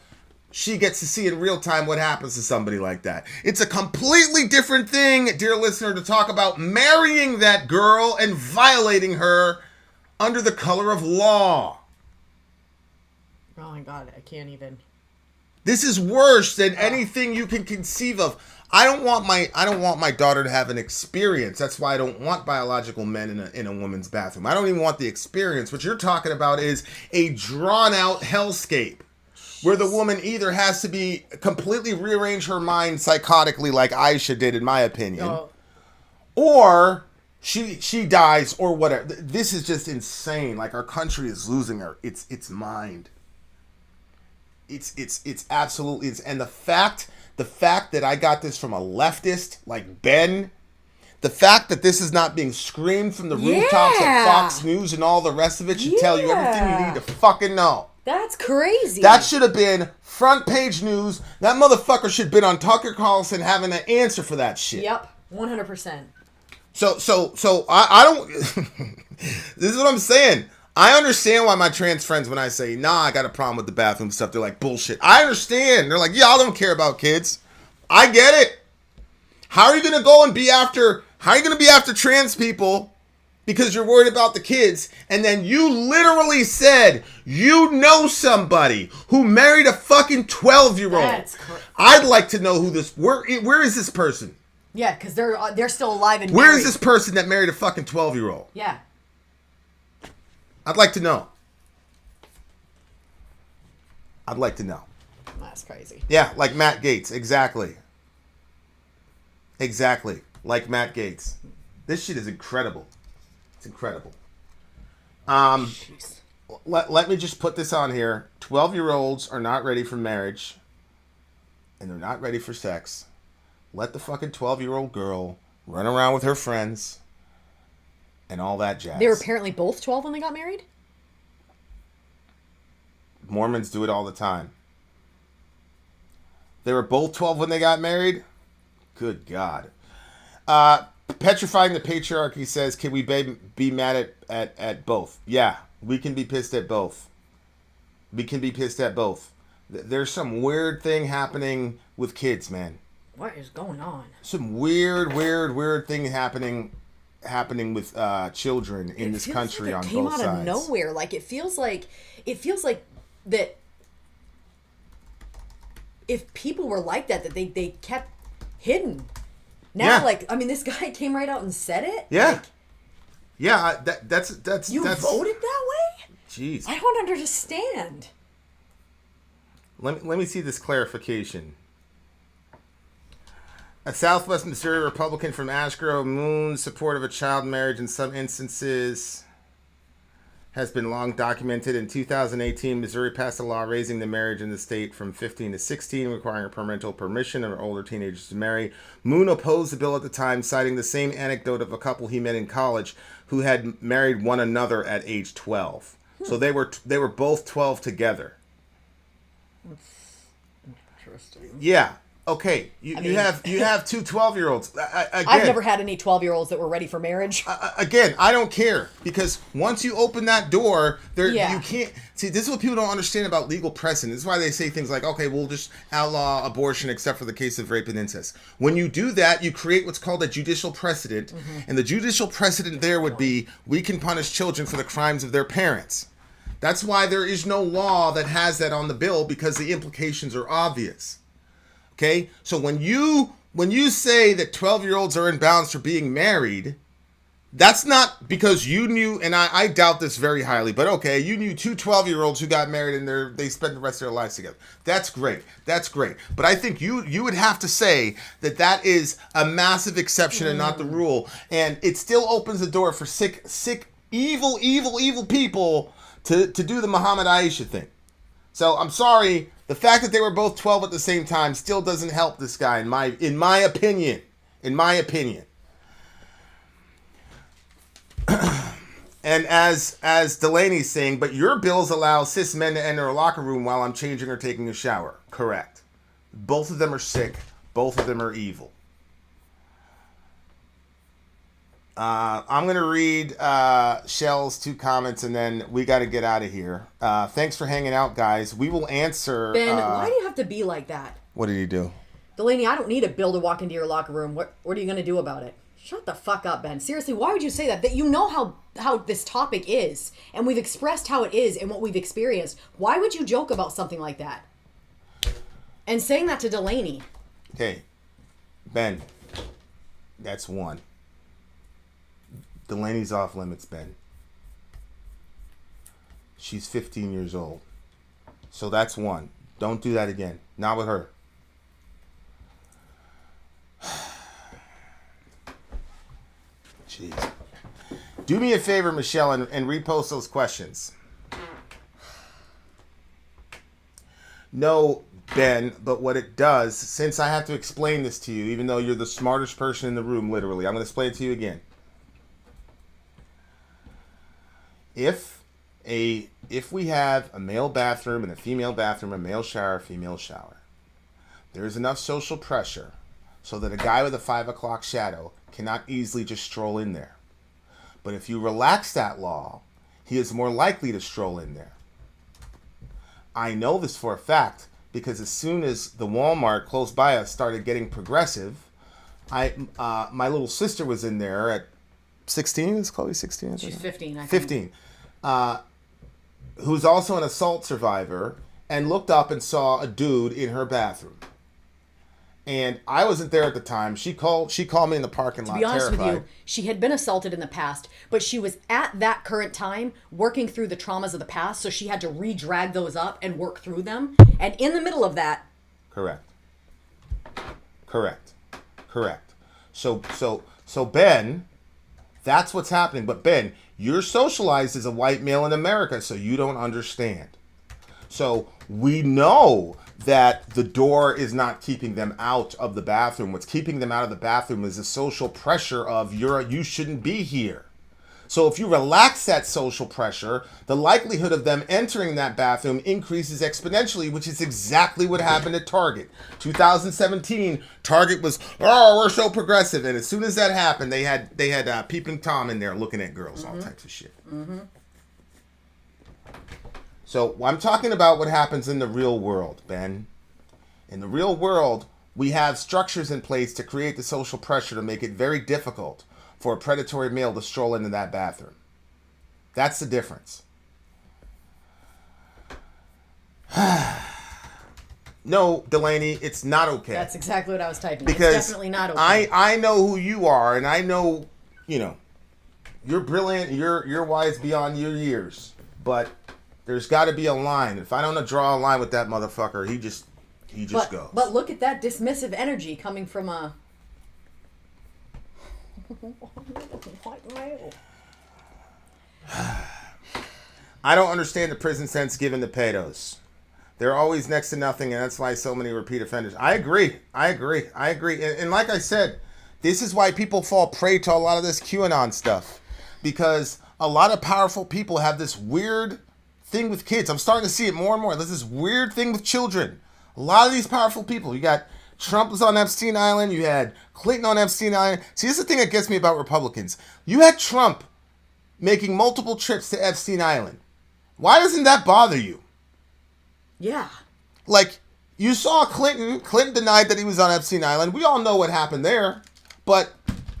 she gets to see in real time what happens to somebody like that. It's a completely different thing, dear listener, to talk about marrying that girl and violating her under the color of law. Oh my God, I can't even. This is worse than anything you can conceive of. I don't want my daughter to have an experience. That's why I don't want biological men in a woman's bathroom. I don't even want the experience. What you're talking about is a drawn out hellscape where the woman either has to be completely rearrange her mind psychotically like Aisha did, in my opinion, or she dies or whatever. This is just insane. Like, our country is losing its mind. It's absolutely, and the fact that I got this from a leftist like Ben, the fact that this is not being screamed from the rooftops of Fox News and all the rest of it should tell you everything you need to fucking know. That's crazy. That should have been front page news. That motherfucker should have been on Tucker Carlson having an answer for that shit. Yep, 100%. So I don't. This is what I'm saying. I understand why my trans friends, when I say, nah, I got a problem with the bathroom stuff, they're like, bullshit. I understand. They're like, y'all don't care about kids. I get it. How are you going to go and be after trans people because you're worried about the kids? And then you literally said you know somebody who married a fucking 12-year-old. That's crazy. I'd like to know where is this person? Yeah, because they're still alive and Where married. is this person that married a fucking 12-year-old? Yeah. I'd like to know. That's crazy. Yeah, like Matt Gaetz. Exactly. Like Matt Gaetz. This shit is incredible. It's incredible. Let me just put this on here. 12-year-olds are not ready for marriage. And they're not ready for sex. Let the fucking 12-year-old girl run around with her friends and all that jazz. They were apparently both 12 when they got married? Mormons do it all the time. They were both 12 when they got married? Good God. Petrifying the Patriarchy says, can we be mad at both? Yeah, we can be pissed at both. There's some weird thing happening with kids, man. What is going on? Some weird thing happening with children in this country on both sides. It came out of nowhere. Like, it feels like that if people were like that they kept hidden. Now, like, I mean, this guy came right out and said it. Yeah. Yeah, that's You voted that way? Jeez. I don't understand. Let me see this clarification. A Southwest Missouri Republican from Ash Grove Moon's support of a child marriage in some instances has been long documented. In 2018, Missouri passed a law raising the marriage in the state from 15 to 16, requiring parental permission of older teenagers to marry. Moon opposed the bill at the time, citing the same anecdote of a couple he met in college who had married one another at age 12. So they were both 12 together. That's interesting. Yeah. Okay, you have two 12-year-olds. I've never had any 12-year-olds that were ready for marriage. Again, I don't care, because once you open that door, you can't. See, this is what people don't understand about legal precedent. This is why they say things like, okay, we'll just outlaw abortion except for the case of rape and incest. When you do that, you create what's called a judicial precedent, and the judicial precedent there would be, we can punish children for the crimes of their parents. That's why there is no law that has that on the bill, because the implications are obvious. Okay, so when you say that 12-year-olds are in bounds for being married, that's not because you knew, and I doubt this very highly, but okay, you knew two 12-year-olds who got married and they spent the rest of their lives together. That's great. But I think you would have to say that is a massive exception and not the rule, and it still opens the door for sick, evil people to do the Muhammad Aisha thing. So I'm sorry, The fact that they were both 12 at the same time still doesn't help this guy, in my opinion. In my opinion. And as Delaney's saying, but your bills allow cis men to enter a locker room while I'm changing or taking a shower. Correct. Both of them are sick. Both of them are evil. I'm going to read Shell's 2 comments, and then we got to get out of here. Thanks for hanging out, guys. We will answer... Ben, why do you have to be like that? What did he do? Delaney, I don't need a bill to walk into your locker room. What are you going to do about it? Shut the fuck up, Ben. Seriously, why would you say that? That you know how this topic is, and we've expressed how it is and what we've experienced. Why would you joke about something like that? And saying that to Delaney. Okay, Ben, that's one. Delaney's off limits, Ben. She's 15 years old. So that's one. Don't do that again. Not with her. Jeez. Do me a favor, Michelle, and repost those questions. No, Ben, but what it does, since I have to explain this to you, even though you're the smartest person in the room, literally, I'm going to explain it to you again. If we have a male bathroom and a female bathroom, a male shower, female shower, there's enough social pressure so that a guy with a 5 o'clock shadow cannot easily just stroll in there. But if you relax that law, he is more likely to stroll in there. I know this for a fact because as soon as the Walmart close by us started getting progressive, my little sister was in there at 16. Is Chloe 16? She's 15, I think. 15. Who's also an assault survivor, and looked up and saw a dude in her bathroom. And I wasn't there at the time. She called me in the parking lot, To be honest terrified. with you, she had been assaulted in the past, but she was at that current time working through the traumas of the past, so she had to re-drag those up and work through them. And in the middle of that... Correct. So Ben, that's what's happening. But Ben, you're socialized as a white male in America, so you don't understand. So we know that the door is not keeping them out of the bathroom. What's keeping them out of the bathroom is the social pressure of you shouldn't be here. So if you relax that social pressure, the likelihood of them entering that bathroom increases exponentially, which is exactly what happened at Target. 2017, Target was, we're so progressive. And as soon as that happened, they had Peeping Tom in there looking at girls, all types of shit. Mm-hmm. So I'm talking about what happens in the real world, Ben. In the real world, we have structures in place to create the social pressure to make it very difficult for a predatory male to stroll into that bathroom. That's the difference. No, Delaney, it's not okay. That's exactly what I was typing. Because it's definitely not okay. I know who you are, and I know, you're brilliant, you're wise beyond your years, but there's got to be a line. If I don't draw a line with that motherfucker, he just goes. But look at that dismissive energy coming from a... I don't understand the prison sentence given to pedos. They're always next to nothing, and that's why so many repeat offenders. I agree. And like I said, this is why people fall prey to a lot of this QAnon stuff. Because a lot of powerful people have this weird thing with kids. I'm starting to see it more and more. There's this weird thing with children. A lot of these powerful people. You got Trump was on Epstein Island. You had Clinton on Epstein Island. See, this is the thing that gets me about Republicans. You had Trump making multiple trips to Epstein Island. Why doesn't that bother you? Yeah. Like, you saw Clinton. Clinton denied that he was on Epstein Island. We all know what happened there. But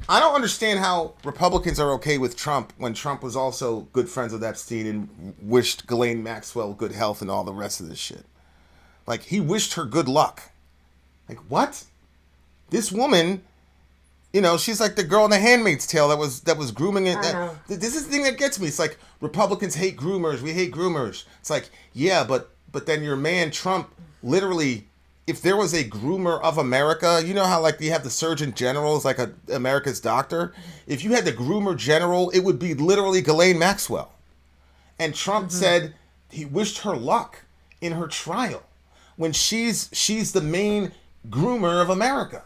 I don't understand how Republicans are okay with Trump when Trump was also good friends with Epstein and wished Ghislaine Maxwell good health and all the rest of this shit. Like, he wished her good luck. Like, what? This woman, she's like the girl in The Handmaid's Tale that was grooming it. This is the thing that gets me. It's like, Republicans hate groomers. We hate groomers. It's like, yeah, but then your man Trump, literally, if there was a groomer of America, you know how like you have the Surgeon General is like America's doctor? If you had the groomer general, it would be literally Ghislaine Maxwell. And Trump said he wished her luck in her trial. when she's the main groomer of America.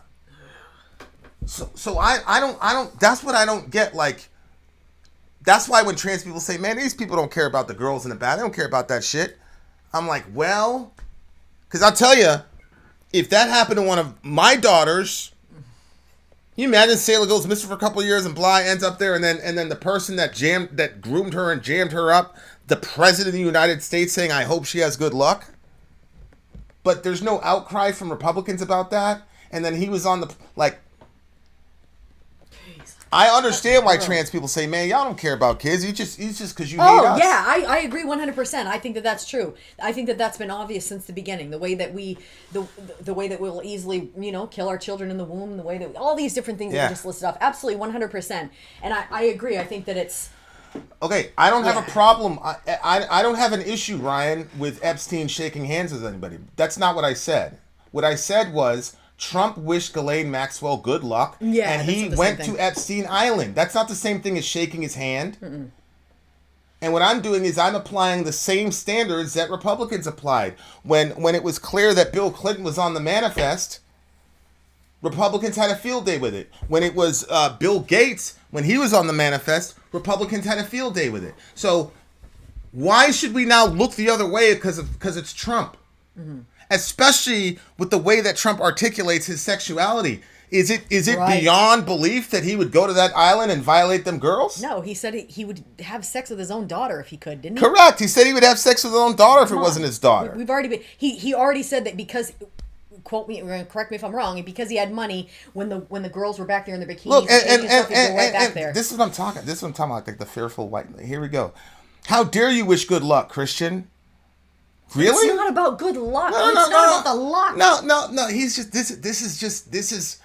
So I don't that's what I don't get. Like, that's why when trans people say, man, these people don't care about the girls in the bath, they don't care about that shit. I'm like, well, because I'll tell you, if that happened to one of my daughters, you imagine Sailor goes missing for a couple of years and blah, ends up there, and then the person that groomed her and jammed her up, the president of the United States, saying, I hope she has good luck. But there's no outcry from Republicans about that. And then he was on the, like, I understand why trans people say, man, y'all don't care about kids. It's just because you hate us. Oh, yeah, I agree 100%. I think that that's true. I think that that's been obvious since the beginning. The way that the way that we'll easily, kill our children in the womb, the way that all these different things that we just listed off. Absolutely 100%. And I agree. I think that it's... Okay, I don't have a problem. I don't have an issue, Ryan, with Epstein shaking hands with anybody. That's not what I said. What I said was, Trump wished Ghislaine Maxwell good luck, and he went to Epstein Island. That's not the same thing as shaking his hand. Mm-mm. And what I'm doing is I'm applying the same standards that Republicans applied. When it was clear that Bill Clinton was on the manifest, Republicans had a field day with it. When it was Bill Gates, when he was on the manifest, Republicans had a field day with it. So why should we now look the other way because it's Trump? Mm-hmm. Especially with the way that Trump articulates his sexuality. Is it right. Beyond belief that he would go to that island and violate them girls? No, he said he would have sex with his own daughter if he could, didn't he? Correct. He said he would have sex with his own daughter if it wasn't his daughter. We've already been... He already said that because... Quote me, correct me if I'm wrong. Because he had money when the girls were back there in their bikinis. Look, and this is what I'm talking. This is what I'm talking about. Like the fearful white. Here we go. How dare you wish good luck, Christian? Really? It's not about good luck. No, it's not about the luck. No. He's just this is.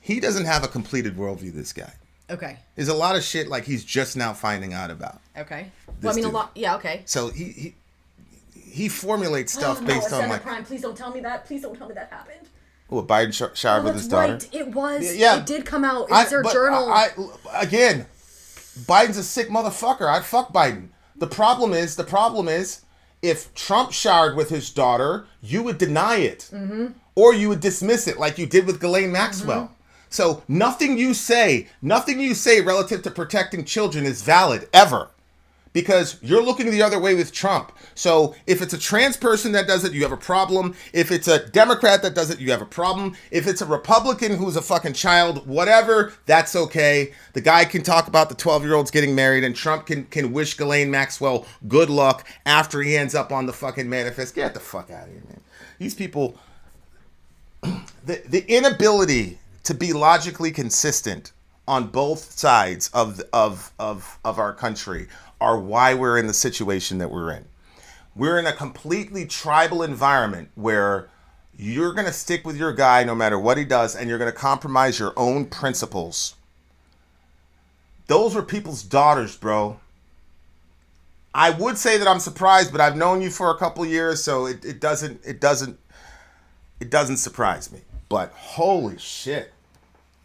He doesn't have a completed worldview. This guy. Okay. There's a lot of shit like he's just now finding out about. Okay. Well, I mean, a lot. Yeah. Okay. So he formulates stuff based on like. Crime. Please don't tell me that. Please don't tell me that happened. What, Biden showered with his daughter? Right. It was. Yeah. It did come out. It's their journal. Again, Biden's a sick motherfucker. I'd fuck Biden. The problem is, if Trump showered with his daughter, you would deny it. Mm-hmm. Or you would dismiss it like you did with Ghislaine Maxwell. Mm-hmm. So nothing you say relative to protecting children is valid, ever. Because you're looking the other way with Trump. So if it's a trans person that does it, you have a problem. If it's a Democrat that does it, you have a problem. If it's a Republican who's a fucking child, whatever, that's okay. The guy can talk about the 12-year-olds getting married, and Trump can wish Ghislaine Maxwell good luck after he ends up on the fucking manifest. Get the fuck out of here, man. These people, the inability to be logically consistent on both sides of our country are why we're in the situation that we're in. We're in a completely tribal environment where you're going to stick with your guy no matter what he does, and you're going to compromise your own principles. Those were people's daughters, bro. I would say that I'm surprised, but I've known you for a couple years, so it doesn't surprise me. But holy shit,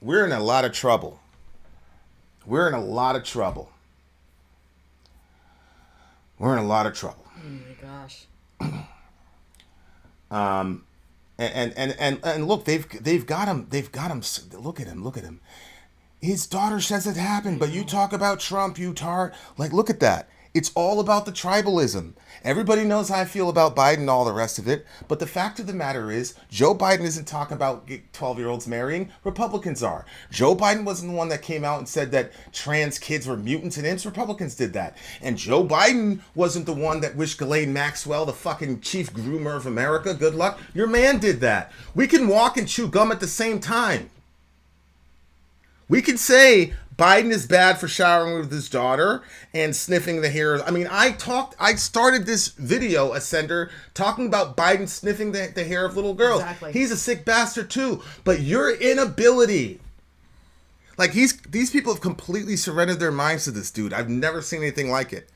we're in a lot of trouble. We're in a lot of trouble. We're in a lot of trouble. Oh my gosh. And look, they've got him. Look at him. His daughter says it happened, but you talk about Trump, you tart. Like, look at that. It's all about the tribalism. Everybody knows how I feel about Biden and all the rest of it. But the fact of the matter is, Joe Biden isn't talking about 12-year-olds marrying. Republicans are. Joe Biden wasn't the one that came out and said that trans kids were mutants and imps. Republicans did that. And Joe Biden wasn't the one that wished Ghislaine Maxwell, the fucking chief groomer of America, good luck. Your man did that. We can walk and chew gum at the same time. We can say Biden is bad for showering with his daughter and sniffing the hair. I mean, I started this video, Ascender, talking about Biden sniffing the hair of little girls. Exactly. He's a sick bastard too. But your inability, like these people have completely surrendered their minds to this dude. I've never seen anything like it.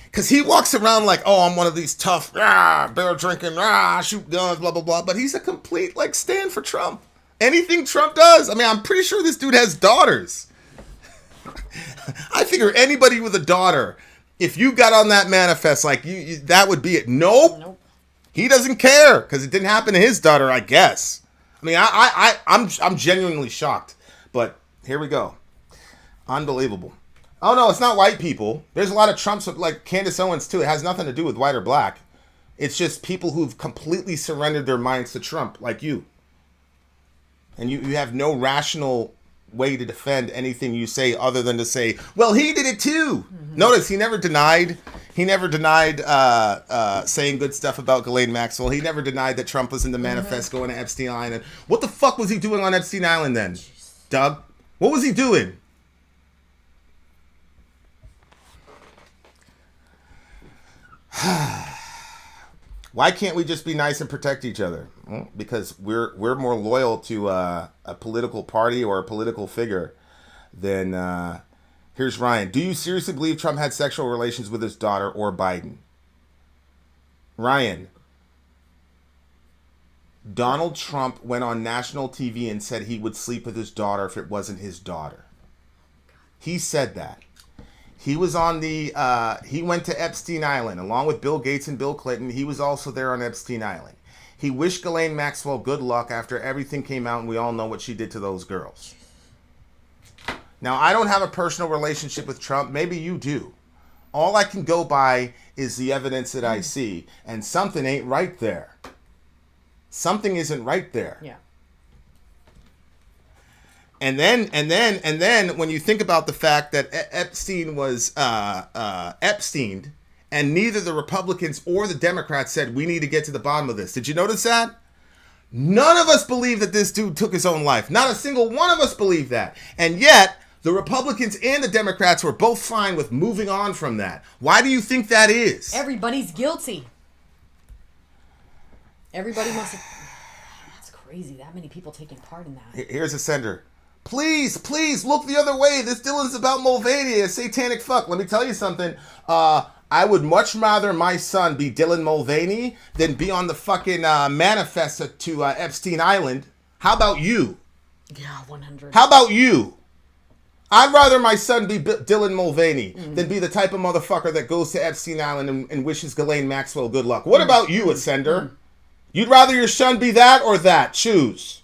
Because he walks around like, oh, I'm one of these tough, beer drinking, shoot guns, blah, blah, blah. But he's a complete stand for Trump. Anything Trump does. I mean, I'm pretty sure this dude has daughters. I figure anybody with a daughter, if you got on that manifest, you that would be it. Nope. He doesn't care because it didn't happen to his daughter, I guess. I mean, I'm genuinely shocked. But here we go. Unbelievable. Oh, no, it's not white people. There's a lot of Trumps, like Candace Owens, too. It has nothing to do with white or black. It's just people who've completely surrendered their minds to Trump, like you. And you have no rational way to defend anything you say other than to say, well, he did it too. Mm-hmm. Notice he never denied saying good stuff about Ghislaine Maxwell. He never denied that Trump was in the manifest going to Epstein Island. What the fuck was he doing on Epstein Island then, Doug? What was he doing? Why can't we just be nice and protect each other? Well, because we're more loyal to a political party or a political figure than... Here's Ryan. Do you seriously believe Trump had sexual relations with his daughter or Biden? Ryan. Donald Trump went on national TV and said he would sleep with his daughter if it wasn't his daughter. He said that. He was on the, he went to Epstein Island along with Bill Gates and Bill Clinton. He was also there on Epstein Island. He wished Ghislaine Maxwell good luck after everything came out and we all know what she did to those girls. Now, I don't have a personal relationship with Trump. Maybe you do. All I can go by is the evidence that I see. And something ain't right there. Something isn't right there. Yeah. And then when you think about the fact that Epstein was Epsteined, and neither the Republicans or the Democrats said, we need to get to the bottom of this. Did you notice that? None of us believe that this dude took his own life. Not a single one of us believe that. And yet, the Republicans and the Democrats were both fine with moving on from that. Why do you think that is? Everybody's guilty. Everybody must have... That's crazy. That many people taking part in that. Here's a sender. Please look the other way. This Dylan's about Mulvaney, a satanic fuck. Let me tell you something. I would much rather my son be Dylan Mulvaney than be on the fucking manifest to Epstein Island. How about you? Yeah, 100. How about you? I'd rather my son be Dylan Mulvaney than be the type of motherfucker that goes to Epstein Island and wishes Ghislaine Maxwell good luck. What about you, Ascender? You'd rather your son be that or that? Choose.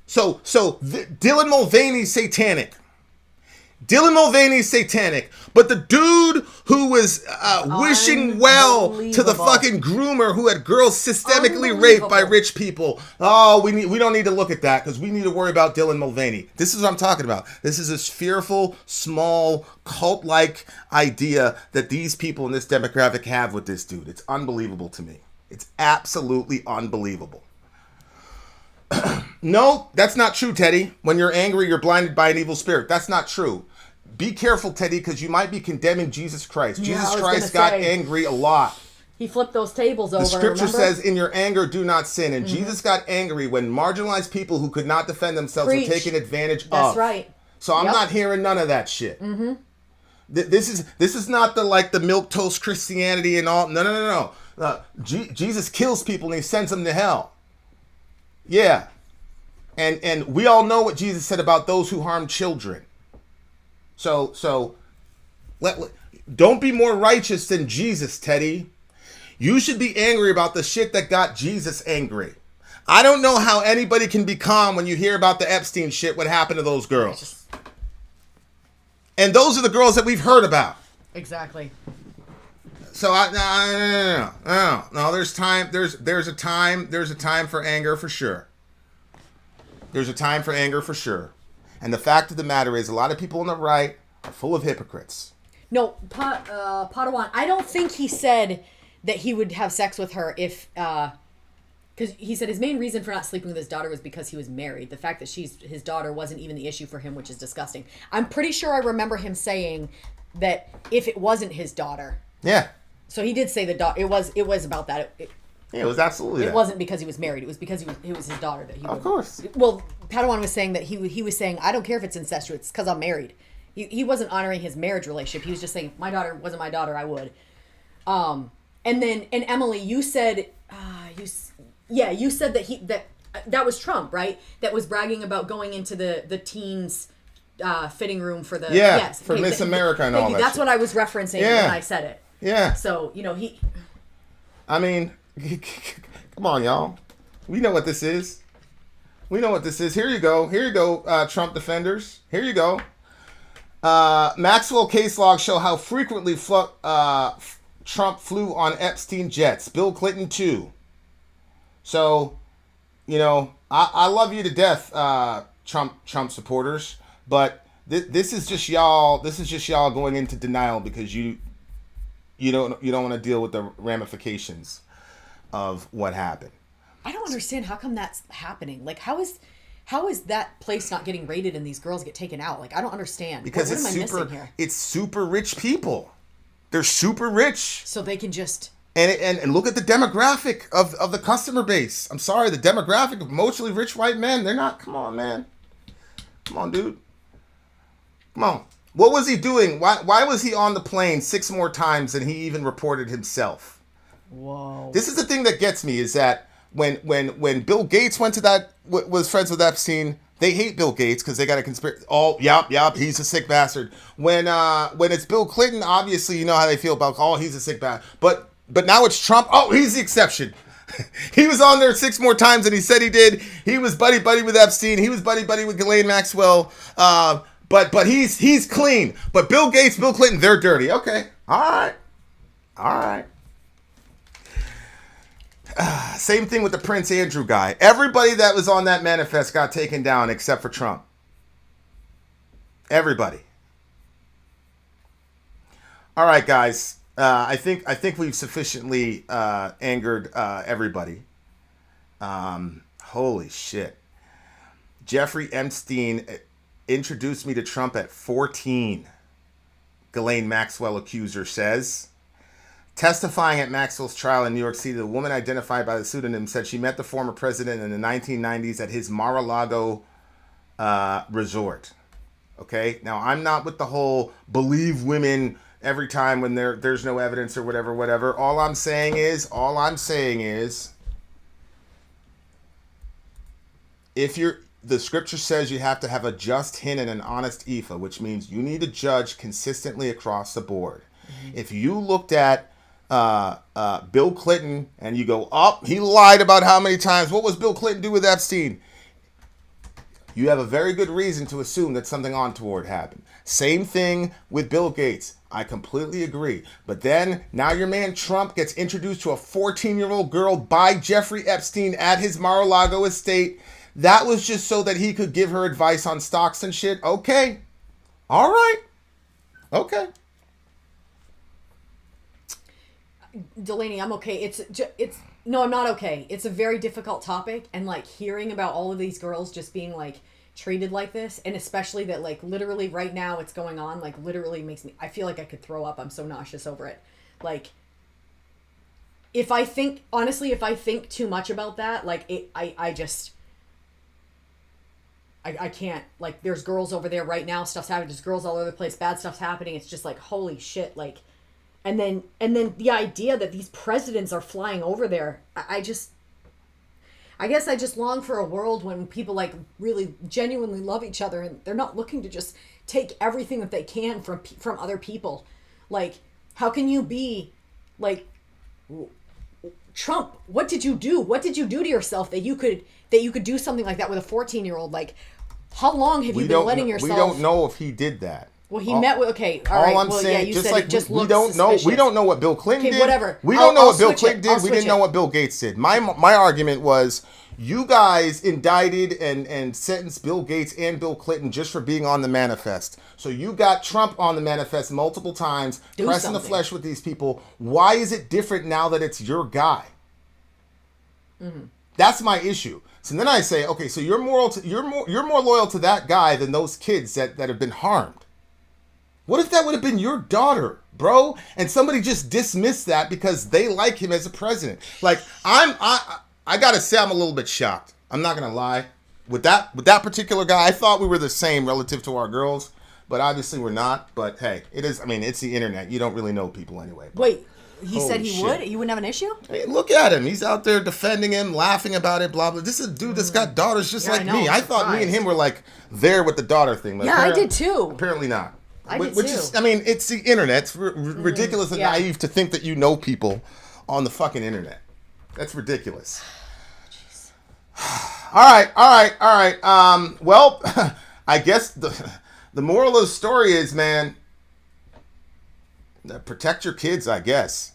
So Dylan Mulvaney's satanic. Dylan Mulvaney's satanic. But the dude who was wishing well to the fucking groomer who had girls systemically raped by rich people. Oh, we don't need to look at that because we need to worry about Dylan Mulvaney. This is what I'm talking about. This is this fearful, small, cult-like idea that these people in this demographic have with this dude. It's unbelievable to me. It's absolutely unbelievable. No, that's not true, Teddy. When you're angry, you're blinded by an evil spirit. That's not true. Be careful, Teddy, because you might be condemning Jesus Christ. Yeah, Jesus Christ got angry a lot. He flipped those tables over. The scripture remember? says, in your anger, do not sin. And Jesus got angry when marginalized people who could not defend themselves were taken advantage of. That's right. So I'm not hearing none of that shit. Mm-hmm. This is not the milquetoast Christianity and all. No. Jesus kills people and he sends them to hell. Yeah. And we all know what Jesus said about those who harm children. So don't be more righteous than Jesus, Teddy. You should be angry about the shit that got Jesus angry. I don't know how anybody can be calm when you hear about the Epstein shit, what happened to those girls. And those are the girls that we've heard about. Exactly. So no. There's time. There's a time for anger for sure. There's a time for anger for sure. And the fact of the matter is, a lot of people on the right are full of hypocrites. No, Padawan, I don't think he said that he would have sex with her if, because he said his main reason for not sleeping with his daughter was because he was married. The fact that she's his daughter wasn't even the issue for him, which is disgusting. I'm pretty sure I remember him saying that if it wasn't his daughter. Yeah. So he did say the daughter. It was about that. Yeah, it was absolutely. It wasn't because he was married. It was because it was his daughter that he. Of course. Well, Padawan was saying that he was saying, I don't care if it's incestuous. It's because I'm married. He wasn't honoring his marriage relationship. He was just saying, if my daughter wasn't my daughter, I would. And Emily, you said, you said that was Trump, right? That was bragging about going into the teens' fitting room for the for Miss America and all that. That's what I was referencing when I said it. Yeah. So I mean, come on, y'all. We know what this is. We know what this is. Here you go. Here you go, Trump defenders. Here you go. Maxwell case logs show how frequently Trump flew on Epstein jets. Bill Clinton too. So, you know, I love you to death, Trump supporters, but this is just y'all. This is just y'all going into denial because you don't want to deal with the ramifications of what happened. I don't understand how come that's happening. Like, how is that place not getting raided and these girls get taken out? Like, I don't understand. Because what am I missing here? It's super rich people. They're super rich. So they can just... And look at the demographic of the customer base. I'm sorry, the demographic of mostly rich white men. They're not... Come on, man. Come on, dude. Come on. What was he doing? Why was he on the plane 6 more times than he even reported himself? Whoa. This is the thing that gets me is that when Bill Gates went to that, was friends with Epstein, they hate Bill Gates because they got a conspiracy. Oh, yep, he's a sick bastard. When it's Bill Clinton, obviously you know how they feel about, oh, he's a sick bastard. But now it's Trump. Oh, he's the exception. He was on there 6 more times than he said he did. He was buddy with Epstein. He was buddy with Ghislaine Maxwell. But he's clean. But Bill Gates, Bill Clinton, they're dirty. Okay, all right. Same thing with the Prince Andrew guy. Everybody that was on that manifest got taken down except for Trump. Everybody. All right, guys. I think we've sufficiently angered everybody. Holy shit. Jeffrey Epstein introduced me to Trump at 14. Ghislaine Maxwell accuser says. Testifying at Maxwell's trial in New York City, the woman identified by the pseudonym said she met the former president in the 1990s at his Mar-a-Lago resort. Okay? Now, I'm not with the whole believe women every time when there's no evidence or whatever. All I'm saying is, the scripture says you have to have a just hin and an honest ephah, which means you need to judge consistently across the board. Mm-hmm. If you looked at Bill Clinton and you go, oh, he lied about how many times. What was Bill Clinton do with Epstein? You have a very good reason to assume that something untoward happened. Same thing with Bill Gates. I completely agree. But then now your man Trump gets introduced to a 14-year-old girl by Jeffrey Epstein at his Mar-a-Lago estate. That was just so that he could give her advice on stocks and shit. Okay. All right. Okay. Delaney, I'm okay. No, I'm not okay. It's a very difficult topic, and like hearing about all of these girls just being like treated like this, and especially that like literally right now it's going on, like literally makes me, I feel like I could throw up. I'm so nauseous over it. Like if I think too much about that, like I can't, like there's girls over there right now, stuff's happening, there's girls all over the place, bad stuff's happening. It's just like, holy shit. Like, and then the idea that these presidents are flying over there, I guess I just long for a world when people like really genuinely love each other and they're not looking to just take everything that they can from other people. Like, how can you be like, Trump, what did you do? What did you do to yourself that you could do something like that with a 14-year-old? Like, how long have you been letting yourself? We don't know if he did that. Well, he met with, okay, all right. I'm well, saying, yeah, you just said like it just we looks don't know. suspicious. We don't know what Bill Clinton did. Whatever. We don't know what Bill Clinton did. I'll We didn't know what Bill Gates did. My argument was, you guys indicted and sentenced Bill Gates and Bill Clinton just for being on the manifest. So you got Trump on the manifest multiple times, pressing the flesh with these people. Why is it different now that it's your guy? Mm-hmm. That's my issue. So then I say, okay, so you're more loyal to that guy than those kids that have been harmed. What if that would have been your daughter, bro? And somebody just dismissed that because they like him as a president. Like, I gotta say, I'm a little bit shocked. I'm not gonna lie. With that particular guy, I thought we were the same relative to our girls, but obviously we're not. But hey, it is. I mean, it's the internet. You don't really know people anyway. But wait, he said he shit. would? You wouldn't have an issue? Hey, look at him. He's out there defending him, laughing about it, blah blah. This is a dude that's got daughters just like me. I thought me and him were like there with the daughter thing. But yeah, I did too. Apparently not. I did too. Is, I mean, it's the internet. It's ridiculous and naive to think that you know people on the fucking internet. That's ridiculous. All right. Well, I guess the moral of the story is, man, protect your kids, I guess.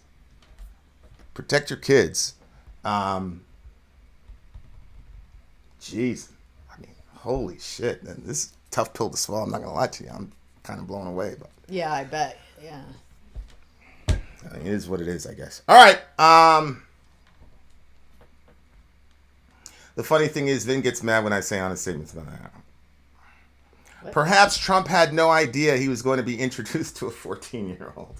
Protect your kids. Jeez. I mean, holy shit. Man. This is a tough pill to swallow. I'm not going to lie to you. I'm kind of blown away. But Yeah, I bet. Yeah. I mean, it is what it is, I guess. All right. The funny thing is, Vin gets mad when I say honest statements about that. Perhaps Trump had no idea he was going to be introduced to a 14-year-old.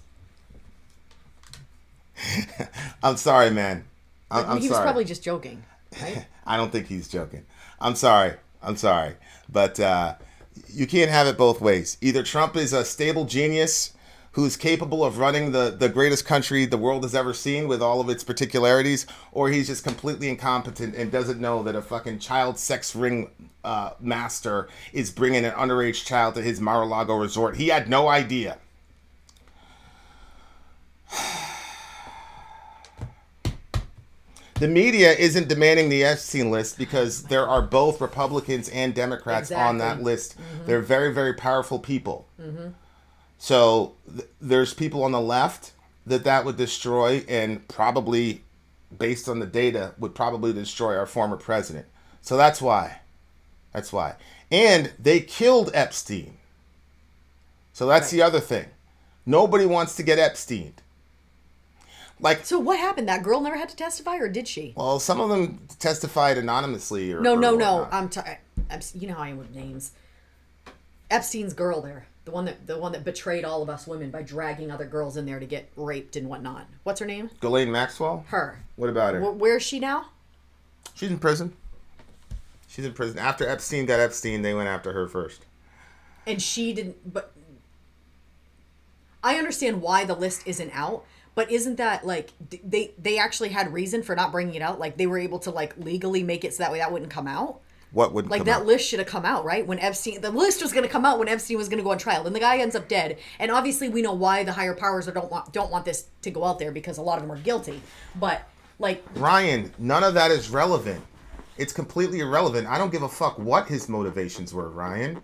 I'm sorry, man. I'm He was sorry. probably just joking, right? I don't think he's joking. I'm sorry. But you can't have it both ways. Either Trump is a stable genius who's capable of running the greatest country the world has ever seen with all of its particularities, or he's just completely incompetent and doesn't know that a fucking child sex ring master is bringing an underage child to his Mar-a-Lago resort. He had no idea. The media isn't demanding the Epstein list because there are both Republicans and Democrats on that list. Mm-hmm. They're very, very powerful people. Mm-hmm. So there's people on the left that would destroy, and probably, based on the data, would probably destroy our former president. So that's why. And they killed Epstein. So that's the other thing. Nobody wants to get Epsteined. So what happened? That girl never had to testify, or did she? Well, some of them testified anonymously. No. You know how I am with names. Epstein's girl there, the one that betrayed all of us women by dragging other girls in there to get raped and whatnot. What's her name? Ghislaine Maxwell? Her. What about her? Where is she now? She's in prison. After Epstein got Epstein, they went after her first. And she didn't, but I understand why the list isn't out. But isn't that, like, they actually had reason for not bringing it out? Like, they were able to, like, legally make it so that way that wouldn't come out? What wouldn't come out? Like, that list should have come out, right? The list was going to come out when Epstein was going to go on trial. And the guy ends up dead. And obviously we know why the higher powers don't want this to go out there, because a lot of them are guilty. But, like... Ryan, none of that is relevant. It's completely irrelevant. I don't give a fuck what his motivations were, Ryan.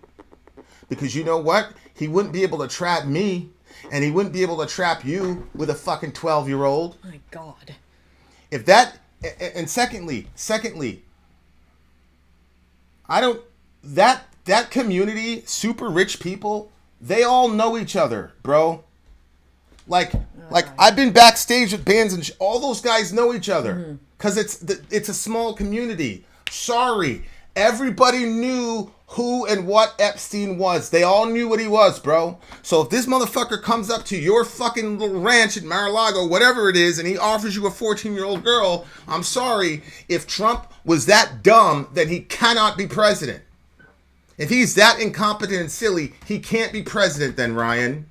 Because you know what? He wouldn't be able to trap me. And he wouldn't be able to trap you with a fucking 12-year-old. My God. If that... And secondly, I don't... That community, super rich people, they all know each other, bro. Like I've been backstage with bands and all those guys know each other. Because it's a small community. Sorry. Everybody knew who and what Epstein was. They all knew what he was, bro. So if this motherfucker comes up to your fucking little ranch at Mar-a-Lago, whatever it is, and he offers you a 14-year-old girl, I'm sorry. If Trump was that dumb, then he cannot be president. If he's that incompetent and silly, he can't be president then, Ryan.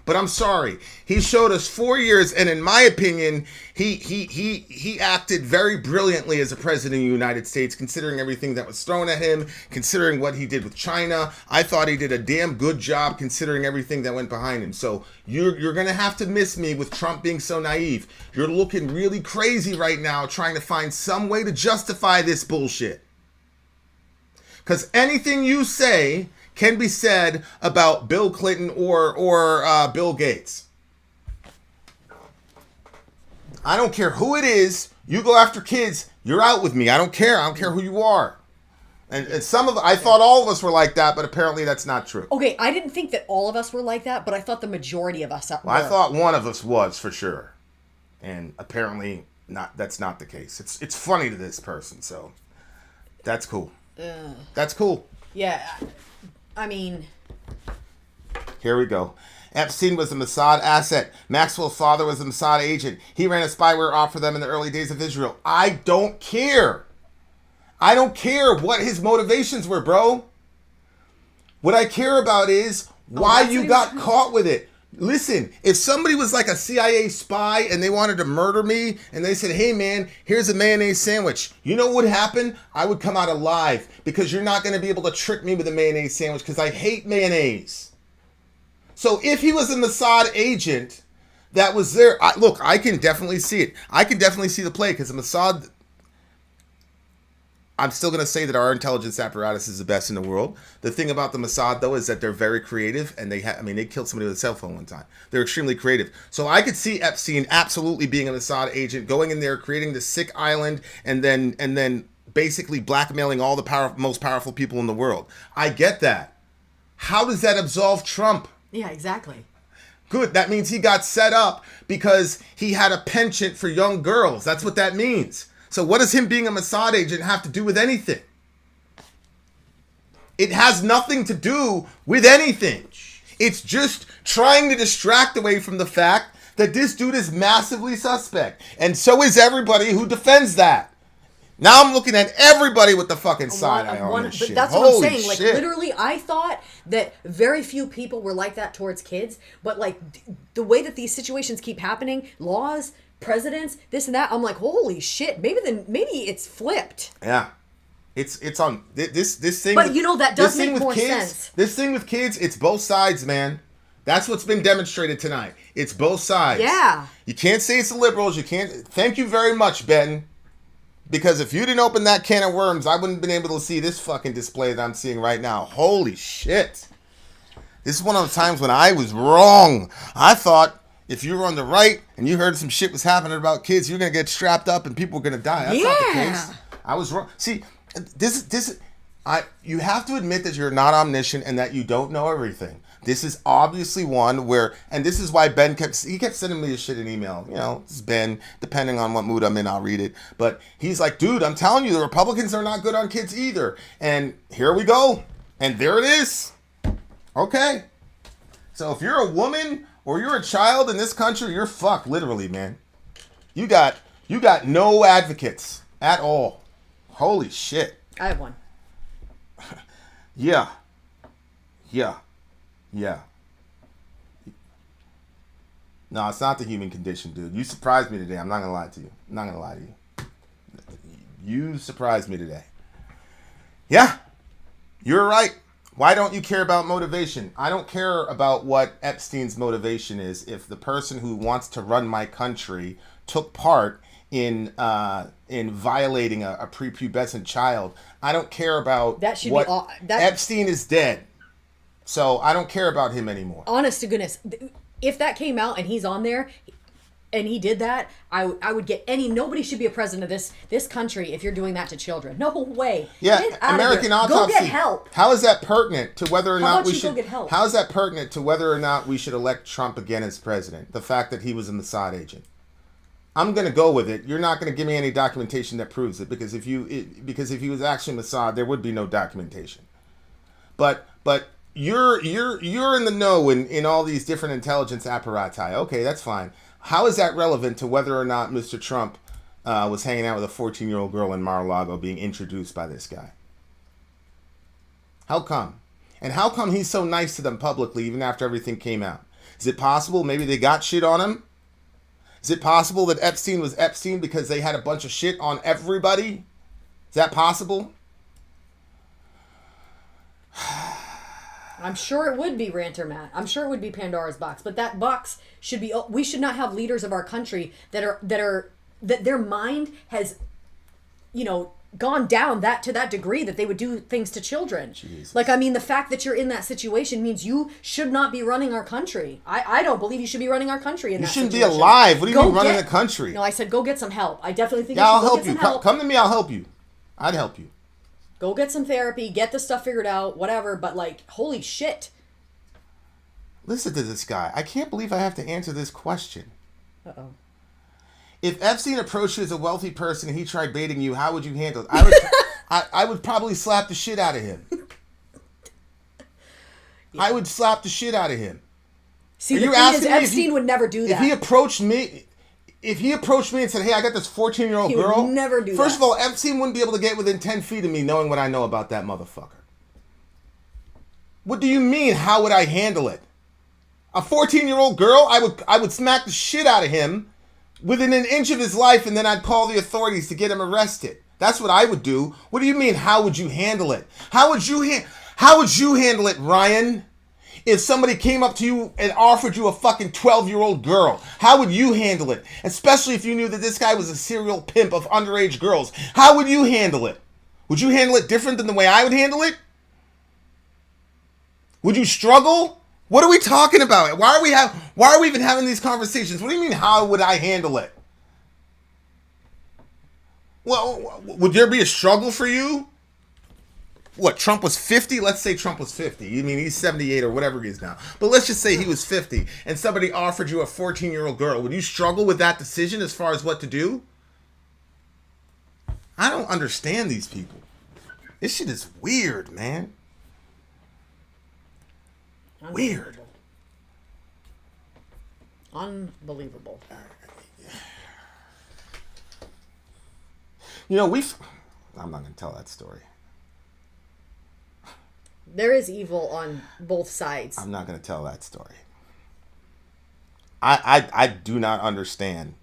But I'm sorry. He showed us 4 years, and in my opinion, he acted very brilliantly as a president of the United States, considering everything that was thrown at him, considering what he did with China. I thought he did a damn good job considering everything that went behind him. So you're going to have to miss me with Trump being so naive. You're looking really crazy right now trying to find some way to justify this bullshit. Because anything you say can be said about Bill Clinton or Bill Gates. I don't care who it is. You go after kids, you're out with me. I don't care. I don't care who you are. And I thought all of us were like that, but apparently that's not true. Okay, I didn't think that all of us were like that, but I thought the majority of us were. Well, I thought one of us was for sure. And apparently that's not the case. It's funny to this person, so that's cool. That's cool. Yeah. I mean... Here we go. Epstein was a Mossad asset. Maxwell's father was a Mossad agent. He ran a spyware off for them in the early days of Israel. I don't care. I don't care what his motivations were, bro. What I care about is why you got caught with it. Listen, if somebody was like a CIA spy and they wanted to murder me and they said, hey man, here's a mayonnaise sandwich. You know what would happen? I would come out alive because you're not going to be able to trick me with a mayonnaise sandwich because I hate mayonnaise. So if he was a Mossad agent that was there. Look, I can definitely see it. I can definitely see the play because the Mossad. I'm still going to say that our intelligence apparatus is the best in the world. The thing about the Mossad, though, is that they're very creative, and they killed somebody with a cell phone one time. They're extremely creative. So I could see Epstein absolutely being a Mossad agent, going in there, creating the sick island, and then basically blackmailing all the most powerful people in the world. I get that. How does that absolve Trump? Yeah, exactly. Good. That means he got set up because he had a penchant for young girls. That's what that means. So what does him being a Mossad agent have to do with anything? It has nothing to do with anything. It's just trying to distract away from the fact that this dude is massively suspect. And so is everybody who defends that. Now I'm looking at everybody with the fucking side eye on this shit. That's what Holy I'm saying. Like, shit. literally, I thought that very few people were like that towards kids. But, like, the way that these situations keep happening, laws, presidents, this and that, I'm like, holy shit. Maybe it's flipped. Yeah. It's on this thing. But, that does make more sense. This thing with kids, it's both sides, man. That's what's been demonstrated tonight. It's both sides. Yeah. You can't say it's the liberals. You can't. Thank you very much, Ben. Because if you didn't open that can of worms, I wouldn't have been able to see this fucking display that I'm seeing right now. Holy shit. This is one of the times when I was wrong. I thought if you were on the right and you heard some shit was happening about kids, you're going to get strapped up and people were going to die. That's not the case. I was wrong. See, you have to admit that you're not omniscient and that you don't know everything. This is obviously one where, and this is why Ben kept sending me this shit in email. This is Ben, depending on what mood I'm in, I'll read it. But he's like, dude, I'm telling you, the Republicans are not good on kids either. And here we go. And there it is. Okay. So if you're a woman or you're a child in this country, you're fucked, literally, man. You got no advocates at all. Holy shit. I have one. Yeah. No, it's not the human condition, dude. You surprised me today. I'm not going to lie to you. You surprised me today. Yeah, you're right. Why don't you care about motivation? I don't care about what Epstein's motivation is if the person who wants to run my country took part in violating a prepubescent child. I don't care about that. Should what be all, that, Epstein is dead. So I don't care about him anymore. Honest to goodness, if that came out and he's on there and he did that, I would get nobody should be a president of this country if you're doing that to children. No way. Yeah, American autopsy. Go get help. How is that pertinent to whether or not we should go get help? How is that pertinent to whether or not we should elect Trump again as president? The fact that he was a Mossad agent. I'm going to go with it. You're not going to give me any documentation that proves it because if he was actually Mossad, there would be no documentation. But You're in the know in all these different intelligence apparati. Okay, that's fine. How is that relevant to whether or not Mr. Trump was hanging out with a 14-year-old girl in Mar-a-Lago being introduced by this guy? How come? And how come he's so nice to them publicly even after everything came out? Is it possible maybe they got shit on him? Is it possible that Epstein was Epstein because they had a bunch of shit on everybody? Is that possible? I'm sure it would be Ranter Matt. I'm sure it would be Pandora's box. But that box should be. We should not have leaders of our country that their mind has, gone down to that degree that they would do things to children. Jesus. Like, the fact that you're in that situation means you should not be running our country. I don't believe you should be running our country in that situation. You shouldn't be alive. What do you mean running the country? No, I said go get some help. I definitely think I'll you should help get you. some help. Come to me, I'll help you. I'd help you. Go get some therapy, get the stuff figured out, whatever, but holy shit. Listen to this guy. I can't believe I have to answer this question. Uh-oh. If Epstein approached you as a wealthy person and he tried baiting you, how would you handle it? I would probably slap the shit out of him. Yeah. I would slap the shit out of him. See, the thing is, Epstein would never do that. If he approached me and said, hey, I got this 14-year-old girl. He would never do that. First of all, Epstein wouldn't be able to get within 10 feet of me knowing what I know about that motherfucker. What do you mean, how would I handle it? A 14-year-old girl, I would smack the shit out of him within an inch of his life, and then I'd call the authorities to get him arrested. That's what I would do. What do you mean, how would you handle it? How would you handle it, Ryan? If somebody came up to you and offered you a fucking 12-year-old girl, how would you handle it? Especially if you knew that this guy was a serial pimp of underage girls. How would you handle it? Would you handle it different than the way I would handle it? Would you struggle? What are we talking about? Why are we even having these conversations? What do you mean, how would I handle it? Well, would there be a struggle for you? What, Trump was 50? Let's say Trump was 50. You mean he's 78 or whatever he is now. But let's just say he was 50 and somebody offered you a 14-year-old girl. Would you struggle with that decision as far as what to do? I don't understand these people. This shit is weird, man. Weird. Unbelievable. You know, I'm not going to tell that story. There is evil on both sides. I'm not going to tell that story. I do not understand.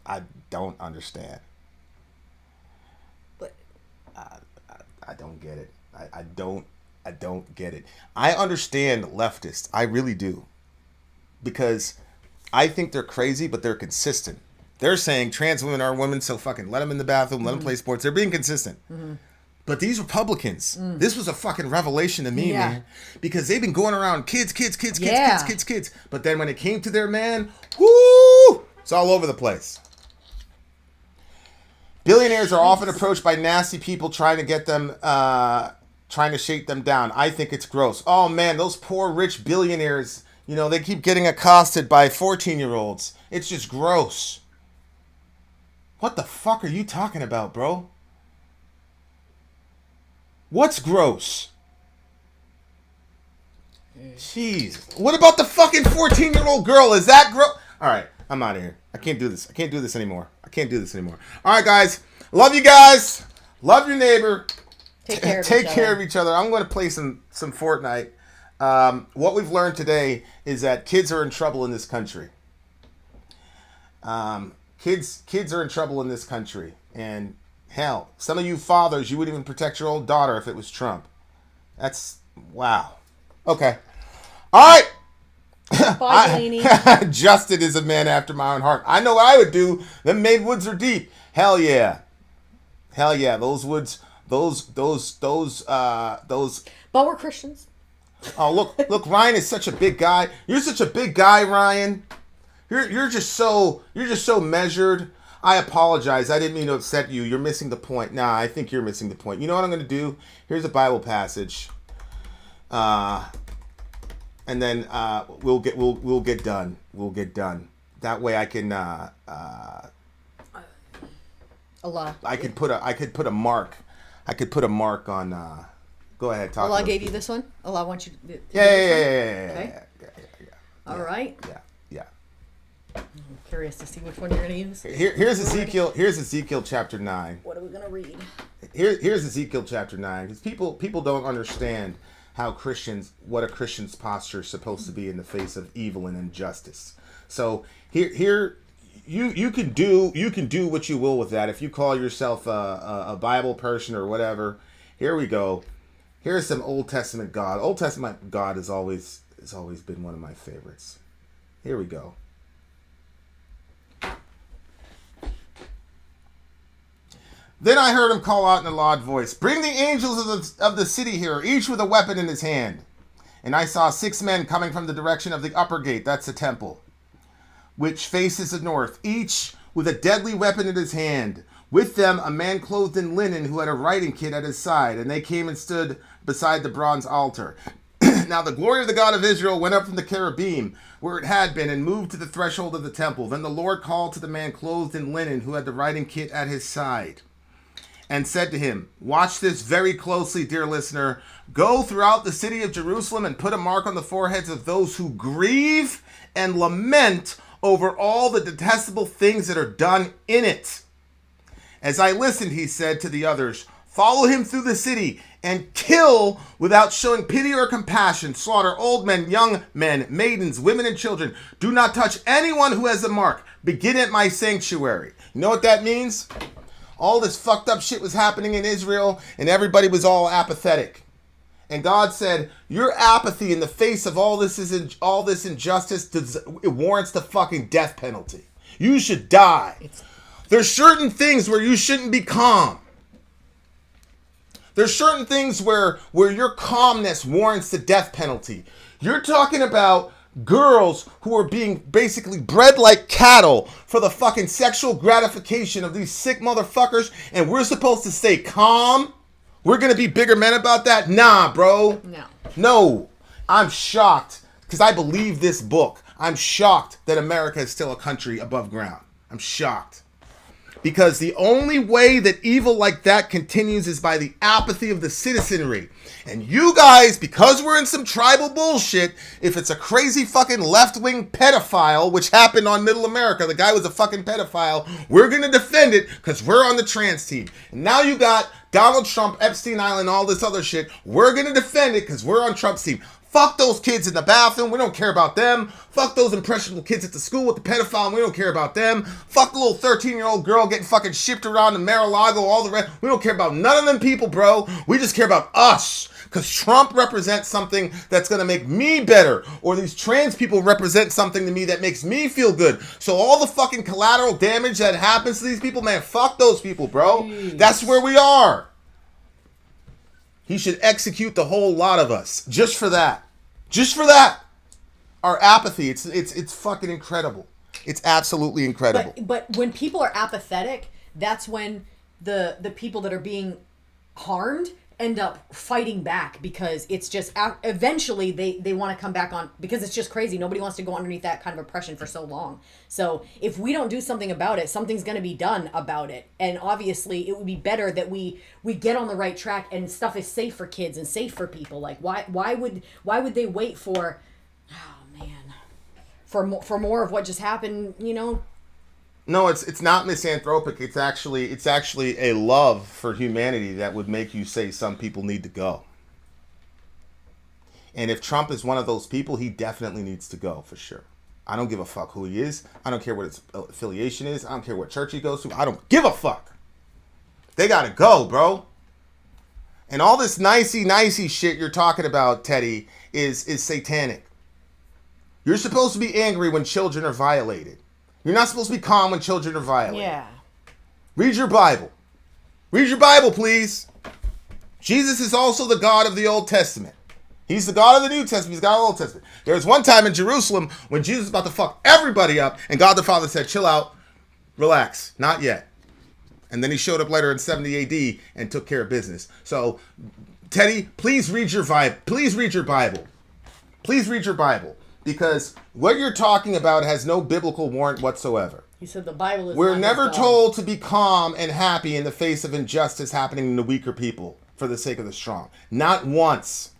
I don't understand. But I don't get it. I don't get it. I understand leftists. I really do. Because I think they're crazy, but they're consistent. They're saying trans women are women, so fucking let them in the bathroom, let them play sports. They're being consistent. Mm-hmm. But these Republicans, this was a fucking revelation to me, man. Because they've been going around kids. But then when it came to their man, whoo, it's all over the place. Billionaires are often approached by nasty people trying to get them, trying to shake them down. I think it's gross. Oh, man, those poor rich billionaires, you know, they keep getting accosted by 14-year-olds. It's just gross. What the fuck are you talking about, bro? What's gross? Jeez. What about the fucking 14-year-old girl? Is that gross? All right, I'm out of here. I can't do this. I can't do this anymore. All right, guys. Love you guys. Love your neighbor. take care of Take each care other. of each other. I'm going to play some Fortnite. What we've learned today is that kids are in trouble in this country. Kids are in trouble in this country. And hell, some of you fathers, you wouldn't even protect your old daughter if it was Trump. That's, wow. Okay. All right. Bye, Delaney. Justin is a man after my own heart. I know what I would do. Them made woods are deep. Hell yeah. Those woods, those. But we're Christians. Oh, look, Ryan is such a big guy. You're such a big guy, Ryan. You're just so measured. I apologize. I didn't mean to upset you. You're missing the point. Nah, I think you're missing the point. You know what I'm going to do? Here's a Bible passage. And then we'll get done. We'll get done. That way I can Allah. I could put a mark. I could put a mark on go ahead, talk. Allah gave you this one? Allah wants you to Yeah. Okay. All right. Yeah. I'm curious to see which one you're going to use. Here's Ezekiel chapter 9. What are we going to read? Here's Ezekiel chapter 9, because people don't understand what a Christian's posture is supposed to be in the face of evil and injustice. So here you can do what you will with that. If you call yourself a Bible person or whatever, here we go. Here's some Old Testament God. Old Testament God has always been one of my favorites. Here we go. Then I heard him call out in a loud voice, "Bring the angels of the city here, each with a weapon in his hand." And I saw 6 men coming from the direction of the upper gate, that's the temple, which faces the north, each with a deadly weapon in his hand. With them a man clothed in linen who had a writing kit at his side, and they came and stood beside the bronze altar. Now the glory of the God of Israel went up from the cherubim, where it had been, and moved to the threshold of the temple. Then the Lord called to the man clothed in linen who had the writing kit at his side, and said to him, "Watch this very closely, dear listener. Go throughout the city of Jerusalem and put a mark on the foreheads of those who grieve and lament over all the detestable things that are done in it." As I listened, he said to the others, "Follow him through the city and kill without showing pity or compassion. Slaughter old men, young men, maidens, women, and children. Do not touch anyone who has a mark. Begin at my sanctuary." You know what that means? All this fucked up shit was happening in Israel, and everybody was all apathetic. And God said, your apathy in the face of all this injustice, it warrants the fucking death penalty. You should die. There's certain things where you shouldn't be calm. There's certain things where your calmness warrants the death penalty. You're talking about girls who are being basically bred like cattle for the fucking sexual gratification of these sick motherfuckers, and we're supposed to stay calm? We're going to be bigger men about that? Nah, bro. No. I'm shocked because I believe this book. I'm shocked that America is still a country above ground. I'm shocked. Because the only way that evil like that continues is by the apathy of the citizenry. And you guys, because we're in some tribal bullshit, if it's a crazy fucking left-wing pedophile, which happened on Middle America, the guy was a fucking pedophile, we're going to defend it because we're on the trans team. And now you got Donald Trump, Epstein Island, all this other shit. We're going to defend it because we're on Trump's team. Fuck those kids in the bathroom. We don't care about them. Fuck those impressionable kids at the school with the pedophile. We don't care about them. Fuck the little 13-year-old girl getting fucking shipped around to Mar-a-Lago, all the rest. We don't care about none of them people, bro. We just care about us. Because Trump represents something that's going to make me better. Or these trans people represent something to me that makes me feel good. So all the fucking collateral damage that happens to these people, man, fuck those people, bro. Jeez. That's where we are. He should execute the whole lot of us. Just for that. Just for that. Our apathy. It's fucking incredible. It's absolutely incredible. But when people are apathetic, that's when the people that are being harmed end up fighting back, because it's just eventually they want to come back on, because it's just crazy. Nobody wants to go underneath that kind of oppression for so long. So if we don't do something about it, something's going to be done about it. And obviously it would be better that we get on the right track and stuff is safe for kids and safe for people. Like why would they wait for, oh man, for more of what just happened, you know? No, it's not misanthropic. It's actually a love for humanity that would make you say some people need to go. And if Trump is one of those people, he definitely needs to go for sure. I don't give a fuck who he is. I don't care what his affiliation is. I don't care what church he goes to. I don't give a fuck. They gotta go, bro. And all this nicey shit you're talking about, Teddy, is satanic. You're supposed to be angry when children are violated. You're not supposed to be calm when children are violated. Yeah. Read your Bible. Read your Bible, please. Jesus is also the God of the Old Testament. He's the God of the New Testament. He's God of the Old Testament. There was one time in Jerusalem when Jesus was about to fuck everybody up, and God the Father said, chill out, relax, not yet. And then he showed up later in 70 AD and took care of business. So, Teddy, please read your Bible. Please read your Bible. Please read your Bible. Because what you're talking about has no biblical warrant whatsoever. He said the Bible is. We're never told to be calm and happy in the face of injustice happening to weaker people for the sake of the strong. Not once.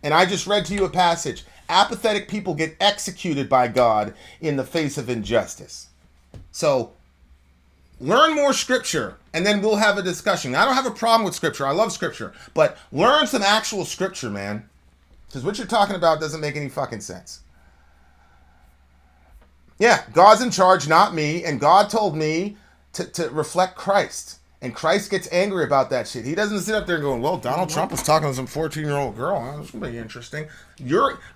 And I just read to you a passage. Apathetic people get executed by God in the face of injustice. So, learn more scripture, and then we'll have a discussion. I don't have a problem with scripture. I love scripture. But learn some actual scripture, man. Because what you're talking about doesn't make any fucking sense. Yeah, God's in charge, not me. And God told me to reflect Christ. And Christ gets angry about that shit. He doesn't sit up there and going, well, Donald Trump was talking to some 14-year-old girl. That's going to be interesting.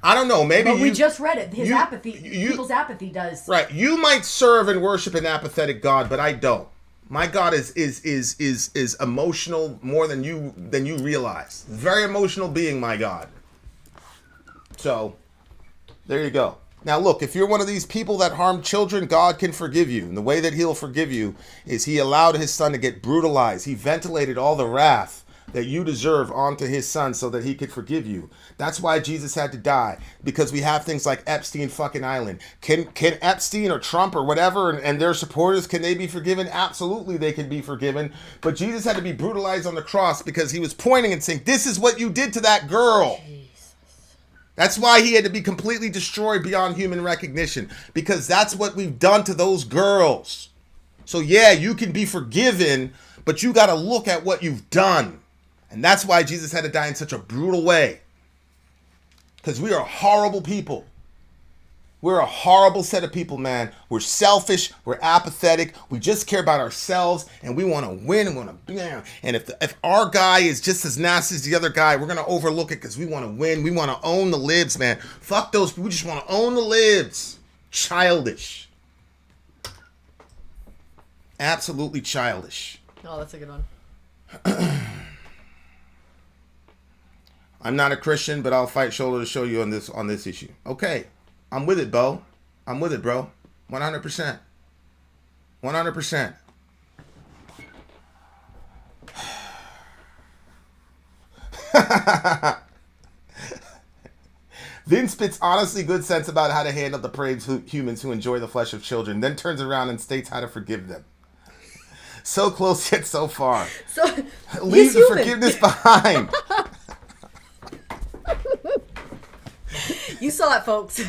I don't know, maybe But we just read it. His apathy, people's apathy does. Right. You might serve and worship an apathetic God, but I don't. My God is emotional more than you realize. Very emotional being, my God. So, there you go. Now look, if you're one of these people that harm children, God can forgive you. And the way that he'll forgive you is he allowed his son to get brutalized. He ventilated all the wrath that you deserve onto his son so that he could forgive you. That's why Jesus had to die. Because we have things like Epstein fucking Island. Can Epstein or Trump or whatever and their supporters, can they be forgiven? Absolutely they can be forgiven. But Jesus had to be brutalized on the cross because he was pointing and saying, this is what you did to that girl. That's why he had to be completely destroyed beyond human recognition. Because that's what we've done to those girls. So yeah, you can be forgiven, but you got to look at what you've done. And that's why Jesus had to die in such a brutal way. Because we are horrible people. We're a horrible set of people, man. We're selfish. We're apathetic. We just care about ourselves, and we want to win and want to. And if our guy is just as nasty as the other guy, we're gonna overlook it because we want to win. We want to own the libs, man. Fuck those people. We just want to own the libs. Childish. Absolutely childish. Oh, that's a good one. I'm not a Christian, but I'll fight shoulder to shoulder you on this issue. Okay. I'm with it, Bo. I'm with it, bro. 100%. 100%. Vin spits honestly good sense about how to handle depraved humans who enjoy the flesh of children, then turns around and states how to forgive them. So close yet so far. So Leave the forgiveness behind. You saw it, folks.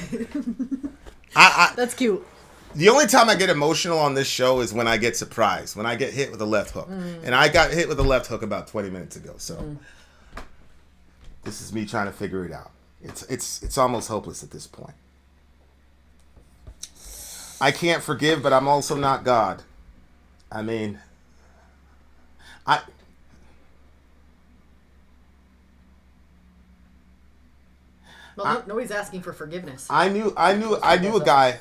That's cute. The only time I get emotional on this show is when I get surprised, when I get hit with a left hook. And I got hit with a left hook about 20 minutes ago. So this is me trying to figure it out. It's almost hopeless at this point. I can't forgive, but I'm also not God. I mean, Well, nobody's asking for forgiveness. I knew a guy,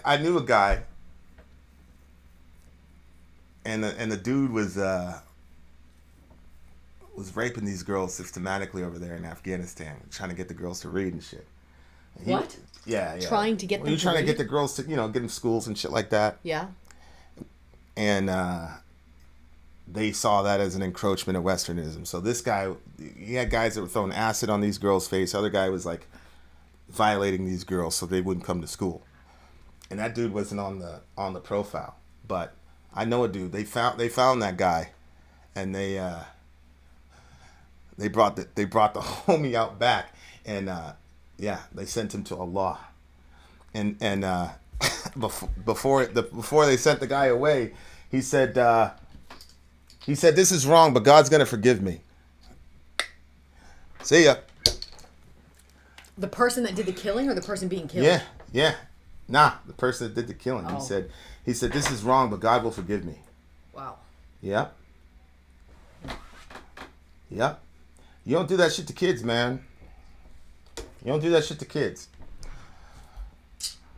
and the dude was raping these girls systematically over there in Afghanistan, trying to get the girls to read and shit. What? Yeah. Trying to get them. He was trying to get the girls to, get them schools and shit like that. Yeah. And they saw that as an encroachment of Westernism. So this guy, he had guys that were throwing acid on these girls' face. Other guy was like violating these girls so they wouldn't come to school. And that dude wasn't on the profile, but I know a dude. They found that guy, and they brought the homie out back, and they sent him to Allah. And before they sent the guy away, he said this is wrong, but God's gonna forgive me. See ya. The person that did the killing, or the person being killed? Yeah. Nah, the person that did the killing. Oh. He said this is wrong, but God will forgive me. Wow. Yep. You don't do that shit to kids, man. You don't do that shit to kids.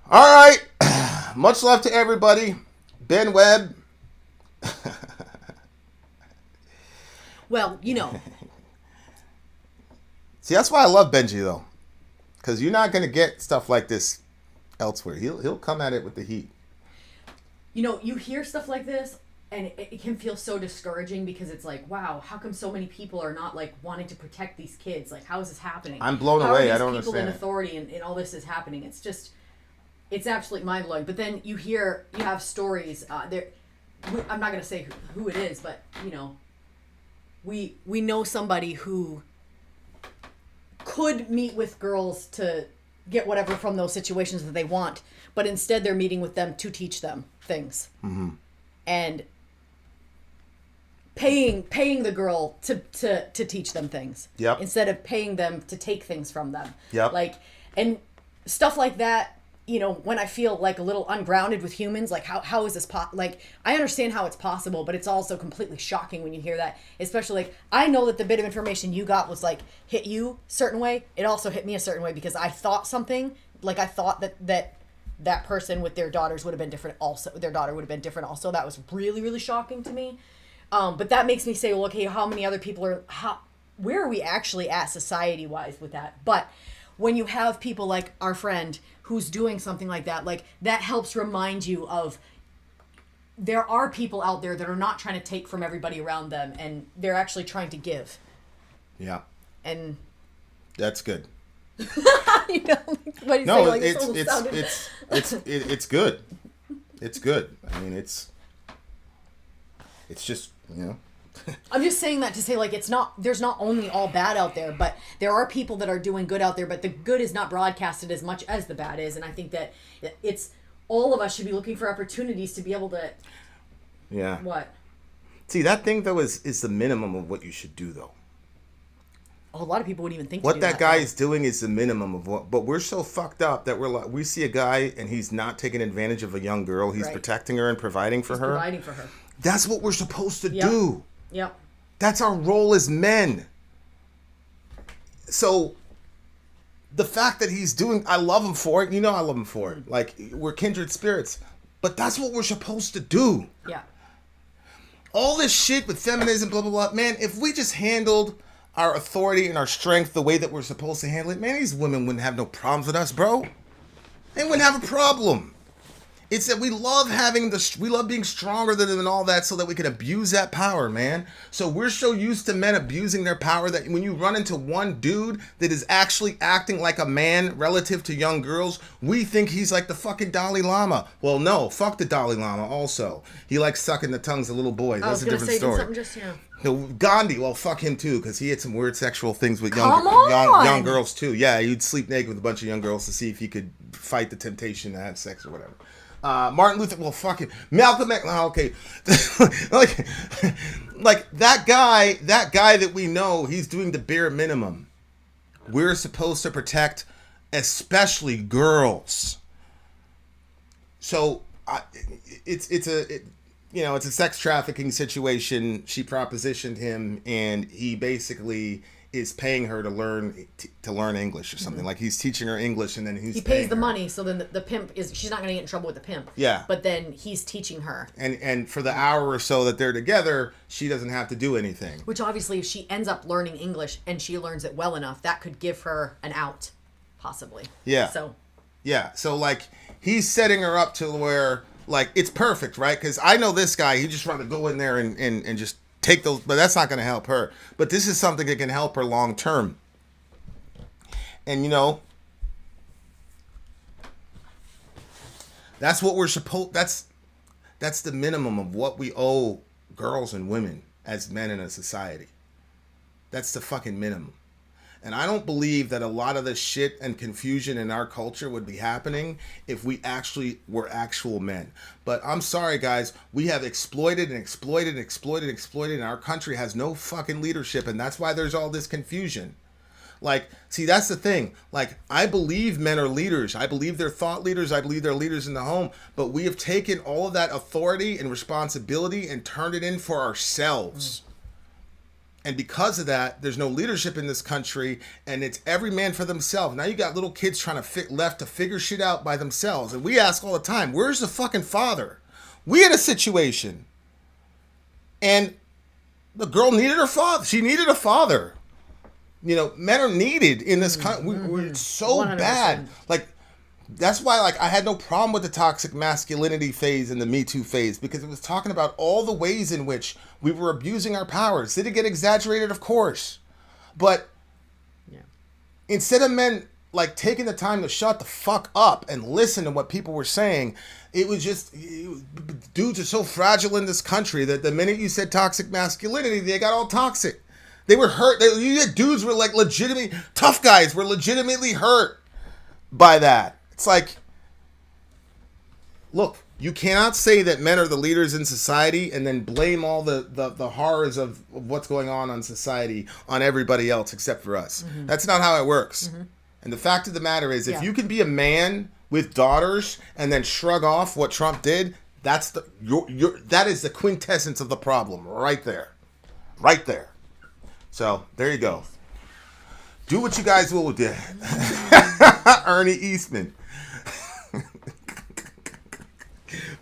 All right. Much love to everybody. Ben Webb. Well, See, that's why I love Benji, though. Because you're not going to get stuff like this elsewhere. He'll come at it with the heat. You hear stuff like this, and it can feel so discouraging because it's like, wow, how come so many people are not like wanting to protect these kids? Like, how is this happening? I'm blown away. I don't understand. People in authority and all this is happening. It's just, it's absolutely mind blowing. But then you have stories. I'm not going to say who it is, but we know somebody who could meet with girls to get whatever from those situations that they want, but instead they're meeting with them to teach them things. Mm-hmm. And paying the girl to teach them things. Yep. Instead of paying them to take things from them. Yep. Like, and stuff like that, when I feel like a little ungrounded with humans, like how is this like, I understand how it's possible, but it's also completely shocking when you hear that. Especially like, I know that the bit of information you got was like hit you a certain way. It also hit me a certain way because I thought something, like I thought that person with their daughters would have been different also. Their daughter would have been different also. That was really, really shocking to me. But that makes me say, well, okay, how many other people where are we actually at society-wise with that? But when you have people like our friend who's doing something like that helps remind you of there are people out there that are not trying to take from everybody around them, and they're actually trying to give. Yeah. And that's good. What do you No, say? Like, it's good. It's good. I mean, it's just, I'm just saying that to say, like, there's not only all bad out there, but there are people that are doing good out there, but the good is not broadcasted as much as the bad is. And I think that it's, all of us should be looking for opportunities to be able to. Yeah. What? See, that thing, though, is the minimum of what you should do, though. a lot of people wouldn't even think to What do that guy though. is doing is the minimum of what, but we're so fucked up that we're like, we see a guy and he's not taking advantage of a young girl. He's Right. protecting her and providing for her. Providing for her. That's what we're supposed to Yep. do. Yep. That's our role as men. So the fact that he's doing, I love him for it. You know I love him for it. Like, we're kindred spirits. But that's what we're supposed to do. Yeah. All this shit with feminism, blah, blah, blah. Man, if we just handled our authority and our strength the way that we're supposed to handle it, man, these women wouldn't have no problems with us, bro. They wouldn't have a problem. It's that we love being stronger than them and all that so that we can abuse that power, man. So we're so used to men abusing their power that when you run into one dude that is actually acting like a man relative to young girls, we think he's like the fucking Dalai Lama. Well, no, fuck the Dalai Lama also. He likes sucking the tongues of little boys. I was That's a gonna different say story. something just No, Gandhi, well, fuck him too, because he had some weird sexual things with Come on! young girls too. Yeah, he'd sleep naked with a bunch of young girls to see if he could fight the temptation to have sex or whatever. Martin Luther, well, fuck him. Malcolm X, okay. like that guy that we know, he's doing the bare minimum. We're supposed to protect, especially girls. So it's a sex trafficking situation. She propositioned him, and he basically is paying her to learn English or something. Like, he's teaching her English, and then he pays the money, so then the pimp she's not going to get in trouble with the pimp. Yeah. But then he's teaching her. And for the hour or so that they're together, she doesn't have to do anything. Which obviously, if she ends up learning English and she learns it well enough, that could give her an out, possibly. Yeah. So. Yeah. So, like, he's setting her up to where, like, it's perfect, right? Because I know this guy, he just want to go in there and just take those, but that's not going to help her. But this is something that can help her long term. And that's what we're supposed, that's the minimum of what we owe girls and women as men in a society. That's the fucking minimum. And I don't believe that a lot of the shit and confusion in our culture would be happening if we actually were actual men. But I'm sorry, guys. We have exploited and exploited and exploited and exploited, and our country has no fucking leadership, and that's why there's all this confusion. Like, see, that's the thing. Like, I believe men are leaders. I believe they're thought leaders. I believe they're leaders in the home. But we have taken all of that authority and responsibility and turned it in for ourselves. And because of that, there's no leadership in this country, and it's every man for themselves. Now you got little kids trying to left to figure shit out by themselves. And we ask all the time, where's the fucking father? We had a situation, and the girl needed her father. She needed a father. Men are needed in this country. We're so 100%. bad. Like, that's why, like, I had no problem with the toxic masculinity phase and the Me Too phase, because it was talking about all the ways in which we were abusing our powers. Did it get exaggerated? Of course. But instead of men, like, taking the time to shut the fuck up and listen to what people were saying, it was just, dudes are so fragile in this country that the minute you said toxic masculinity, they got all toxic. They were hurt. Dudes were, like, legitimately, tough guys were legitimately hurt by that. It's like, look, you cannot say that men are the leaders in society and then blame all the horrors of what's going on in society on everybody else except for us. Mm-hmm. That's not how it works. Mm-hmm. And the fact of the matter is, if you can be a man with daughters and then shrug off what Trump did, that is the quintessence of the problem right there. Right there. So, there you go. Do what you guys will with that. Ernie Eastman.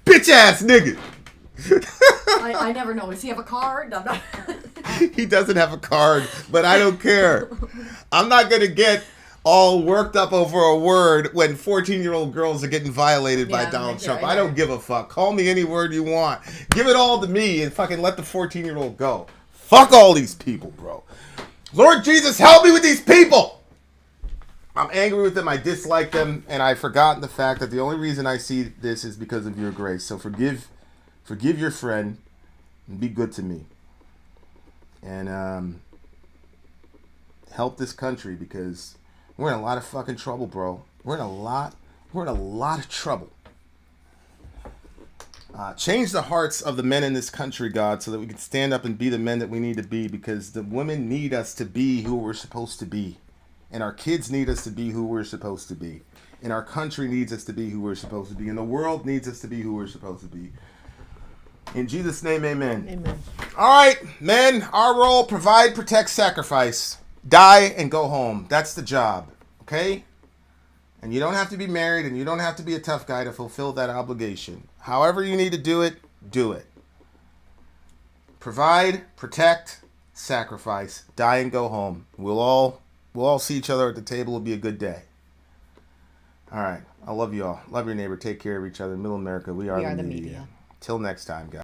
Bitch ass nigga. I never know. Does he have a card? I'm not... He doesn't have a card, but I don't care. I'm not going to get all worked up over a word when 14-year-old girls are getting violated by Donald Trump. I don't give a fuck. Call me any word you want. Give it all to me and fucking let the 14-year-old go. Fuck all these people, bro. Lord Jesus, help me with these people. I'm angry with them. I dislike them, and I've forgotten the fact that the only reason I see this is because of your grace. So forgive your friend, and be good to me, and help this country, because we're in a lot of fucking trouble, bro. We're in a lot of trouble. Change the hearts of the men in this country, God, so that we can stand up and be the men that we need to be, because the women need us to be who we're supposed to be. And our kids need us to be who we're supposed to be. And our country needs us to be who we're supposed to be. And the world needs us to be who we're supposed to be. In Jesus' name, amen. Amen. All right, men, our role, provide, protect, sacrifice. Die and go home. That's the job, okay? And you don't have to be married, and you don't have to be a tough guy to fulfill that obligation. However you need to do it, do it. Provide, protect, sacrifice. Die and go home. We'll all see each other at the table. It'll be a good day. All right. I love you all. Love your neighbor. Take care of each other. Middle America, we are the media. Till next time, guys.